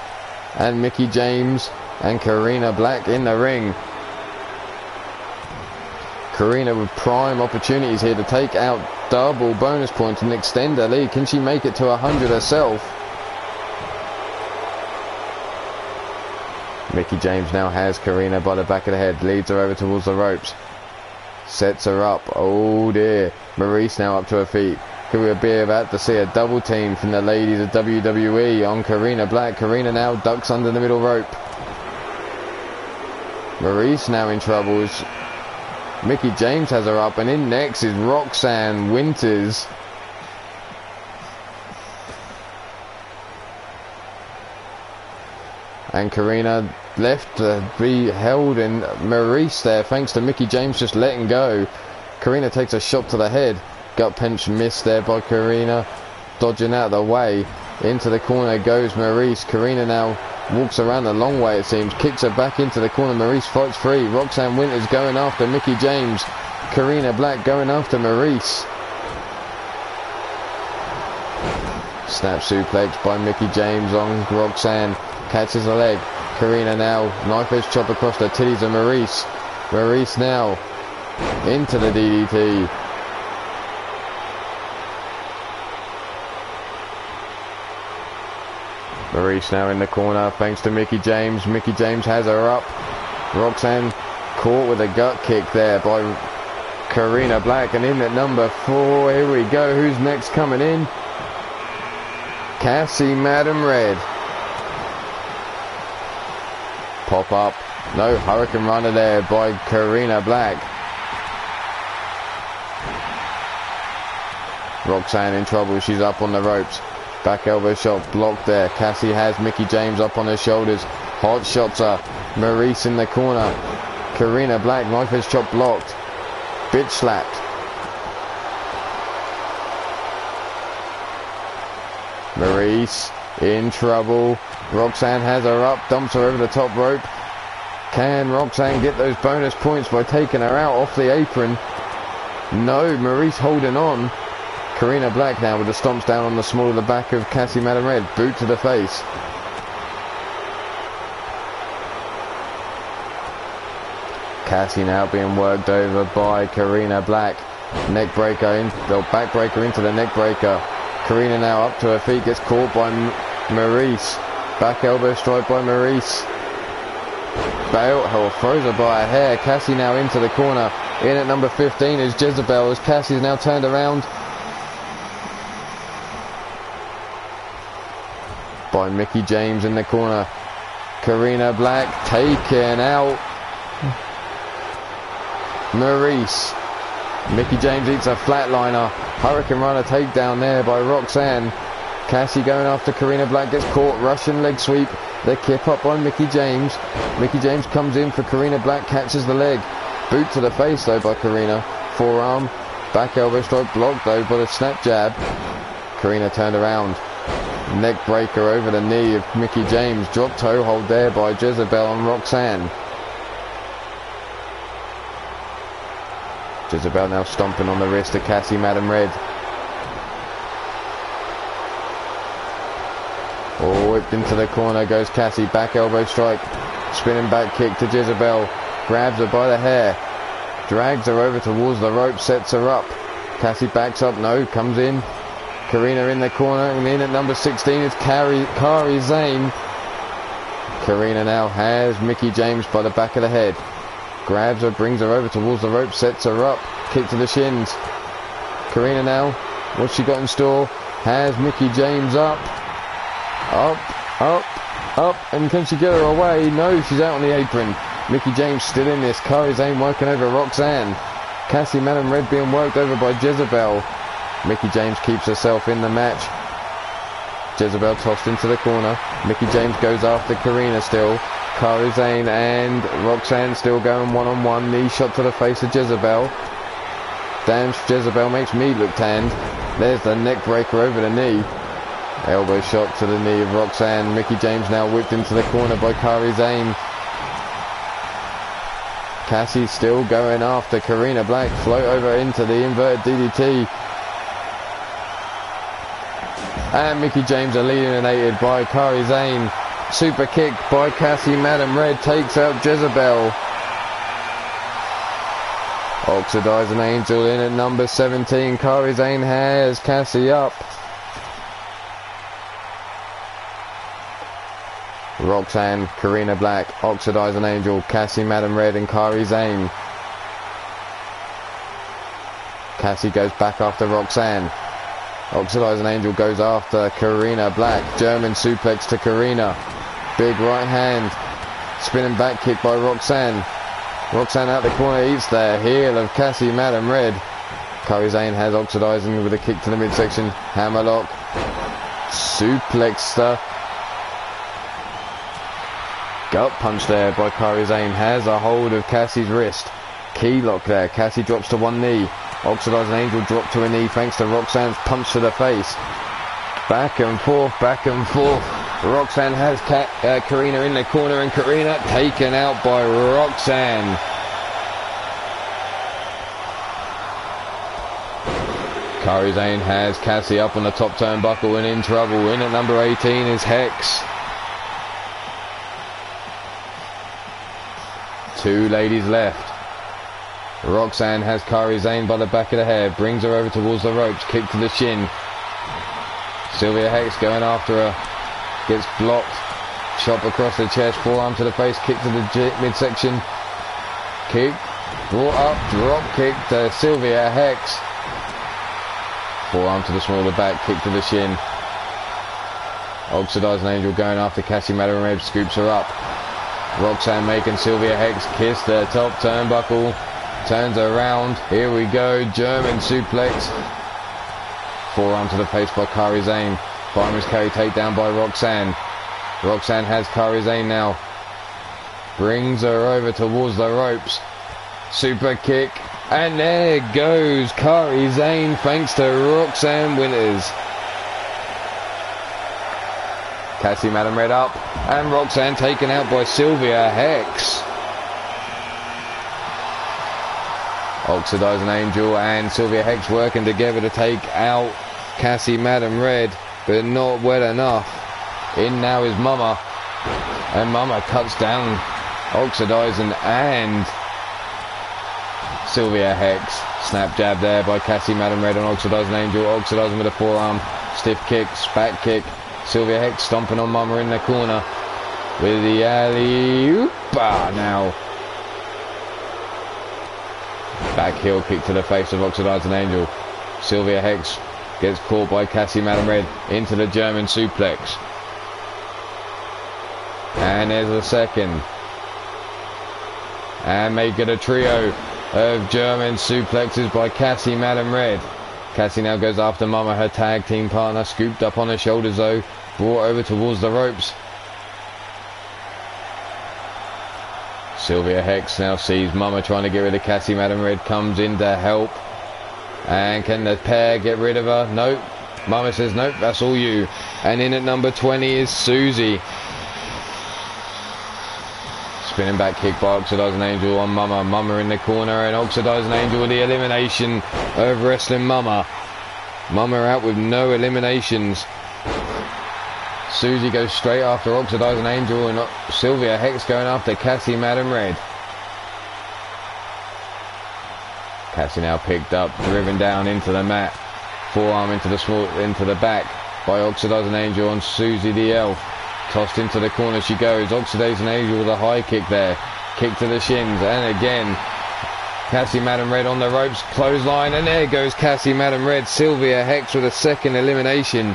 and Mickie James and Karina Black in the ring. Karina with prime opportunities here to take out double bonus points and extend her lead. Can she make it to 100 herself? Mickie James now has Karina by the back of the head, leads her over towards the ropes. Sets her up. Oh dear. Maurice now up to her feet. Could we be about to see a double team from the ladies of WWE on Karina Black. Karina now ducks under the middle rope. Maurice now in trouble. Mickie James has her up, and in next is Roxanne Winters. And Karina left to be held in Maurice there, thanks to Mickie James just letting go. Karina takes a shot to the head. Gut punch missed there by Karina. Dodging out of the way. Into the corner goes Maurice. Karina now walks around the long way, it seems. Kicks her back into the corner. Maurice fights free. Roxanne Winters going after Mickie James. Karina Black going after Maurice. Snap suplex by Mickie James on Roxanne. Catches the leg. Karina now, knife edge chop across the titties of Maurice. Maurice now into the DDT. Maurice now in the corner thanks to Mickie James. Mickie James has her up. Roxanne caught with a gut kick there by Karina Black, and in at number 4, here we go. Who's next coming in? Cassie Madam Red. Pop up. No, Hurricane Runner there by Karina Black. Roxanne in trouble. She's up on the ropes. Back elbow shot blocked there. Cassie has Mickie James up on her shoulders. Hot shots her. Maurice in the corner. Karina Black, knife edge chop blocked. Bitch slapped. Maurice in trouble. Roxanne has her up, dumps her over the top rope. Can Roxanne get those bonus points by taking her out off the apron? No, Maurice holding on. Karina Black now with the stomps down on the small of the back of Cassie Madam Red. Boot to the face. Cassie now being worked over by Karina Black. Neck breaker in, back breaker into the neck breaker. Karina now up to her feet, gets caught by Maurice. Back elbow strike by Maurice. Throws her by her hair. Cassie now into the corner. In at number 15 is Jezebel, as Cassie's now turned around by Mickie James in the corner. Karina Black taken out. Maurice. Mickie James eats a flatliner. Hurricane Runner takedown there by Roxanne. Cassie going after Karina Black, gets caught. Russian leg sweep. The kip up by Mickie James. Mickie James comes in for Karina Black, catches the leg. Boot to the face though by Karina. Forearm. Back elbow strike blocked though by the snap jab. Karina turned around. Neck breaker over the knee of Mickie James. Drop toe hold there by Jezebel on Roxanne. Jezebel now stomping on the wrist of Cassie Madam Red. Oh, whipped into the corner goes Cassie. Back elbow strike. Spinning back kick to Jezebel. Grabs her by the hair. Drags her over towards the rope. Sets her up. Cassie backs up. No, comes in. Karina in the corner. And in at number 16 is Kairi Sane. Karina now has Mickie James by the back of the head. Grabs her, brings her over towards the rope, sets her up. Kick to the shins. Karina now, what's she got in store? Has Mickie James up. Up. And can she get her away? No, she's out on the apron. Mickie James still in this. Kairi Sane working over Roxanne. Cassie Madam Red being worked over by Jezebel. Mickie James keeps herself in the match. Jezebel tossed into the corner. Mickie James goes after Karina still. Kairi Sane and Roxanne still going one-on-one. Knee shot to the face of Jezebel. Damn, Jezebel makes me look tanned. There's the neck breaker over the knee. Elbow shot to the knee of Roxanne. Mickie James now whipped into the corner by Kairi Sane. Cassie still going after Karina Black. Float over into the inverted DDT. And Mickie James eliminated by Kairi Sane. Super kick by Cassie Madam Red takes out Jezebel. Oxidizing Angel in at number 17. Kairi Sane has Cassie up. Roxanne, Karina Black, Oxidizing Angel, Cassie Madam Red and Kairi Sane. Cassie goes back after Roxanne. Oxidizing Angel goes after Karina Black. German suplex to Karina. Big right hand. Spinning back kick by Roxanne. Roxanne out the corner eats the heel of Cassie Madam Red. Kairi Sane has Oxidizing with a kick to the midsection. Hammerlock. Suplexer. Gut punch there by Kairi Sane. Has a hold of Cassie's wrist. Key lock there. Cassie drops to one knee. Oxidizing Angel dropped to a knee thanks to Roxanne's punch to the face. Back and forth, back and forth. Roxanne has Karina in the corner and Karina taken out by Roxanne. Kairi Sane has Cassie up on the top turnbuckle and in trouble. In at number 18 is Hex. 2 ladies left. Roxanne has Kari Zane by the back of the hair, brings her over towards the ropes, kick to the shin. Sylvia Hex going after her, gets blocked, chop across the chest, forearm to the face, kick to the midsection, kick, brought up, drop kick to Sylvia Hex, forearm to the small of the back, kick to the shin. Oxidizing Angel going after Cassie Madam Red, scoops her up. Roxanne making Sylvia Hex kiss the top turnbuckle, turns around, here we go, German suplex, forearm to the face by Kari Zane, fireman's carry takedown by Roxanne. Roxanne has Kari Zane now, brings her over towards the ropes, super kick, and there goes Kari Zane thanks to Roxanne Winters. Cassie Madam Red up, and Roxanne taken out by Sylvia Hex. Oxidizing Angel and Sylvia Hex working together to take out Cassie Madam Red, but not well enough. In now is Mama, and Mama cuts down Oxidizing and Sylvia Hex. Snap jab there by Cassie Madam Red on Oxidizing Angel. Oxidizing with a forearm, stiff kicks, back kick. Sylvia Hex stomping on Mama in the corner with the alley-oop now. Back heel kick to the face of Oxidizing Angel. Sylvia Hex gets caught by Cassie Madam Red into the German suplex. And there's a second. And make it a trio of German suplexes by Cassie Madam Red. Cassie now goes after Mama, her tag team partner, scooped up on her shoulders though, brought over towards the ropes. Sylvia Hex now sees Mama trying to get rid of Cassie Madam Red, comes in to help. And can the pair get rid of her? Nope. Mama says nope, that's all you. And in at number 20 is Susie. Spinning back kick by Oxidizing Angel on Mama. Mama in the corner, and Oxidizing Angel with the elimination of Wrestling Mama. Mama out with no eliminations. Susie goes straight after Oxidizing Angel, and Sylvia Hex going after Cassie Madam Red. Cassie now picked up, driven down into the mat. Forearm into the back by Oxidizing Angel on Susie the Elf. Tossed into the corner she goes. Oxidizing Angel with a high kick there. Kick to the shins, and again Cassie Madam Red on the ropes, clothesline, and there goes Cassie Madam Red. Sylvia Hex with a second elimination.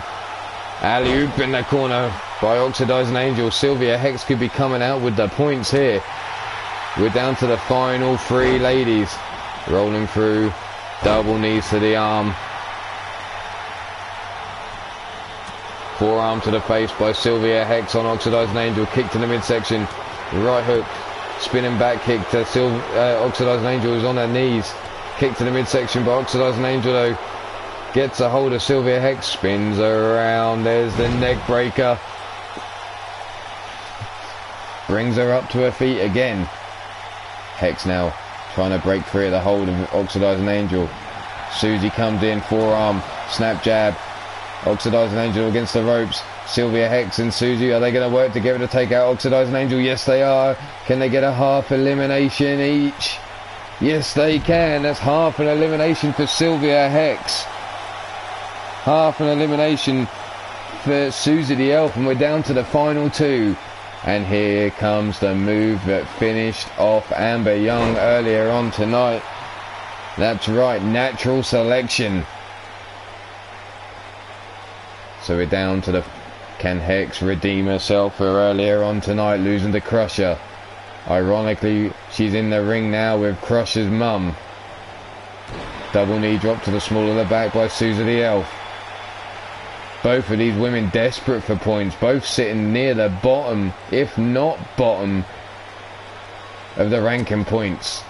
Alley-oop in the corner by Oxidizing Angel. Sylvia Hex could be coming out with the points here. We're down to the final 3 ladies. Rolling through, double knees to the arm. Forearm to the face by Sylvia Hex on Oxidizing Angel. Kick to the midsection. Right hook. Spinning back kick to Oxidizing Angel, who's on her knees. Kick to the midsection by Oxidizing Angel though. Gets a hold of Sylvia Hex. Spins around. There's the neck breaker. Brings her up to her feet again. Hex now trying to break free of the hold of Oxidizing Angel. Susie comes in. Forearm. Snap jab. Oxidizing Angel against the ropes. Sylvia Hex and Susie, are they going to work together to take out Oxidizing Angel? Yes, they are. Can they get a half elimination each? Yes, they can. That's half an elimination for Sylvia Hex. Half an elimination for Susie the Elf, and we're down to the final 2. And here comes the move that finished off Amber Young earlier on tonight. That's right, natural selection. So we're down to the... Can Hex redeem herself for earlier on tonight, losing to Crusher? Ironically, she's in the ring now with Crusher's mum. Double knee drop to the small of the back by Susie the Elf. Both of these women desperate for points, both sitting near the bottom, if not bottom, of the ranking points.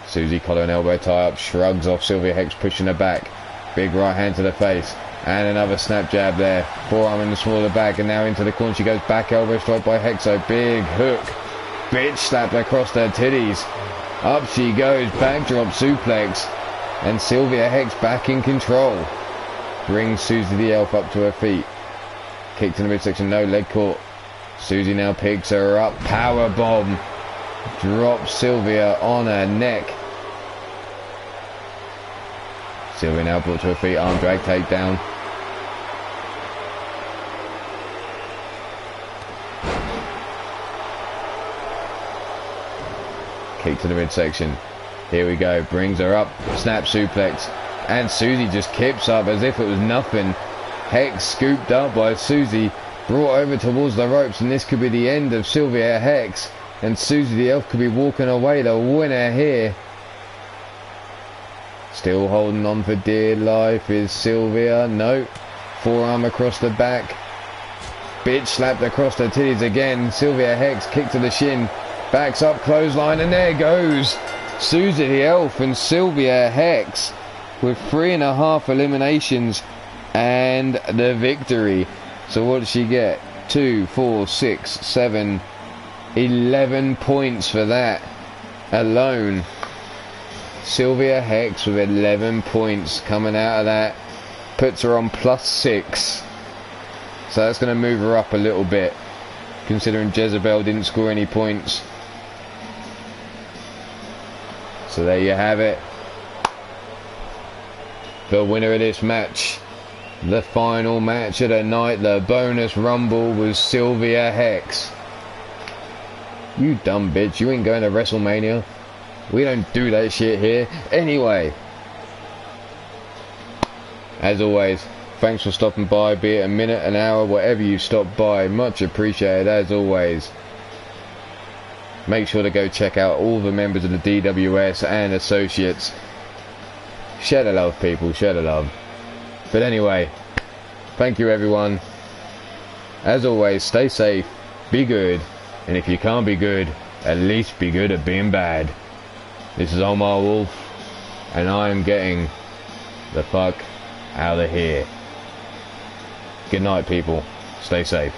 Susie collar and elbow tie up, shrugs off Sylvia Hex, pushing her back. Big right hand to the face. And another snap jab there. Forearm in the small of the back, and now into the corner she goes. Back elbow strike by Hexo. Big hook. Bitch slapped across her titties. Up she goes. Backdrop suplex. And Sylvia Hex back in control. Brings Susie the Elf up to her feet. Kick to the midsection. No, leg caught. Susie now picks her up. Power bomb. Drops Sylvia on her neck. Sylvia now brought to her feet. Arm drag takedown. Kick to the midsection. Here we go. Brings her up. Snap suplex. And Susie just kips up as if it was nothing. Hex scooped up by Susie. Brought over towards the ropes. And this could be the end of Sylvia Hex. And Susie the Elf could be walking away the winner here. Still holding on for dear life is Sylvia. No. Forearm across the back. Bitch slapped across the titties again. Sylvia Hex kick to the shin. Backs up, clothesline, and there goes Susie the Elf and Sylvia Hex with 3.5 eliminations and the victory. So what did she get? 2, 4, 6, 7, 11 points for that alone. Sylvia Hex with 11 points coming out of that. Puts her on +6. So that's going to move her up a little bit, considering Jezebel didn't score any points. So there you have it. The winner of this match, the final match of the night, the bonus rumble, was Sylvia Hex. You dumb bitch, you ain't going to WrestleMania. We don't do that shit here. Anyway, as always, thanks for stopping by, be it a minute, an hour, whatever you stopped by. Much appreciated as always. Make sure to go check out all the members of the DWS and associates. Share the love, people, share the love. But anyway, thank you everyone. As always, stay safe, be good, and if you can't be good, at least be good at being bad. This is Ulmarwolf, and I am getting the fuck out of here. Good night, people. Stay safe.